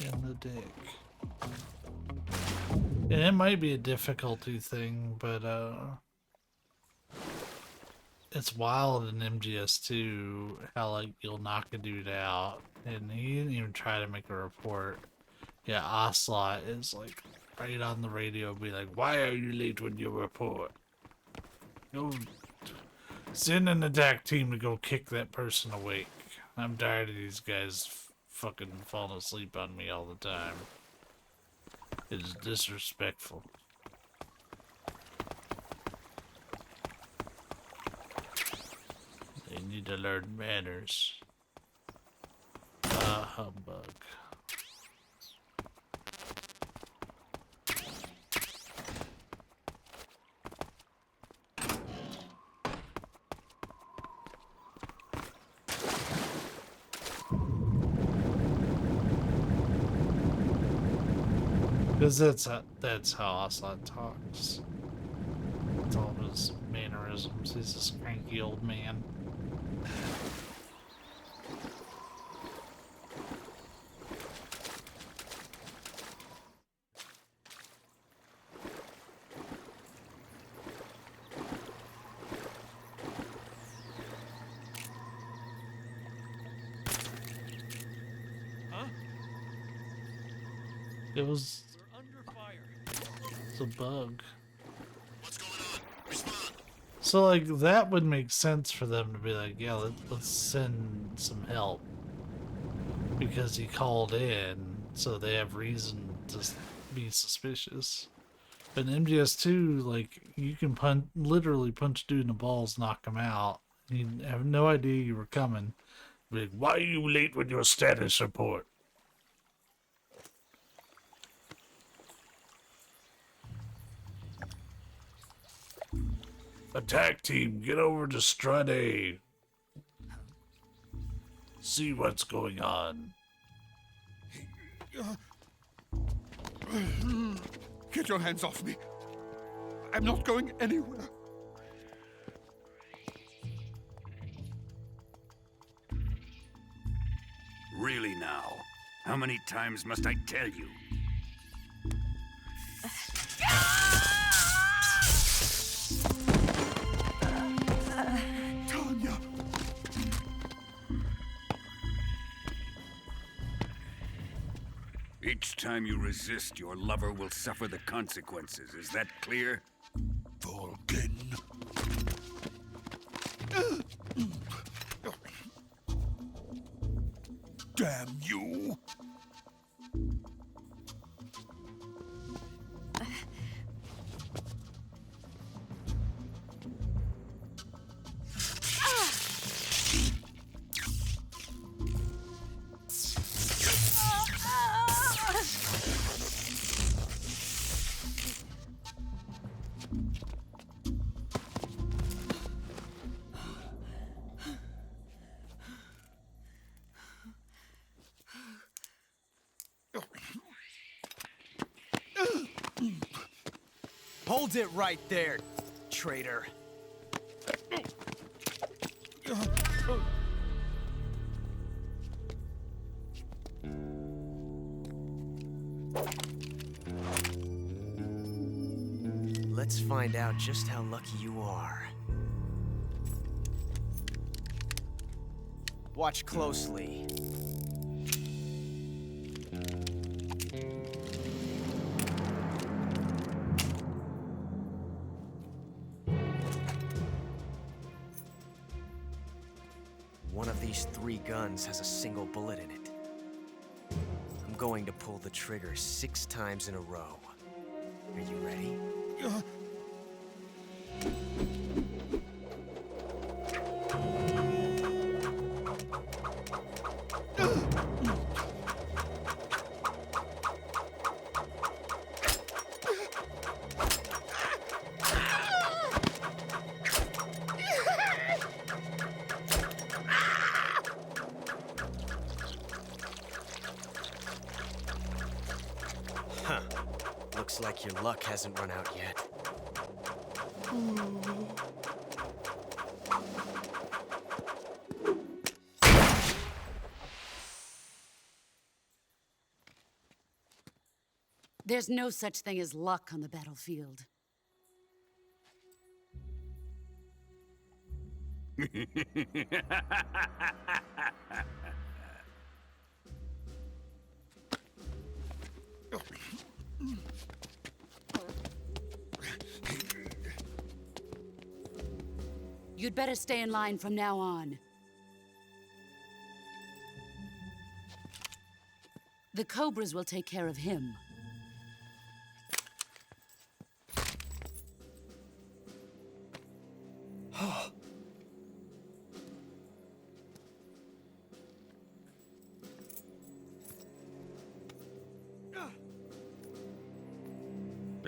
In the dick. And it might be a difficulty thing, but it's wild in MGS2 how like you'll knock a dude out and he didn't even try to make a report. Yeah, Ocelot is like right on the radio, be like, "Why are you late with your report? Go send an attack team to go kick that person awake. I'm tired of these guys fucking falling asleep on me all the time. It's disrespectful." need to learn manners. Humbug. Because that's how Ocelot talks. It's all his mannerisms. He's this cranky old man. Huh? It was We're under fire. it's a bug. So, like, that would make sense for them to be like, yeah, let's send some help. Because he called in, so they have reason to be suspicious. But in MGS2, like, you can literally punch dude in the balls, knock him out. You have no idea you were coming. Be like, why are you late with your status report? Attack team, get over to Strut A. See what's going on. Get your hands off me. I'm not going anywhere. Really now? How many times must I tell you? Tanya! Each time you resist, your lover will suffer the consequences. Is that clear? Vulcan. Damn you! Hold it right there, traitor. Let's find out just how lucky you are. Watch closely. One of these 3 guns has a single bullet in it. I'm going to pull the trigger 6 times in a row. Are you ready? Huh. Looks like your luck hasn't run out yet. There's no such thing as luck on the battlefield. You'd better stay in line from now on. The Cobras will take care of him.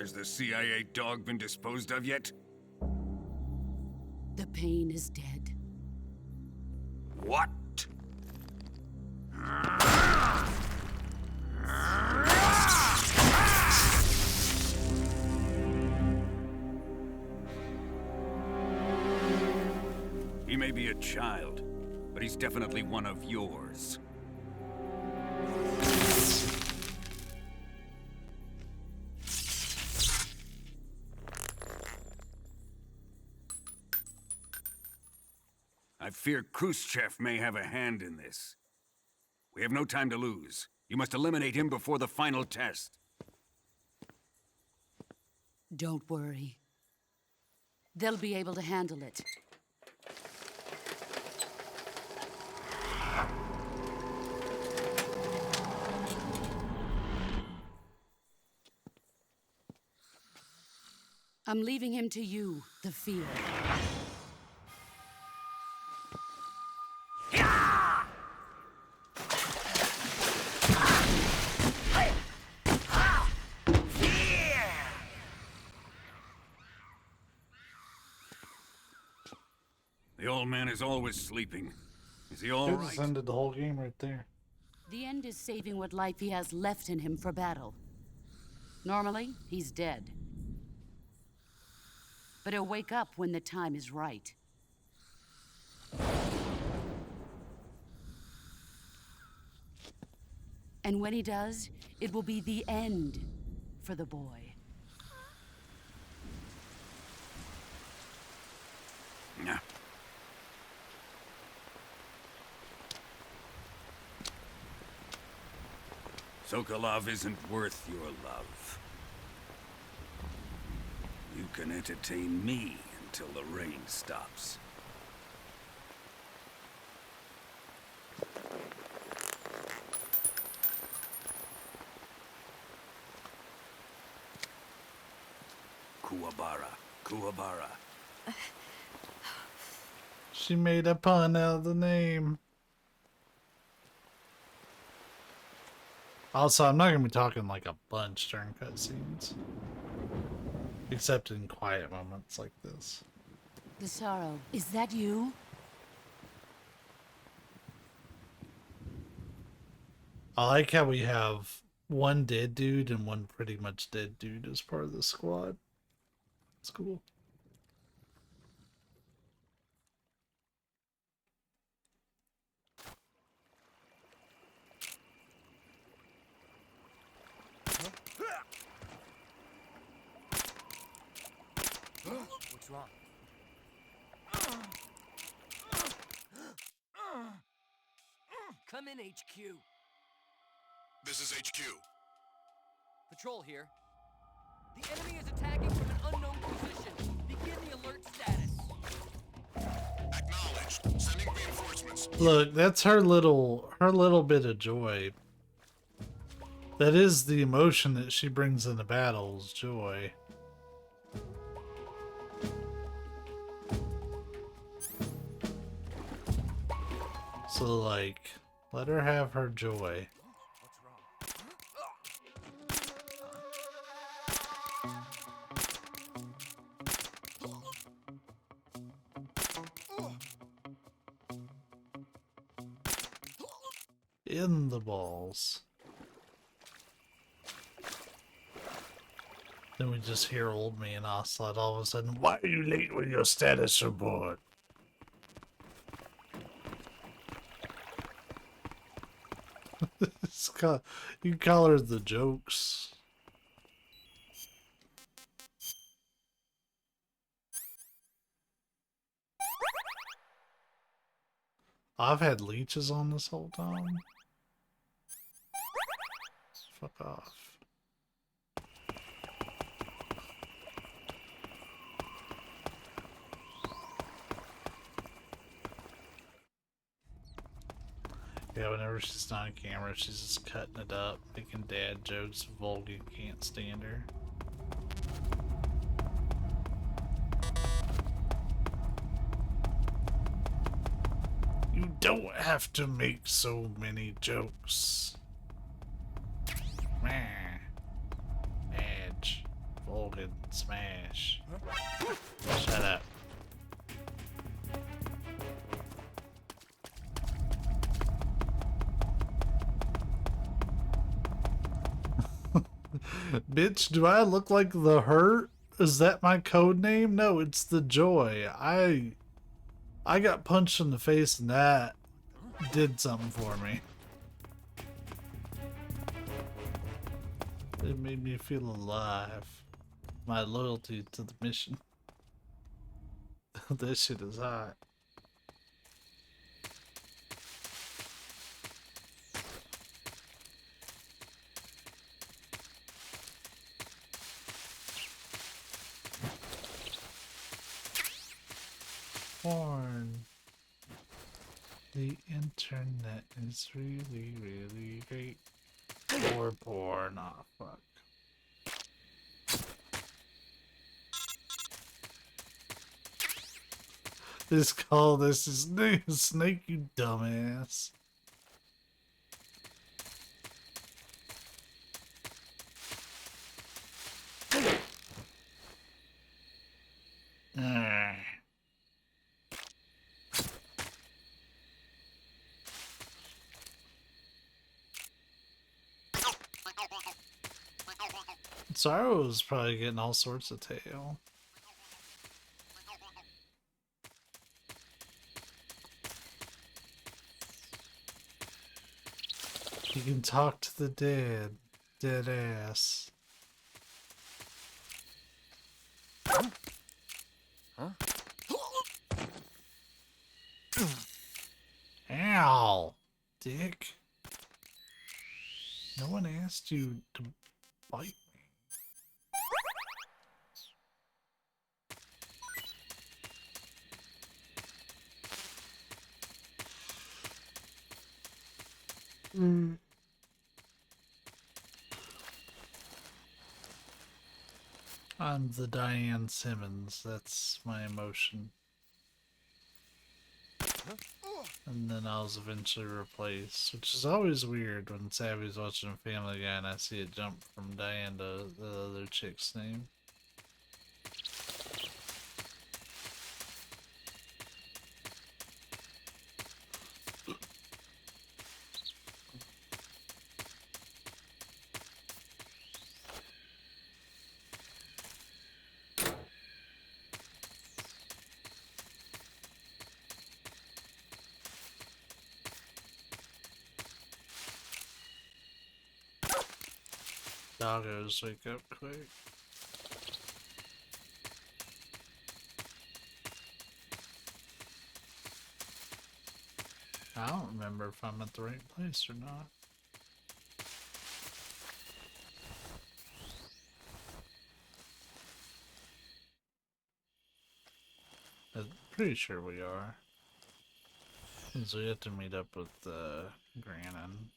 Has the CIA dog been disposed of yet? The pain is dead. What? He may be a child, but he's definitely one of yours. I fear Khrushchev may have a hand in this. We have no time to lose. You must eliminate him before the final test. Don't worry. They'll be able to handle it. I'm leaving him to you, the field. The old man is always sleeping. Is he all It right? just ended the whole game right there. The end is saving what life he has left in him for battle. Normally, he's dead. But he'll wake up when the time is right. And when he does, it will be the end for the boy. Nah. Sokolov isn't worth your love. You can entertain me until the rain stops. Kuwabara. Kuwabara. She made a pun out of the name. Also, I'm not going to be talking like a bunch during cutscenes. Except in quiet moments like this. The sorrow, is that you? I like how we have one dead dude and one pretty much dead dude as part of the squad. It's cool. What's wrong? Come in, HQ. This is HQ. Patrol here. The enemy is attacking from an unknown position. Begin the alert status. Acknowledged. Sending reinforcements. Look, that's her little bit of joy. That is the emotion that she brings into battles, joy. So like, let her have her joy. In the balls. Then we just hear old man Ocelot all of a sudden, "Why are you late with your status report?" You call her the jokes. I've had leeches on this whole time. Fuck off. Yeah, whenever she's not on camera, she's just cutting it up, making dad jokes. Volga can't stand her. You don't have to make so many jokes. Meh. Edge. Volga. ahead and smash. Shut up. Bitch, do I look like the Hurt? Is that my code name? No, it's the Joy. I got punched in the face and that did something for me. It made me feel alive. My loyalty to the mission. That shit is hot. Porn. The internet is really, really great. Or porn. Oh, fuck. Just call this a snake, you dumbass. Ugh. Sorrow's probably getting all sorts of tail. You can talk to the dead. Dead ass. Huh? Ow! Dick. No one asked you to bite me. I'm the Diane Simmons. That's my emotion. And then I was eventually replaced, which is always weird when Savvy's watching Family Guy and I see it jump from Diane to the other chick's name. Doggos, wake up quick. I don't remember if I'm at the right place or not. I'm pretty sure we are. So we have to meet up with Grannon.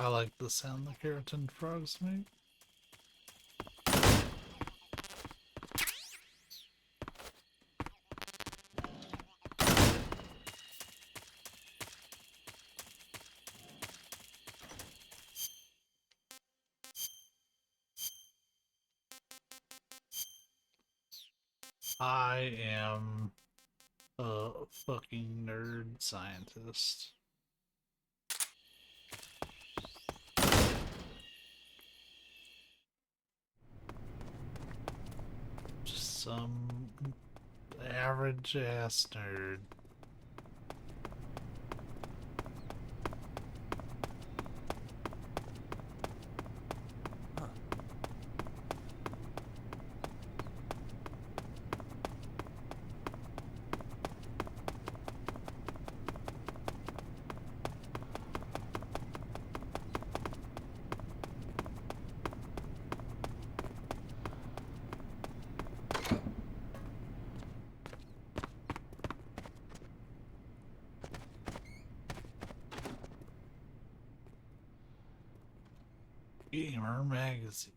I like the sound the keratin frogs make. I am a fucking nerd scientist. Just some average ass nerd. Gamer Magazine.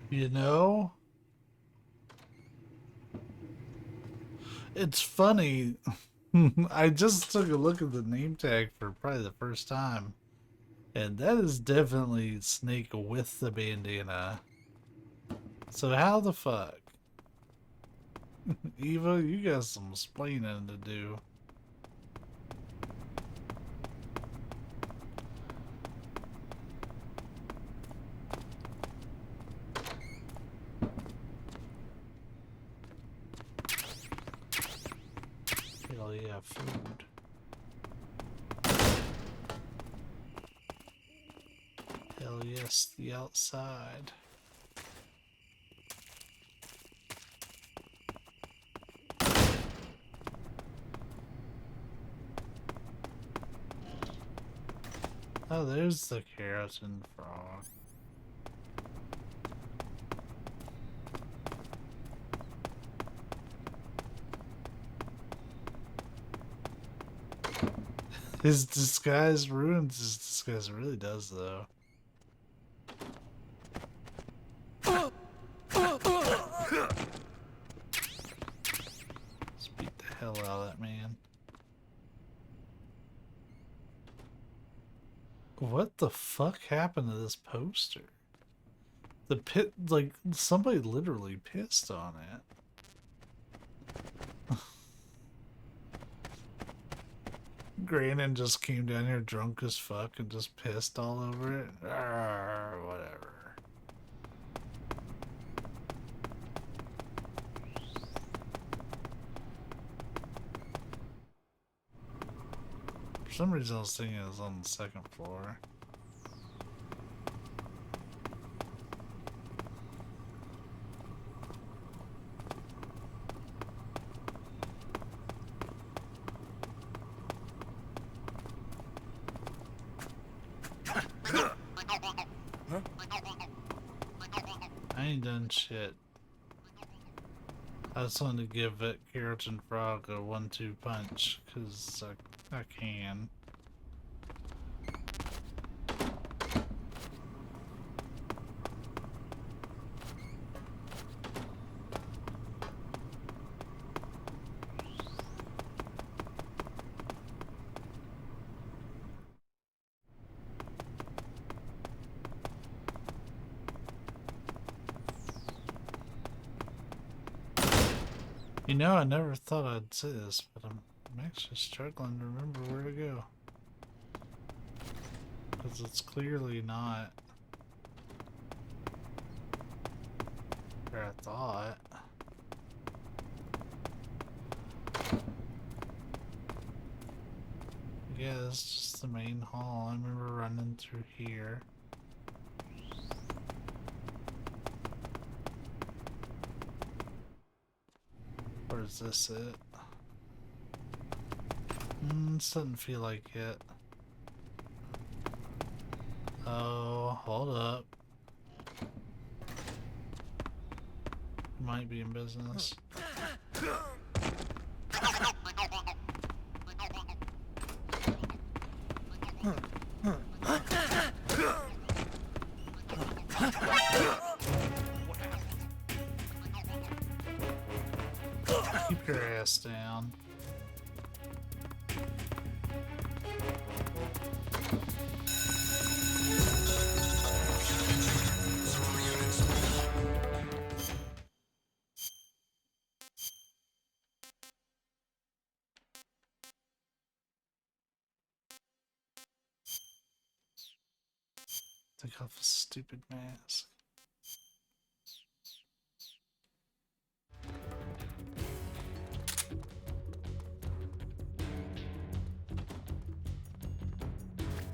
You know, it's funny. I just took a look at the name tag for probably the first time, and that is definitely Snake with the bandana. So how the fuck? Eva, you got some explaining to do. Hell yeah, food. Hell yes, the outside. Oh, there's the keratin frog. His disguise ruins his disguise. It really does, though. Let's beat the hell out of that man. What the fuck happened to this poster? The pit, like, somebody literally pissed on it. Granin just came down here drunk as fuck and just pissed all over it. Arr, whatever. For some reason I was thinking it was on the second floor. I ain't done shit. I just wanted to give it Keratin Frog a 1-2 punch, cause I can. You know, I never thought I'd say this, but I'm actually struggling to remember where to go. Because it's clearly not where I thought. Yeah, it's just the main hall. I remember running through here. Or is this it? This doesn't feel like it. Oh, hold up. Might be in business. Keep your ass down. Take off a stupid mask.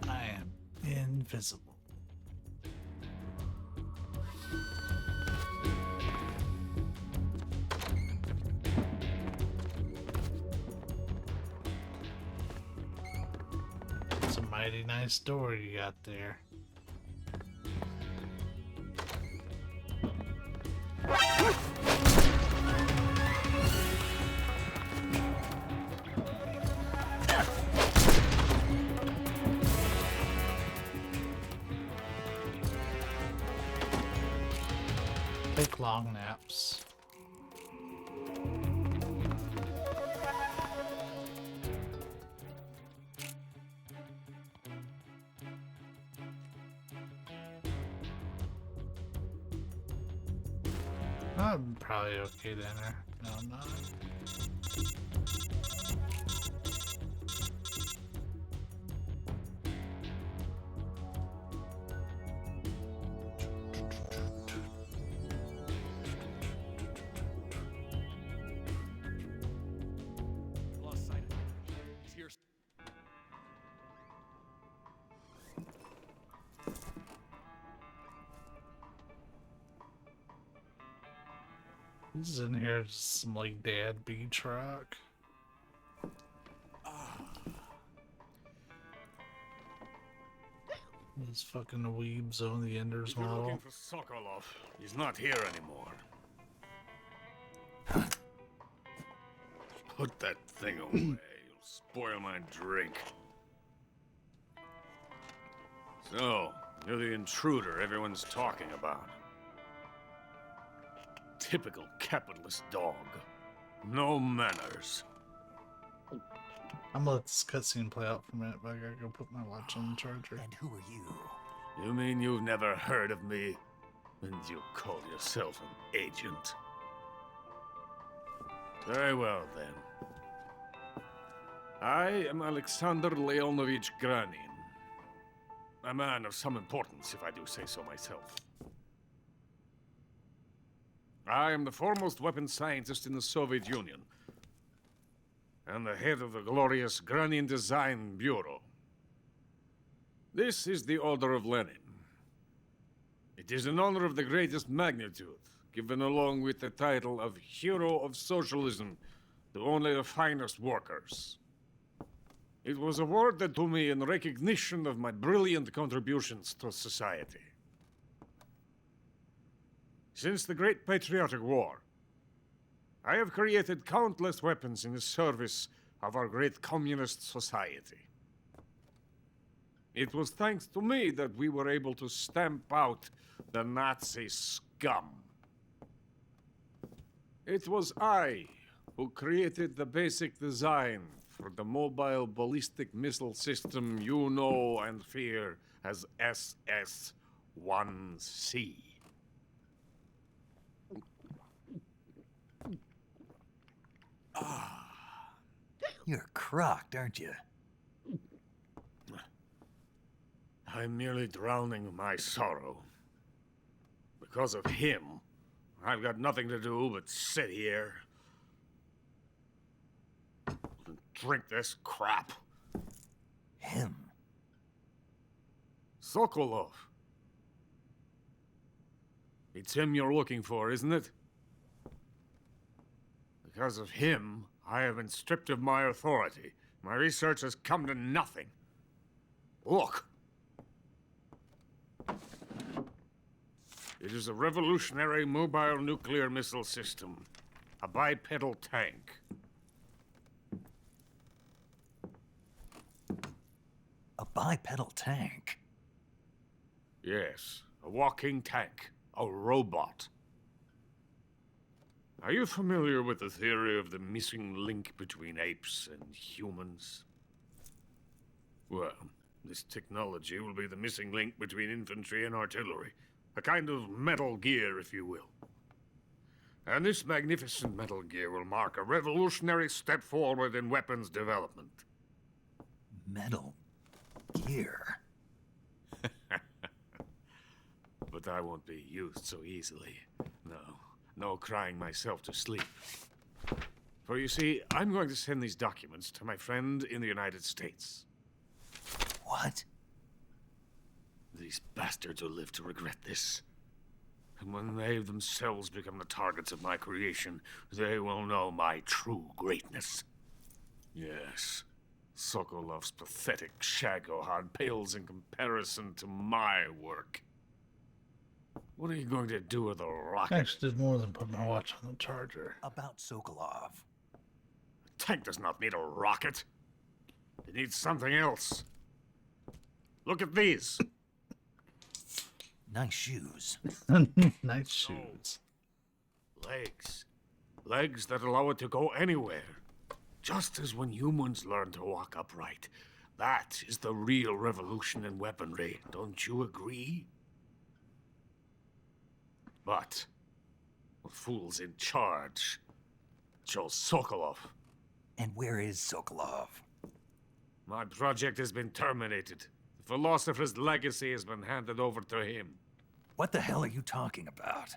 I am invisible. Mighty nice door you got there. Take long naps. I'm probably okay to enter. No, I'm not. Lost sight of him. He's here. He's in here, just some like dad beach rock. These fucking weebs own the Ender's If you're model. looking for Sokolov, he's not here anymore. Put that thing away. You'll spoil my drink. So, you're the intruder everyone's talking about. Typical capitalist dog. No manners. I'm gonna let this cutscene play out for a minute, but I gotta go put my watch on the charger. And who are you? You mean you've never heard of me? And you call yourself an agent? Very well, then. I am Alexander Leonovich Granin. A man of some importance, if I do say so myself. I am the foremost weapons scientist in the Soviet Union, and the head of the glorious Granin Design Bureau. This is the Order of Lenin. It is an honor of the greatest magnitude, given along with the title of Hero of Socialism to only the finest workers. It was awarded to me in recognition of my brilliant contributions to society. Since the Great Patriotic War, I have created countless weapons in the service of our great communist society. It was thanks to me that we were able to stamp out the Nazi scum. It was I who created the basic design for the mobile ballistic missile system you know and fear as SS-1C. You're crocked, aren't you? I'm merely drowning my sorrow. Because of him, I've got nothing to do but sit here and drink this crap. Him? Sokolov. It's him you're looking for, isn't it? Because of him, I have been stripped of my authority. My research has come to nothing. Look. It is a revolutionary mobile nuclear missile system. A bipedal tank. A bipedal tank? Yes, a walking tank. A robot. Are you familiar with the theory of the missing link between apes and humans? Well, this technology will be the missing link between infantry and artillery. A kind of Metal Gear, if you will. And this magnificent Metal Gear will mark a revolutionary step forward in weapons development. Metal Gear? But I won't be used so easily. No crying myself to sleep. For you see, I'm going to send these documents to my friend in the United States. What? These bastards will live to regret this. And when they themselves become the targets of my creation, they will know my true greatness. Yes, Sokolov's pathetic Shagohod pales in comparison to my work. What are you going to do with a I rocket? actually did more than put my watch on the charger. About Sokolov. A tank does not need a rocket. It needs something else. Look at these. Nice shoes. Nice shoes. Legs. Legs that allow it to go anywhere. Just as when humans learn to walk upright. That is the real revolution in weaponry. Don't you agree? But the fool's in charge. Joe Sokolov. And where is Sokolov? My project has been terminated. The philosopher's legacy has been handed over to him. What the hell are you talking about?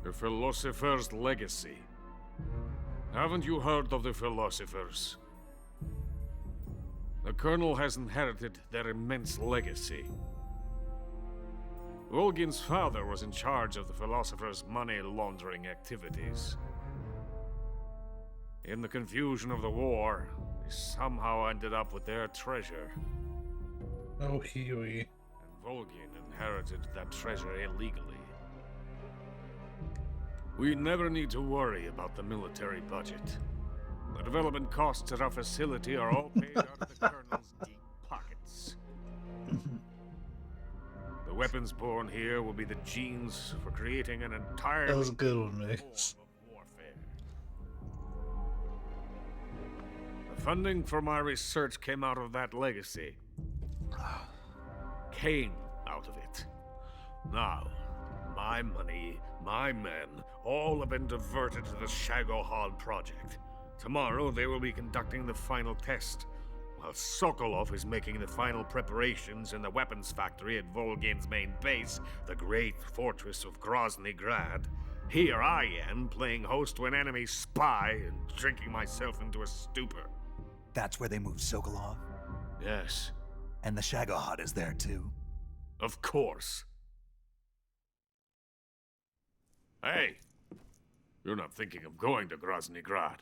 The philosopher's legacy. Haven't you heard of the philosophers? The Colonel has inherited their immense legacy. Volgin's father was in charge of the philosophers' money laundering activities. In the confusion of the war, they somehow ended up with their treasure. Oh, Huey. And Volgin inherited that treasure illegally. We never need to worry about the military budget. The development costs at our facility are all paid out of the Colonel's deep pockets. The weapons born here will be the genes for creating an entirely That was a good one, Mix. The funding for my research came out of that legacy. Came out of it. Now, my money, my men, all have been diverted to the Shagohod project. Tomorrow, they will be conducting the final test, while Sokolov is making the final preparations in the weapons factory at Volgin's main base, the great fortress of Grozny Grad. Here I am, playing host to an enemy spy and drinking myself into a stupor. That's where they moved Sokolov? Yes. And the Shagohod is there too? Of course. Hey! You're not thinking of going to Grozny Grad.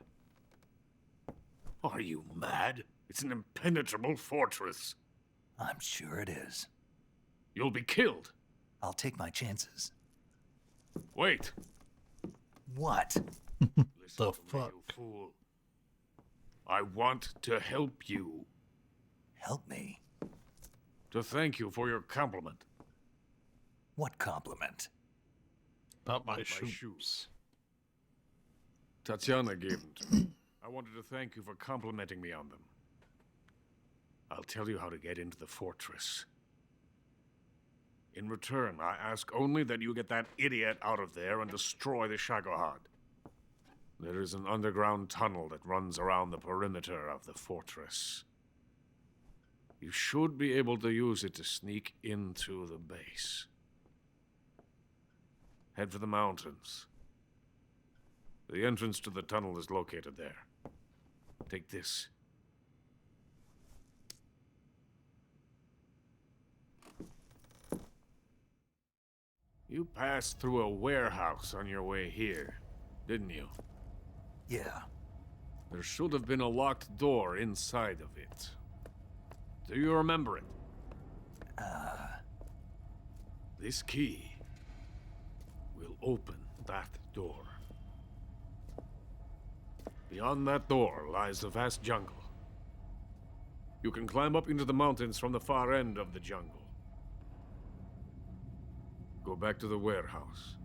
Are you mad? It's an impenetrable fortress. I'm sure it is. You'll be killed. I'll take my chances. Wait. What? The fuck? You fool. I want to help you. Help me? To thank you for your compliment. What compliment? About my shoes. shoes. Tatiana gave them to me. I wanted to thank you for complimenting me on them. I'll tell you how to get into the fortress. In return, I ask only that you get that idiot out of there and destroy the Shagohod. There is an underground tunnel that runs around the perimeter of the fortress. You should be able to use it to sneak into the base. Head for the mountains. The entrance to the tunnel is located there. Take this. You passed through a warehouse on your way here, didn't you? Yeah. There should have been a locked door inside of it. Do you remember it? This key will open that door. Beyond that door lies a vast jungle. You can climb up into the mountains from the far end of the jungle. Go back to the warehouse.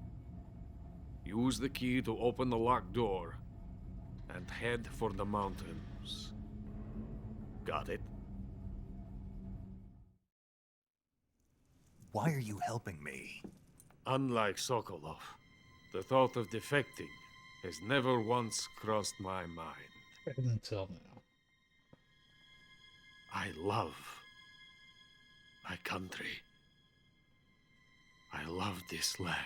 Use the key to open the locked door and head for the mountains. Got it? Why are you helping me? Unlike Sokolov, the thought of defecting has never once crossed my mind. Until now. I love my country. I love this land.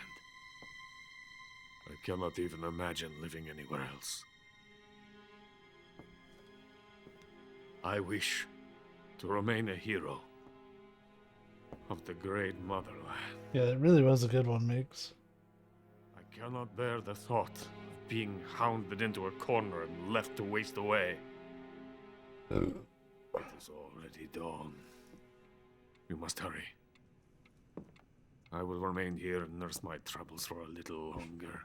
I cannot even imagine living anywhere else. I wish to remain a hero of the great motherland. Yeah, it really was a good one, Mix. I cannot bear the thought of being hounded into a corner and left to waste away. It is already dawn. We must hurry. I will remain here and nurse my troubles for a little longer.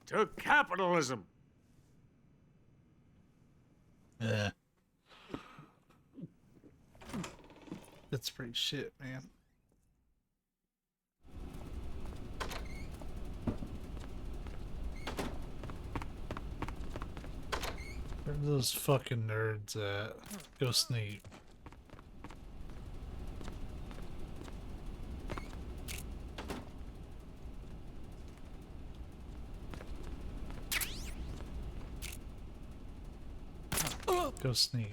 To capitalism! Yeah. That's pretty shit, man. Where are those fucking nerds at? Go sneak. Go sneak.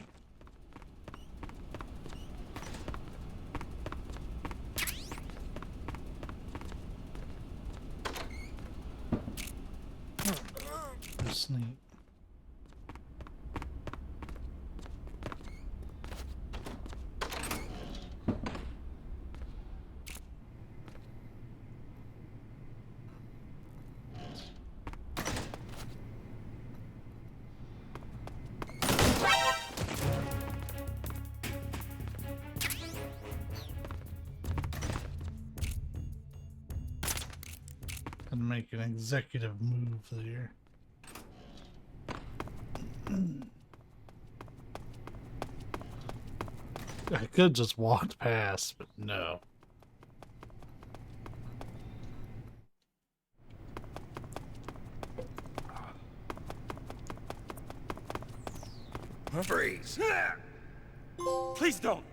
Go sneak. And make an executive move there. I could just walked past, but no. Freeze! Please don't!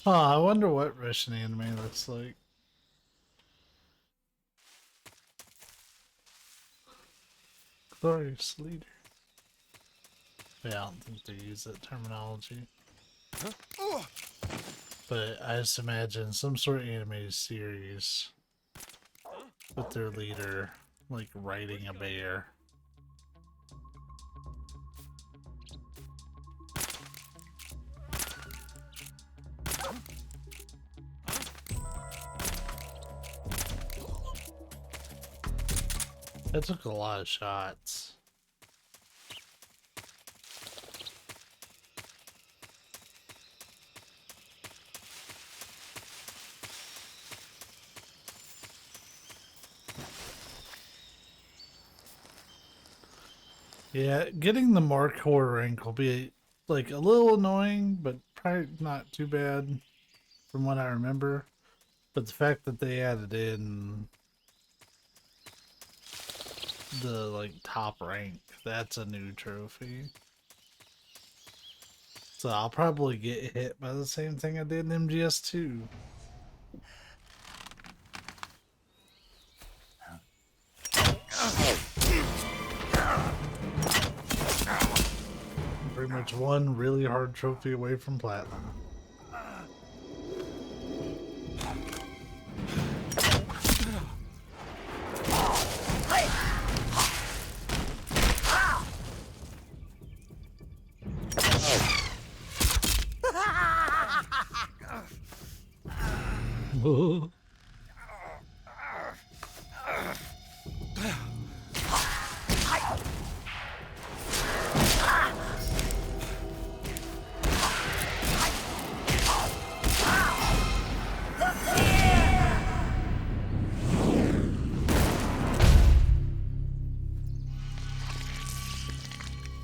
Oh, I wonder what Russian anime looks like. Glorious leader. Yeah, I don't think they use that terminology. But I just imagine some sort of animated series with their leader, like, riding a bear. That took a lot of shots. Yeah, getting the Mark IV rank will be like a little annoying, but probably not too bad from what I remember. But the fact that they added in the like top rank, that's a new trophy. So I'll probably get hit by the same thing I did in MGS2. Pretty much one really hard trophy away from platinum. Whoa.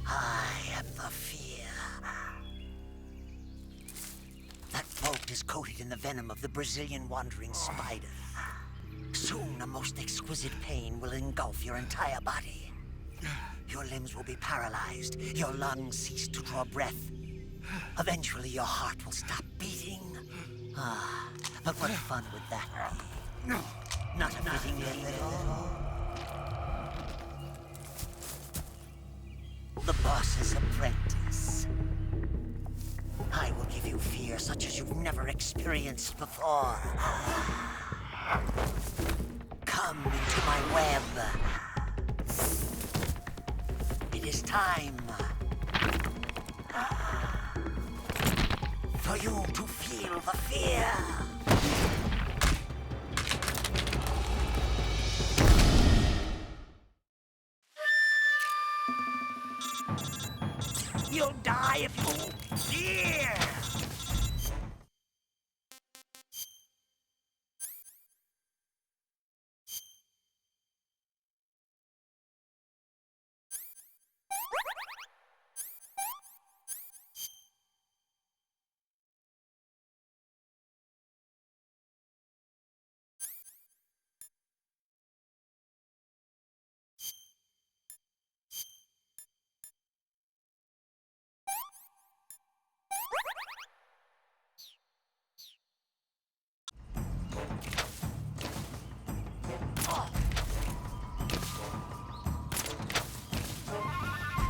I am the fear. That vault is coated in the venom of the Brazilian wandering spider. Soon, a most exquisite pain will engulf your entire body. Your limbs will be paralyzed, your lungs cease to draw breath. Eventually, your heart will stop beating. Ah, but what fun would that be? Not a fitting end at all. The boss's apprentice. I will give you fear such as you've never experienced before. Come into my web. It is time for you to feel the fear. You'll die if you fear.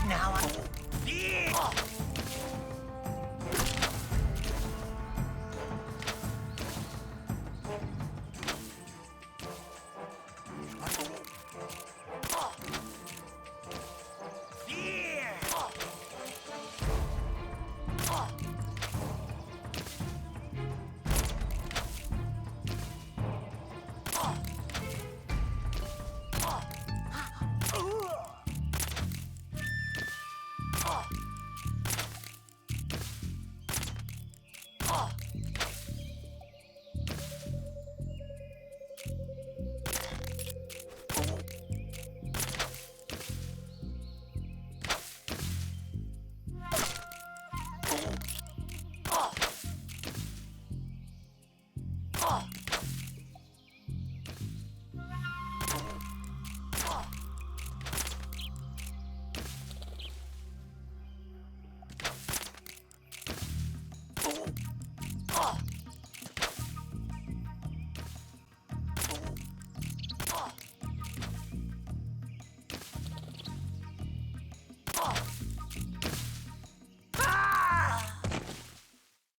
Now I fear.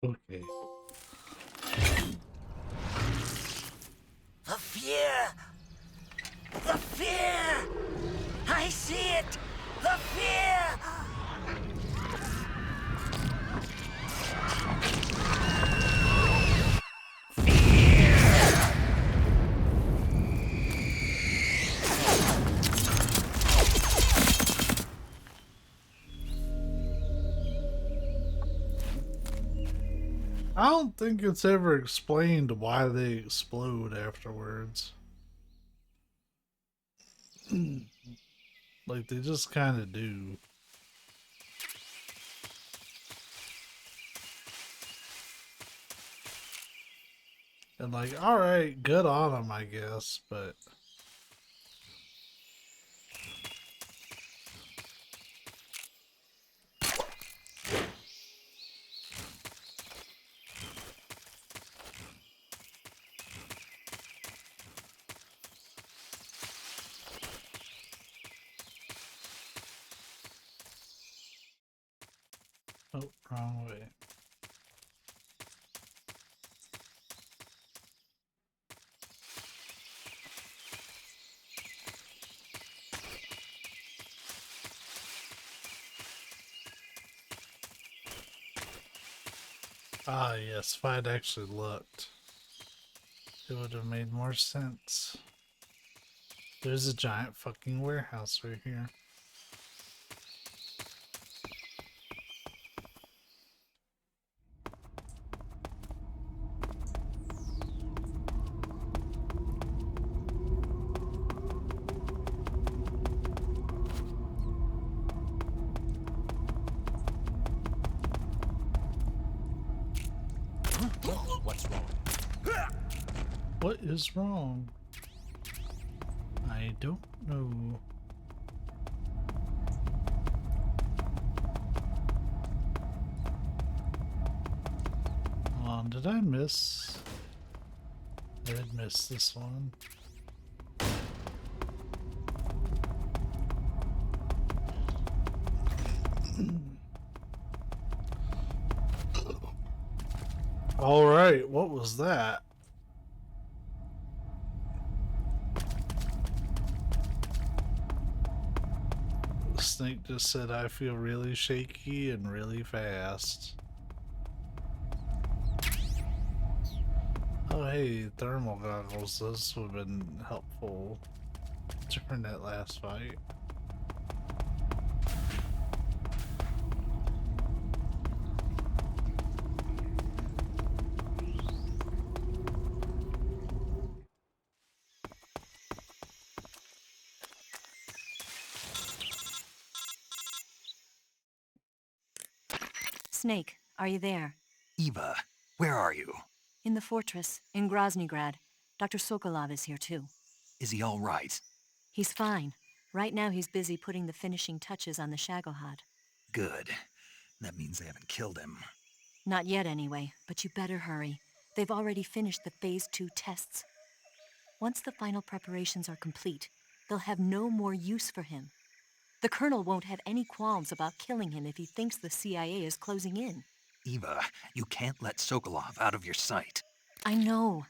Okay. The fear! The fear! I see it! The fear! I don't think it's ever explained why they explode afterwards. Like, they just kind of do. And like, alright, good on them, I guess, but... Oh, wrong way. Ah, yes, if I'd actually looked, it would have made more sense. There's a giant fucking warehouse right here. What's wrong? What is wrong? I don't know. Hold on, did I miss? I did miss this one. All right, what was that? The snake just said, I feel really shaky and really fast. Oh hey, thermal goggles. Those would have been helpful during that last fight. Snake, are you there? Eva, where are you? In the fortress, in Groznygrad. Dr. Sokolov is here too. Is he all right? He's fine. Right now he's busy putting the finishing touches on the Shagohod. Good. That means they haven't killed him. Not yet anyway, but you better hurry. They've already finished the Phase 2 tests. Once the final preparations are complete, they'll have no more use for him. The Colonel won't have any qualms about killing him if he thinks the CIA is closing in. Eva, you can't let Sokolov out of your sight. I know.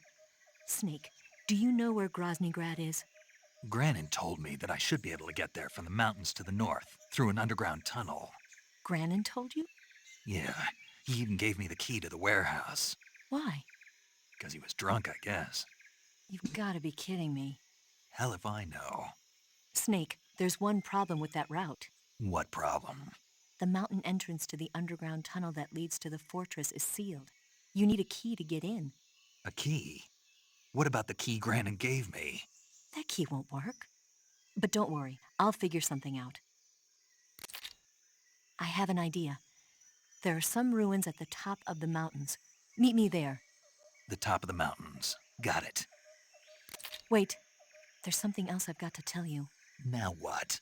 Snake, do you know where Groznygrad is? Granin told me that I should be able to get there from the mountains to the north, through an underground tunnel. Granin told you? Yeah, he even gave me the key to the warehouse. Why? Because he was drunk, I guess. You've got to be kidding me. Hell if I know. Snake, there's one problem with that route. What problem? The mountain entrance to the underground tunnel that leads to the fortress is sealed. You need a key to get in. A key? What about the key Granin gave me? That key won't work. But don't worry, I'll figure something out. I have an idea. There are some ruins at the top of the mountains. Meet me there. The top of the mountains. Got it. Wait, there's something else I've got to tell you. Now what?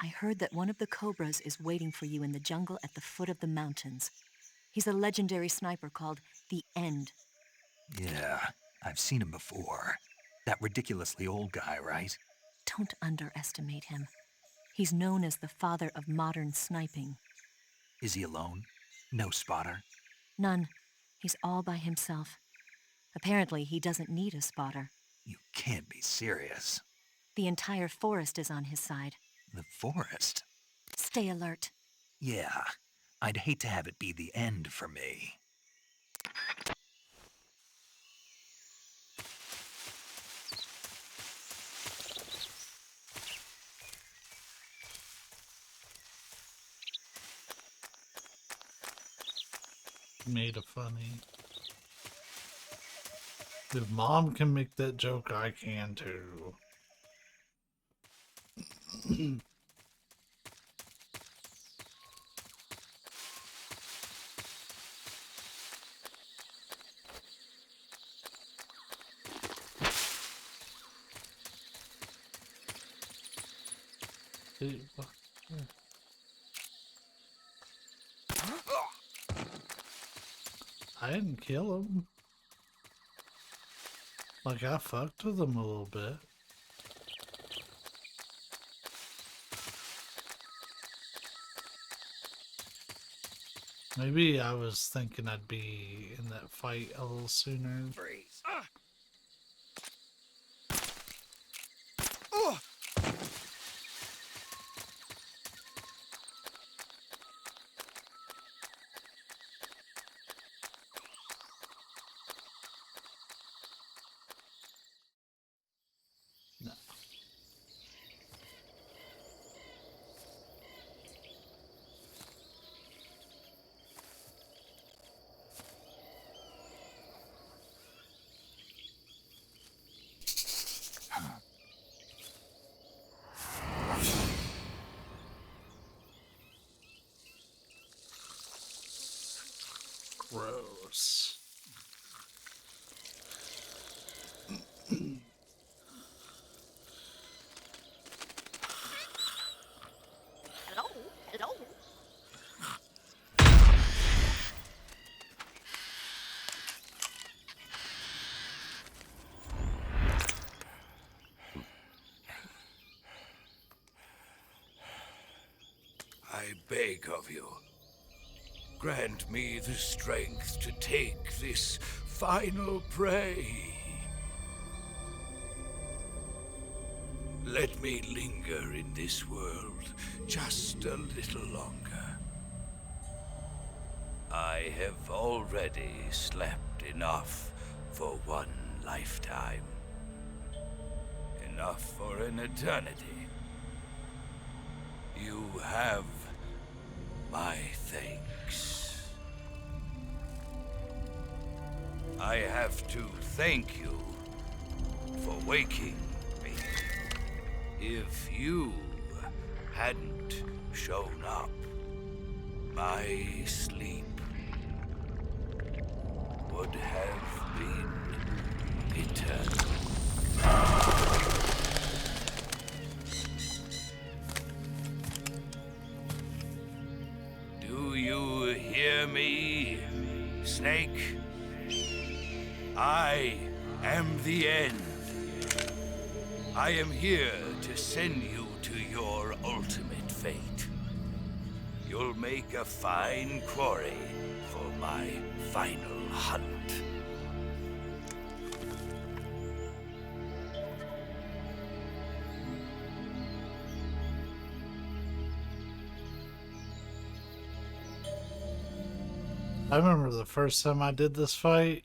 I heard that one of the Cobras is waiting for you in the jungle at the foot of the mountains. He's a legendary sniper called the End. Yeah, I've seen him before. That ridiculously old guy, right? Don't underestimate him. He's known as the father of modern sniping. Is he alone? No spotter? None. He's all by himself. Apparently, he doesn't need a spotter. You can't be serious. The entire forest is on his side. The forest? Stay alert. Yeah, I'd hate to have it be the end for me. Made it funny. If Mom can make that joke, I can too. I didn't kill him. Like, I fucked with him a little bit. Maybe I was thinking I'd be in that fight a little sooner. Freeze. Gross. Hello? Hello? I beg of you, grant me the strength to take this final prey. Let me linger in this world just a little longer. I have already slept enough for one lifetime. Enough for an eternity. You have my thanks. I have to thank you for waking me. If you hadn't shown up, my sleep would have been eternal. Do you hear me, Snake? I am the end. I am here to send you to your ultimate fate. You'll make a fine quarry for my final hunt. I remember the first time I did this fight,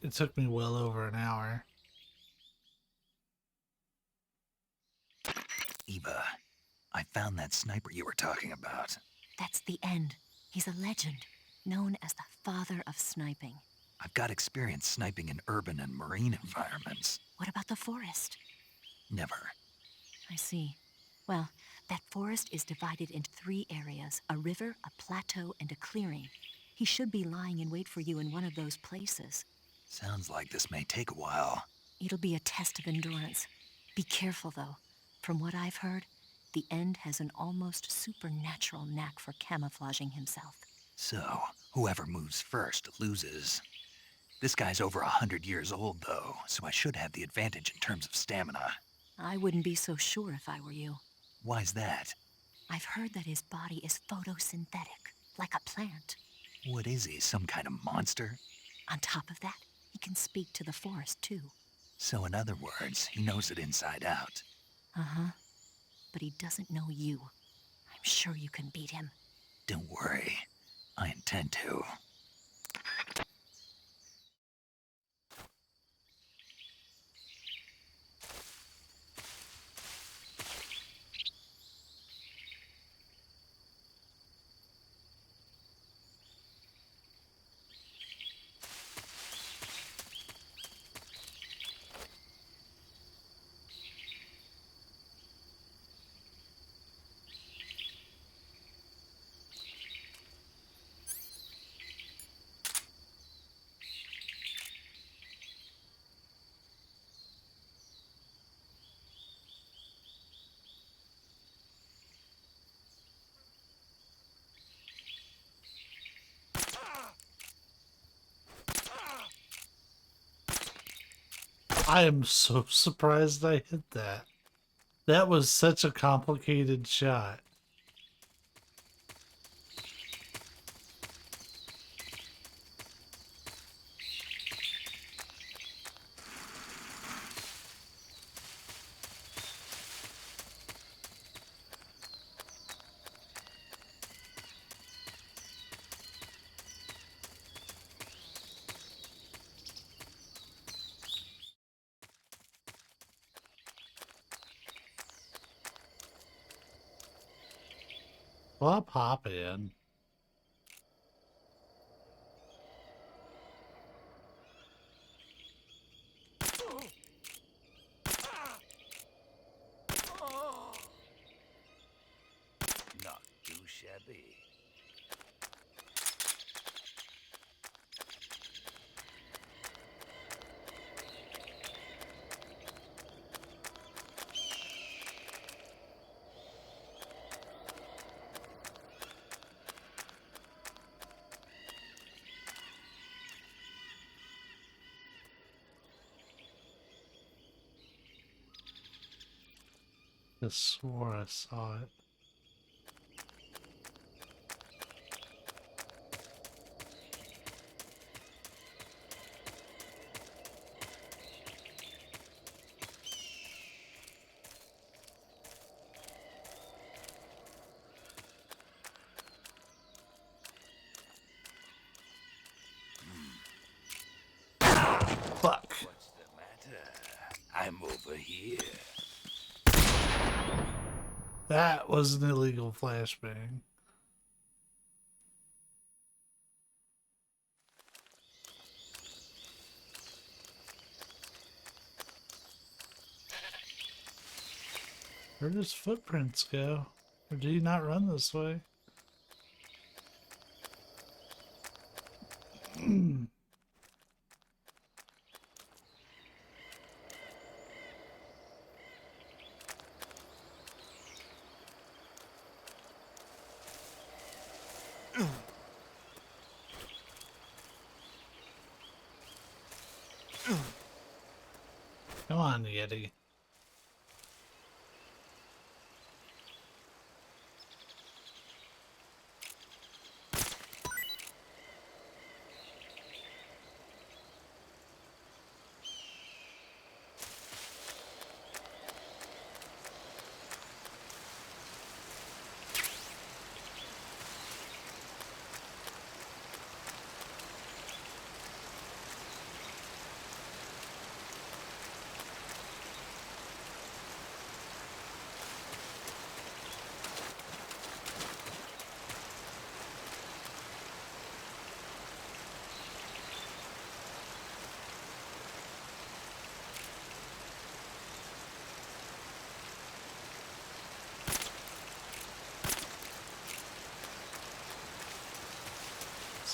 it took me well over an hour. Eva, I found that sniper you were talking about. That's the end. He's a legend, known as the father of sniping. I've got experience sniping in urban and marine environments. What about the forest? Never. I see. Well, that forest is divided into 3 areas, a river, a plateau, and a clearing. He should be lying in wait for you in one of those places. Sounds like this may take a while. It'll be a test of endurance. Be careful, though. From what I've heard, the End has an almost supernatural knack for camouflaging himself. So, whoever moves first loses. This guy's over 100 years old, though, so I should have the advantage in terms of stamina. I wouldn't be so sure if I were you. Why's that? I've heard that his body is photosynthetic, like a plant. What is he, some kind of monster? On top of that, he can speak to the forest, too. So in other words, he knows it inside out. Uh-huh. But he doesn't know you. I'm sure you can beat him. Don't worry. I intend to. I am so surprised I hit that. That was such a complicated shot. Well, I'll pop in. Not too shabby. I swore I saw it. Fuck. What's the matter? I'm over here. That was an illegal flashbang. Where does footprints go? Or do you not run this way? Come on, Yeti.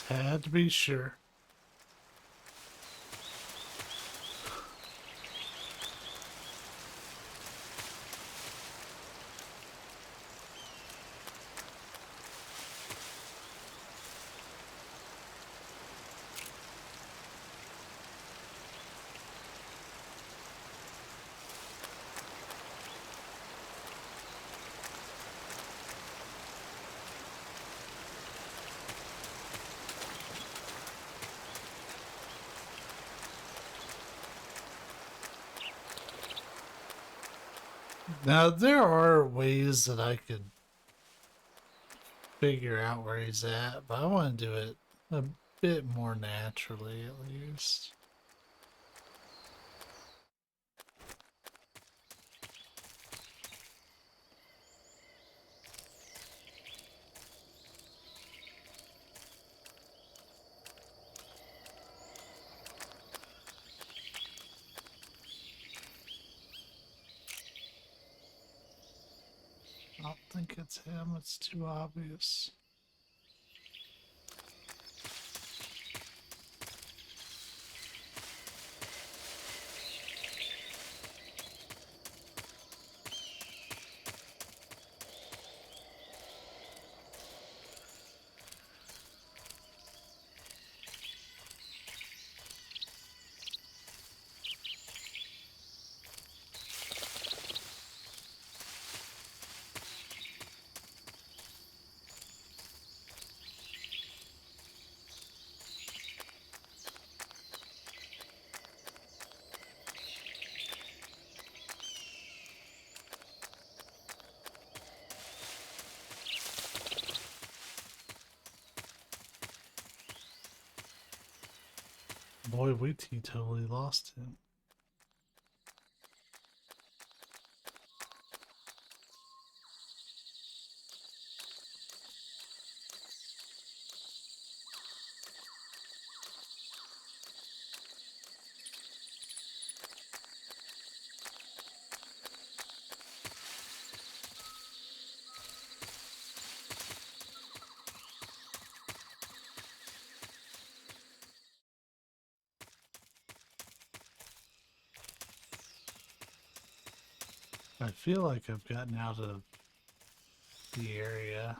Had to be sure. Now, there are ways that I could figure out where he's at, but I want to do it a bit more naturally, at least. I don't think it's him, it's too obvious. Boy, we totally lost him. I feel like I've gotten out of the area.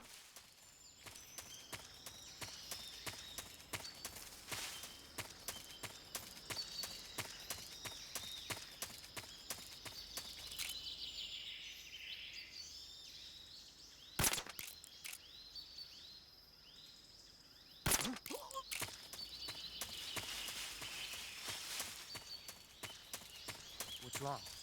What's wrong?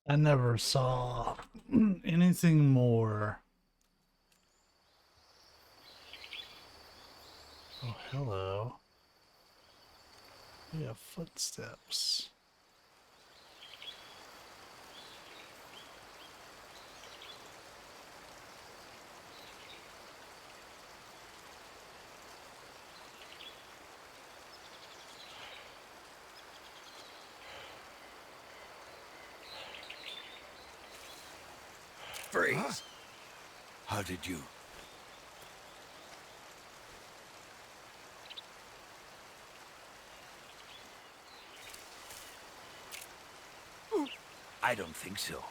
I never saw anything more. Oh, hello. We have footsteps. Freeze! Huh? How did you? I don't think so.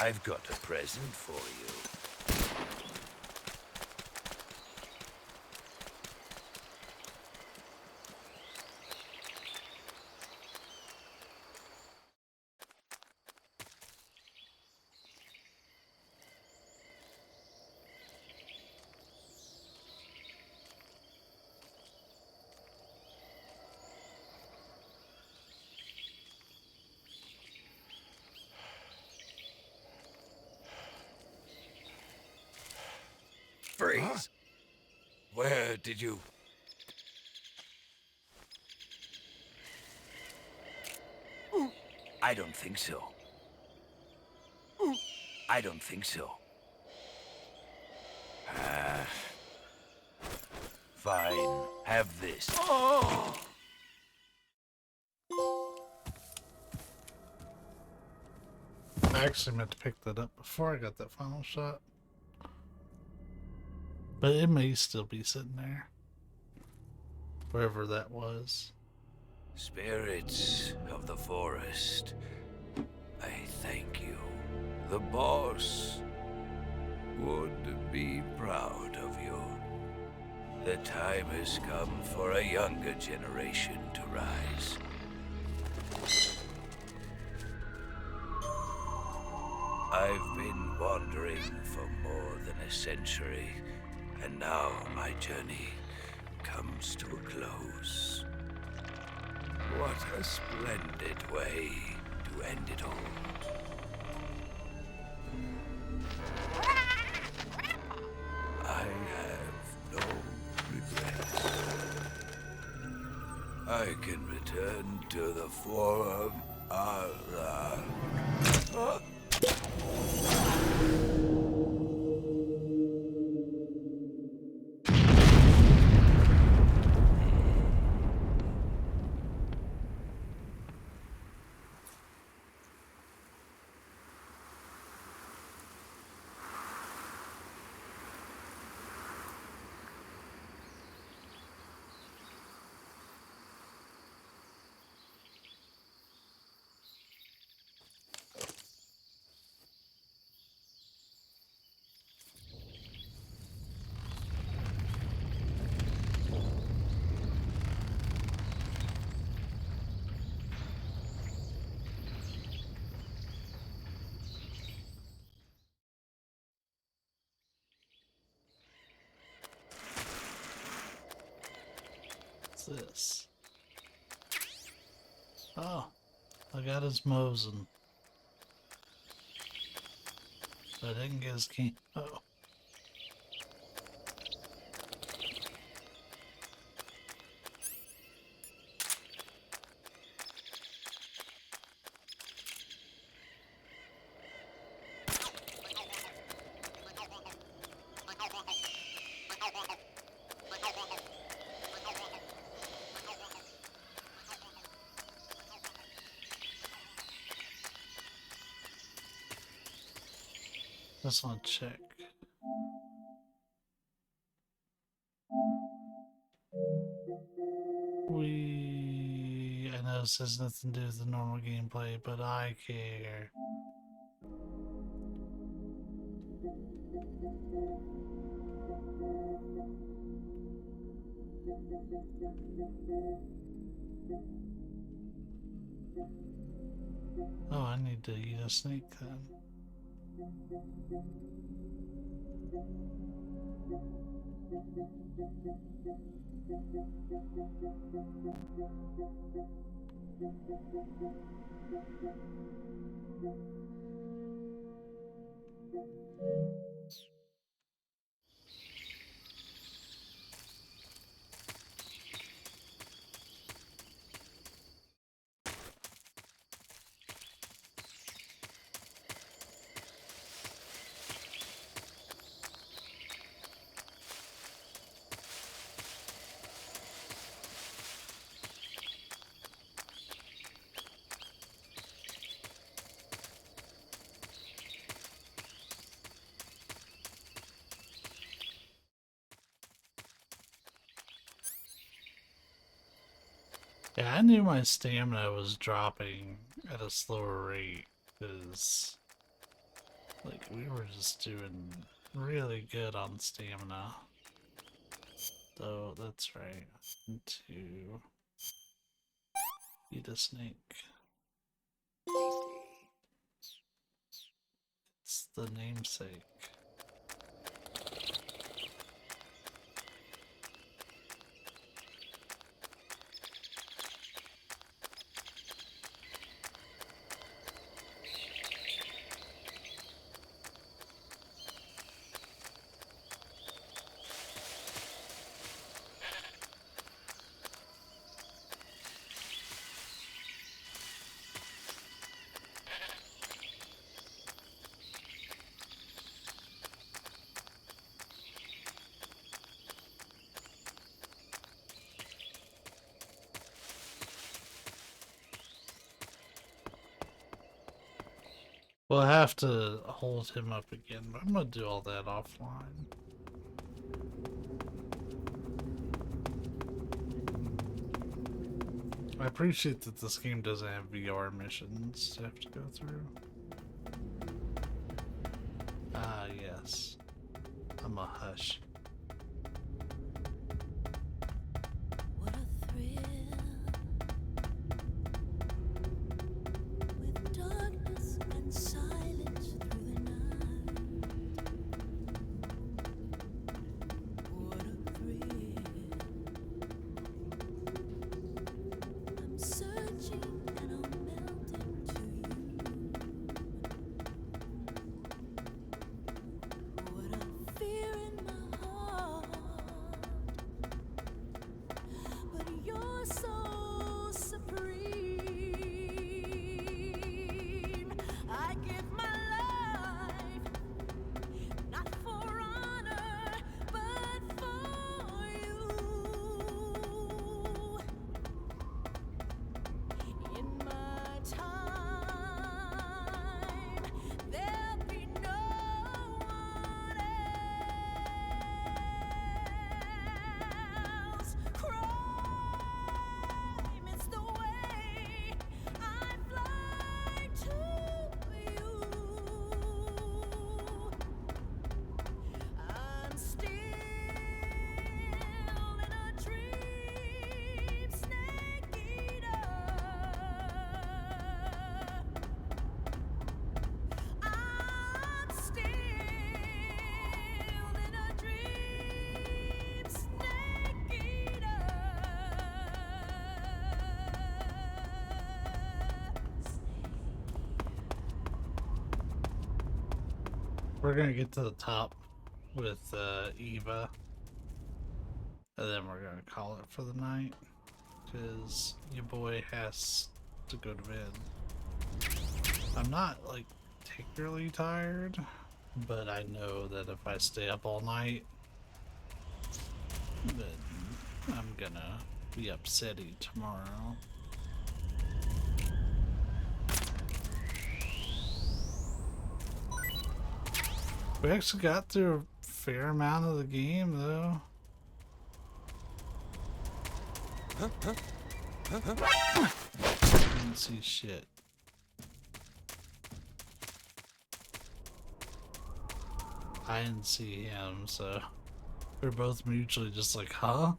I've got a present for you. Freeze! Huh? Where did you... I don't think so. I don't think so. Fine. Have this. I actually meant to pick that up before I got that final shot. But it may still be sitting there. Wherever that was. Spirits of the forest, I thank you. The boss would be proud of you. The time has come for a younger generation to rise. I've been wandering for more than a century, and now my journey comes to a close. What a splendid way to end it all. I have no regrets. I can return to the Forum. What's this? Oh, I got his Mosin. But I didn't get his key. Oh. Just want to check. I know this has nothing to do with the normal gameplay, but I care. Oh, I need to eat a snake then. Yeah, I knew my stamina was dropping at a slower rate because, like, we were just doing really good on stamina. So that's right. To eat a snake. It's the namesake. We'll have to hold him up again, but I'm gonna do all that offline. I appreciate that this game doesn't have VR missions to have to go through. Ah, yes. I'm a hush. What a thrill, with darkness and silence through the night. What a thrill. I'm searching and I'm melting to you. What a fear in my heart. But you're so supreme. I give my life, not for honor, but for you. In my time, there'll be no one else. Crime is the way I fly to you. I'm still in a dream, snake eater. I'm still in a dream, snake eater. We're gonna get to the top with Eva, and then we're gonna call it for the night, because your boy has to go to bed. I'm not, like, particularly tired, but I know that if I stay up all night, then I'm gonna be upsetty tomorrow. We actually got through a fair amount of the game, though. Didn't see shit. I didn't see him, so we're both mutually just like, huh?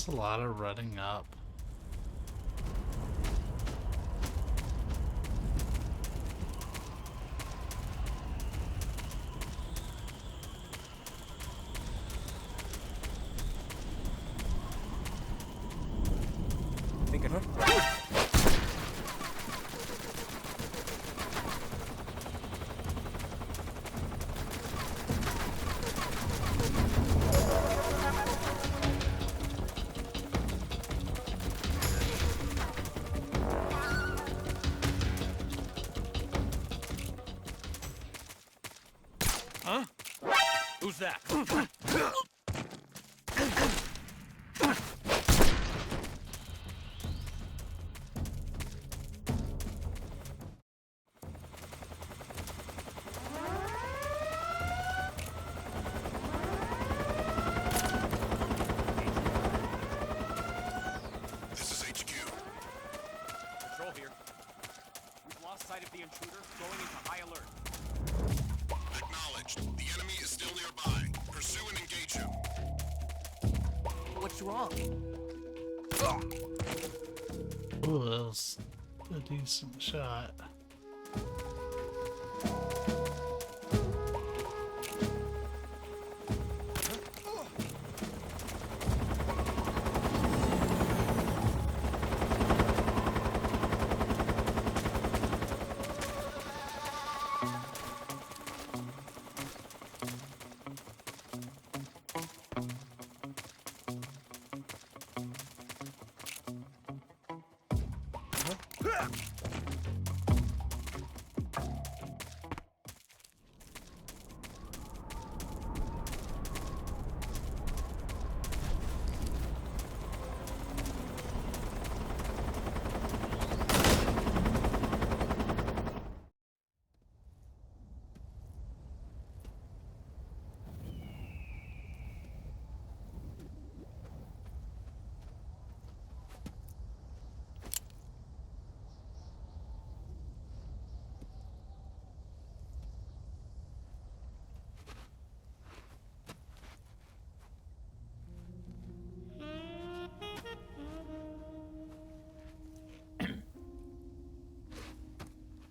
Just a lot of running up. Thinking, huh? Huh? Who's that? This is HQ. Control here. We've lost sight of the intruder, going into high alert. Acknowledged. The enemy is still nearby. Pursue and engage him. What's wrong? Oh, that was a decent shot.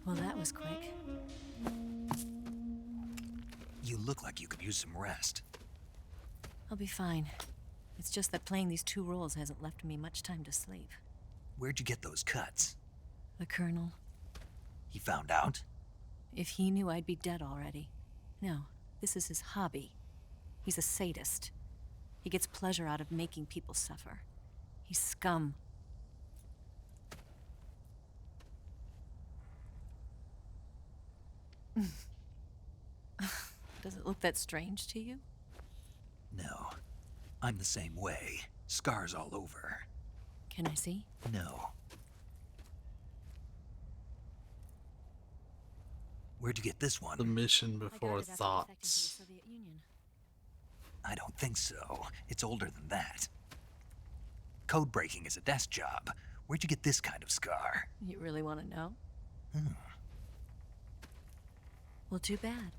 Well, that was quick. You look like you could use some rest. I'll be fine. It's just that playing these two roles hasn't left me much time to sleep. Where'd you get those cuts? The Colonel, He found out? if he knew, I'd be dead already. No, this is his hobby. He's a sadist. He gets pleasure out of making people suffer. He's scum. Does it look that strange to you? No. I'm the same way. Scars all over. Can I see? No. Where'd you get this one? The mission I before got it after defecting to the thoughts. Soviet Union. I don't think so. It's older than that. Code breaking is a desk job. Where'd you get this kind of scar? You really want to know? Hmm. Well, too bad.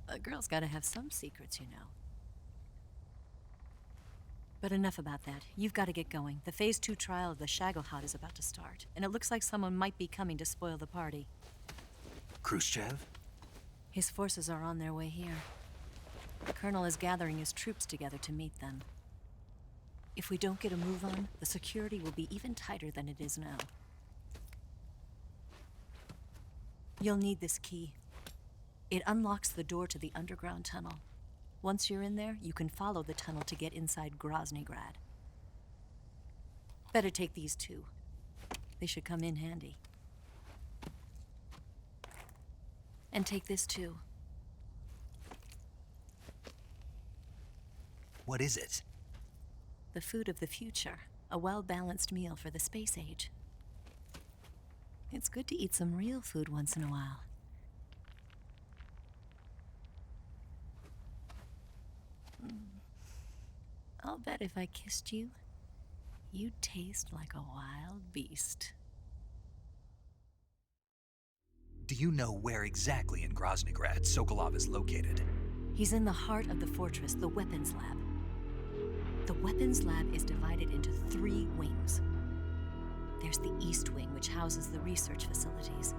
A girl's got to have some secrets, you know. But enough about that. You've got to get going. The Phase 2 trial of the Shagohod is about to start, and it looks like someone might be coming to spoil the party. Khrushchev? His forces are on their way here. The Colonel is gathering his troops together to meet them. If we don't get a move on, the security will be even tighter than it is now. You'll need this key. It unlocks the door to the underground tunnel. Once you're in there, you can follow the tunnel to get inside Groznygrad. Better take these two. They should come in handy. And take this too. What is it? The food of the future. A well-balanced meal for the space age. It's good to eat some real food once in a while. I'll bet if I kissed you, you'd taste like a wild beast. Do you know where exactly in Groznygrad Sokolov is located? He's in the heart of the fortress, the weapons lab. The weapons lab is divided into 3 wings. There's the East Wing, which houses the research facilities.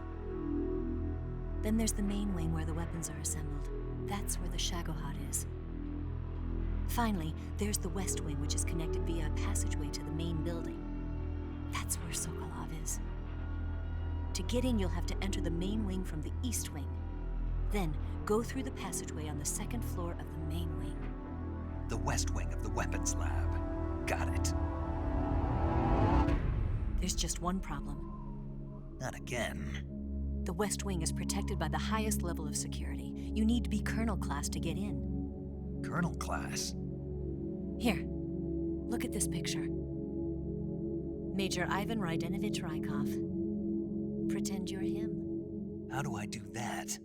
Then there's the main wing where the weapons are assembled. That's where the Shagohod is. Finally, there's the West Wing, which is connected via a passageway to the main building. That's where Sokolov is. To get in, you'll have to enter the main wing from the East Wing. Then, go through the passageway on the 2nd floor of the main wing. The West Wing of the weapons lab. Got it. There's just one problem. Not again. The West Wing is protected by the highest level of security. You need to be Colonel class to get in. Colonel class? Here, look at this picture. Major Ivan Rydenovich Rykov. Pretend you're him. How do I do that?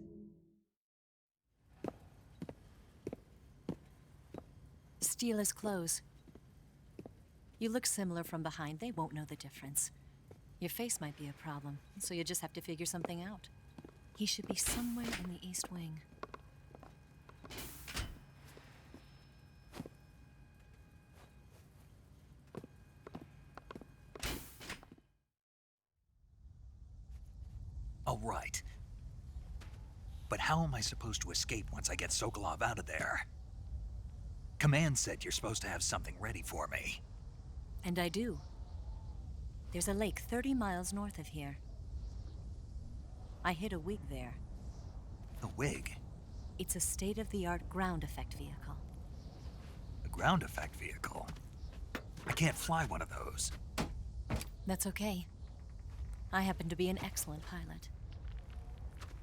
Steal his clothes. You look similar from behind. They won't know the difference. Your face might be a problem, so you just have to figure something out. He should be somewhere in the East Wing. Oh, right. But how am I supposed to escape once I get Sokolov out of there? Command said you're supposed to have something ready for me. And I do. There's a lake 30 miles north of here. I hid a wig there. A wig? It's a state-of-the-art ground effect vehicle. A ground effect vehicle? I can't fly one of those. That's okay. I happen to be an excellent pilot.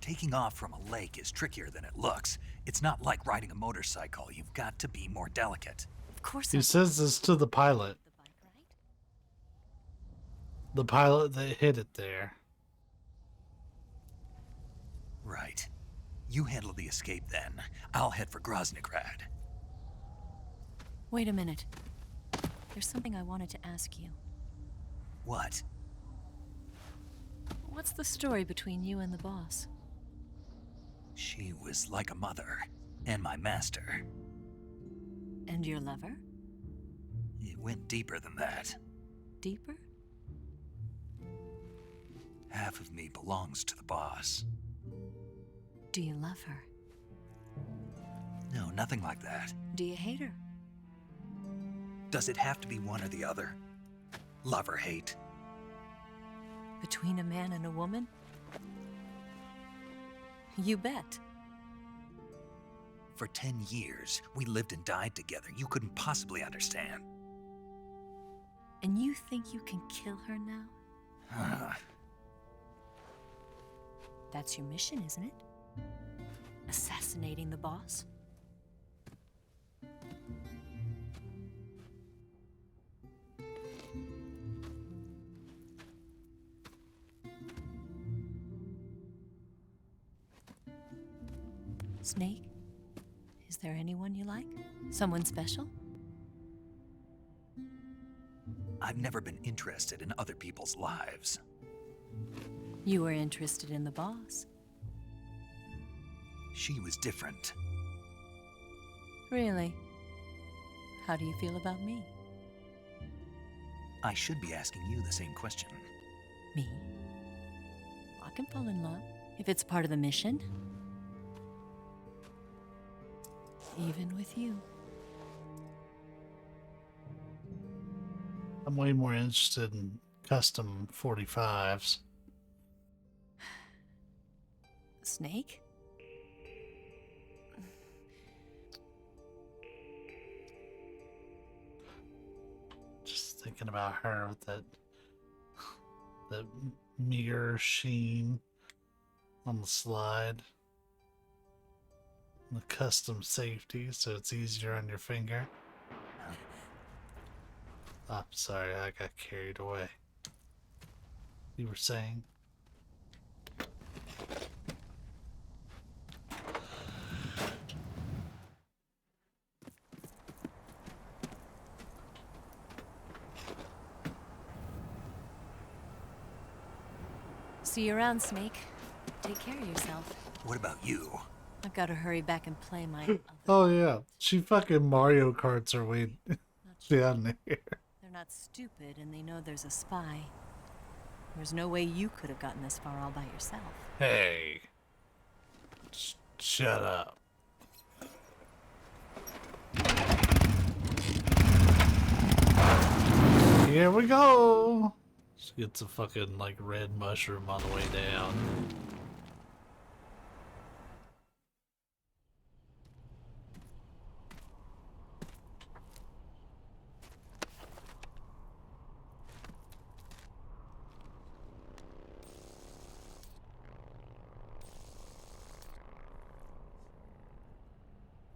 Taking off from a lake is trickier than it looks. It's not like riding a motorcycle. You've got to be more delicate. Of course. He says this to the pilot. The pilot that hit it there. Right. You handle the escape then. I'll head for Groznygrad. Wait a minute. There's something I wanted to ask you. What? What's the story between you and the boss? She was like a mother, and my master. And your lover? It went deeper than that. Deeper? Half of me belongs to the boss. Do you love her? No, nothing like that. Do you hate her? Does it have to be one or the other? Love or hate? Between a man and a woman? You bet. For 10 years, we lived and died together. You couldn't possibly understand. And you think you can kill her now? That's your mission, isn't it? Assassinating the boss? Snake? Is there anyone you like? Someone special? I've never been interested in other people's lives. You were interested in the boss. She was different. Really? How do you feel about me? I should be asking you the same question. Me? I can fall in love if it's part of the mission. Even with you. I'm way more interested in custom 45s. Snake? Just thinking about her with that mirror sheen on the slide. The custom safety, so it's easier on your finger. Oh, sorry, I got carried away. You were saying? See you around, Snake. Take care of yourself. What about you? I've got to hurry back and play my... Oh yeah, she fucking Mario Karts her way. Not down there. They're not stupid, and they know there's a spy. There's no way you could have gotten this far all by yourself. Hey. Shut up. Here we go. She gets a fucking like red mushroom on the way down.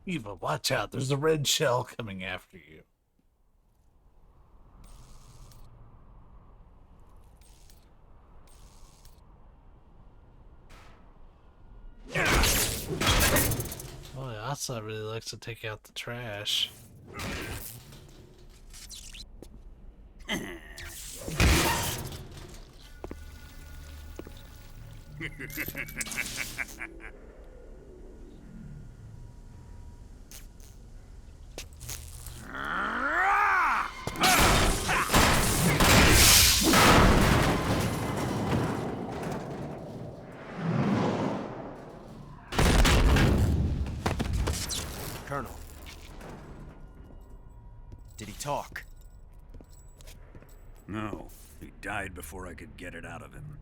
Eva, watch out. There's a red shell coming after you. Oh, yeah, Asa really likes to take out the trash. Colonel. Did he talk? No, he died before I could get it out of him.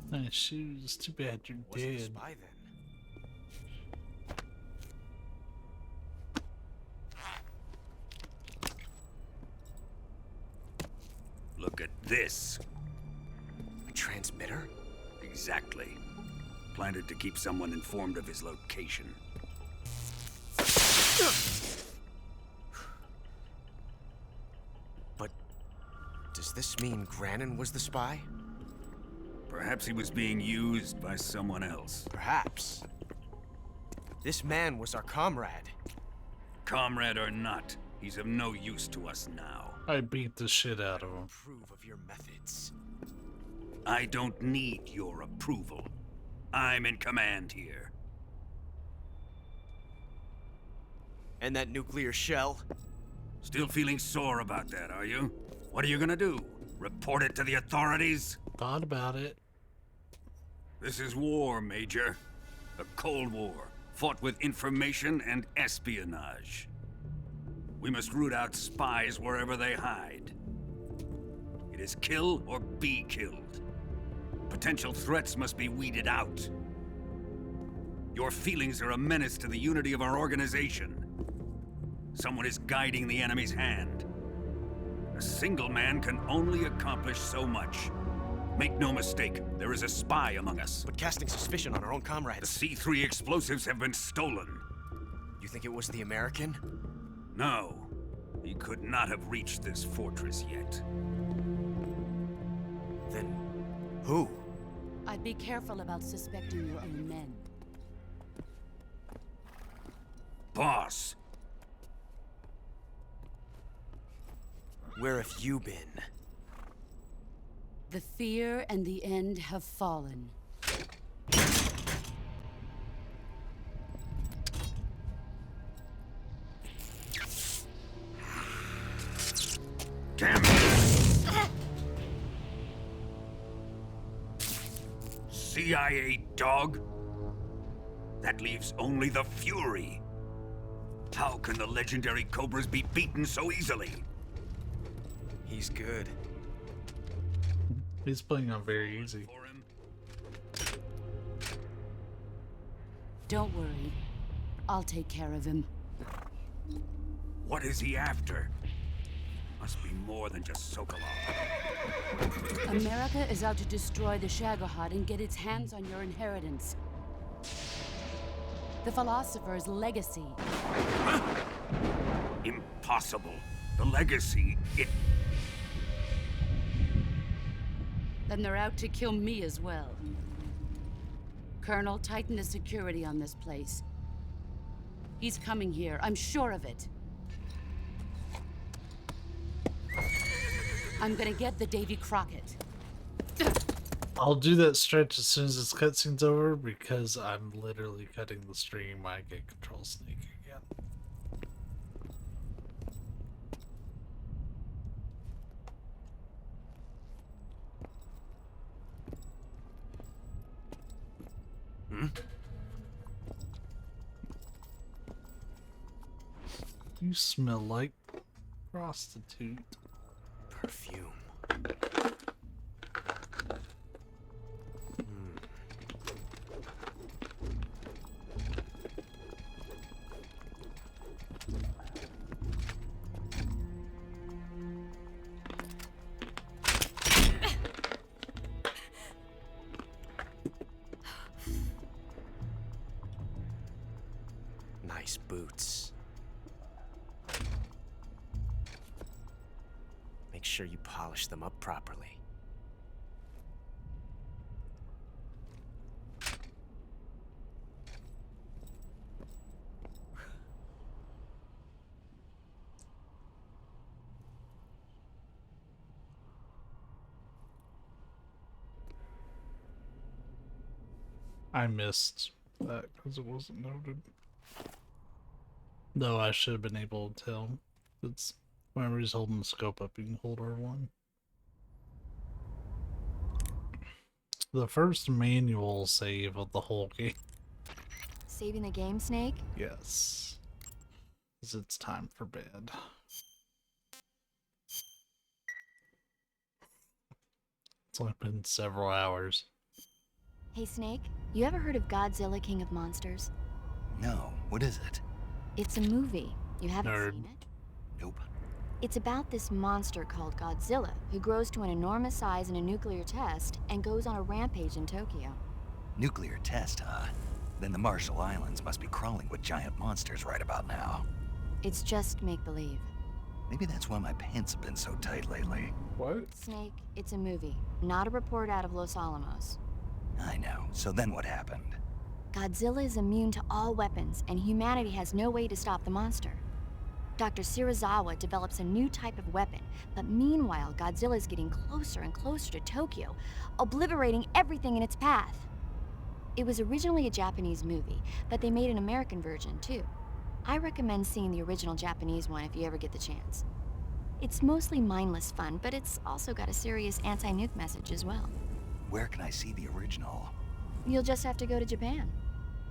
Nice shoes. Too bad you're dead. Spy then. Look at this. A transmitter? Exactly. Planted to keep someone informed of his location. But does this mean Grannon was the spy? Perhaps he was being used by someone else. Perhaps. This man was our comrade. Comrade or not, he's of no use to us now. I beat the shit out of him. Approve of your methods. I don't need your approval. I'm in command here. And that nuclear shell? Still feeling sore about that, are you? What are you gonna do? Report it to the authorities? Thought about it. This is war, Major. A Cold War, fought with information and espionage. We must root out spies wherever they hide. It is kill or be killed. Potential threats must be weeded out. Your feelings are a menace to the unity of our organization. Someone is guiding the enemy's hand. A single man can only accomplish so much. Make no mistake, there is a spy among us. But casting suspicion on our own comrades. The C3 explosives have been stolen. You think it was the American? No. He could not have reached this fortress yet. Then who? I'd be careful about suspecting your own men. Boss! Where have you been? The fear and the end have fallen. Damn it! CIA dog? That leaves only the Fury. How can the legendary Cobras be beaten so easily? He's good. He's playing on very easy. Don't worry. I'll take care of him. What is he after? Must be more than just Sokolov. America is out to destroy the Shagohod and get its hands on your inheritance. The philosopher's legacy. Huh? Impossible. The legacy, it... Then they're out to kill me as well. Colonel, tighten the security on this place. He's coming here, I'm sure of it. I'm gonna get the Davy Crockett. I'll do that stretch as soon as this cutscene's over because I'm literally cutting the stream when I get Control Snake again. You smell like prostitute. Perfume. Nice boots. Make sure you polish them up properly. I missed that because it wasn't noted. Though I should have been able to tell. It's whenever he's holding the scope up, you can hold R1. The first manual save of the whole game. Saving the game, Snake? Yes. Because it's time for bed. It's only been several hours. Hey, Snake, you ever heard of Godzilla King of Monsters? No, what is it? It's a movie. You haven't Nerd. seen it? Nope. It's about this monster called Godzilla, who grows to an enormous size in a nuclear test and goes on a rampage in Tokyo. Nuclear test, huh? Then the Marshall Islands must be crawling with giant monsters right about now. It's just make-believe. Maybe that's why my pants have been so tight lately. What? Snake, it's a movie, not a report out of Los Alamos. I know. So then what happened? Godzilla is immune to all weapons, and humanity has no way to stop the monster. Dr. Shirazawa develops a new type of weapon, but meanwhile, Godzilla is getting closer and closer to Tokyo, obliterating everything in its path. It was originally a Japanese movie, but they made an American version too. I recommend seeing the original Japanese one if you ever get the chance. It's mostly mindless fun, but it's also got a serious anti-nuke message as well. Where can I see the original? You'll just have to go to Japan.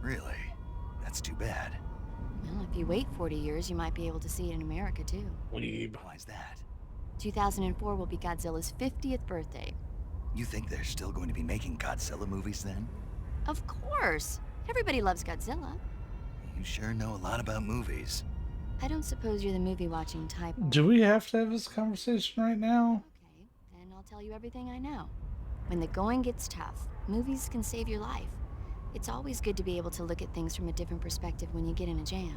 Really? That's too bad. Well, if you wait 40 years, you might be able to see it in America too. Weeb. Why's that? 2004 will be Godzilla's 50th birthday. You think they're still going to be making Godzilla movies then? Of course! Everybody loves Godzilla. You sure know a lot about movies. I don't suppose you're the movie-watching type. Do we have to have this conversation right now? Okay, then I'll tell you everything I know. When the going gets tough, movies can save your life. It's always good to be able to look at things from a different perspective when you get in a jam.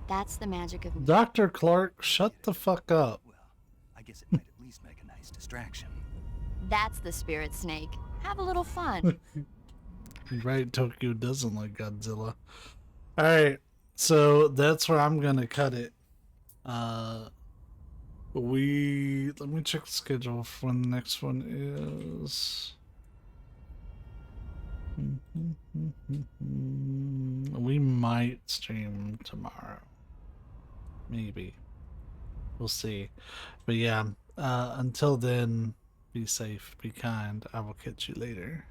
That's the magic of movies. Dr. Clark, shut the fuck up. Well, I guess it might at least make a nice distraction. That's the spirit, Snake. Have a little fun. Right, Tokyo doesn't like Godzilla. Alright, so that's where I'm gonna cut it. Let me check the schedule for when the next one is. We might stream tomorrow. Maybe. We'll see. But yeah, until then, be safe, be kind. I will catch you later.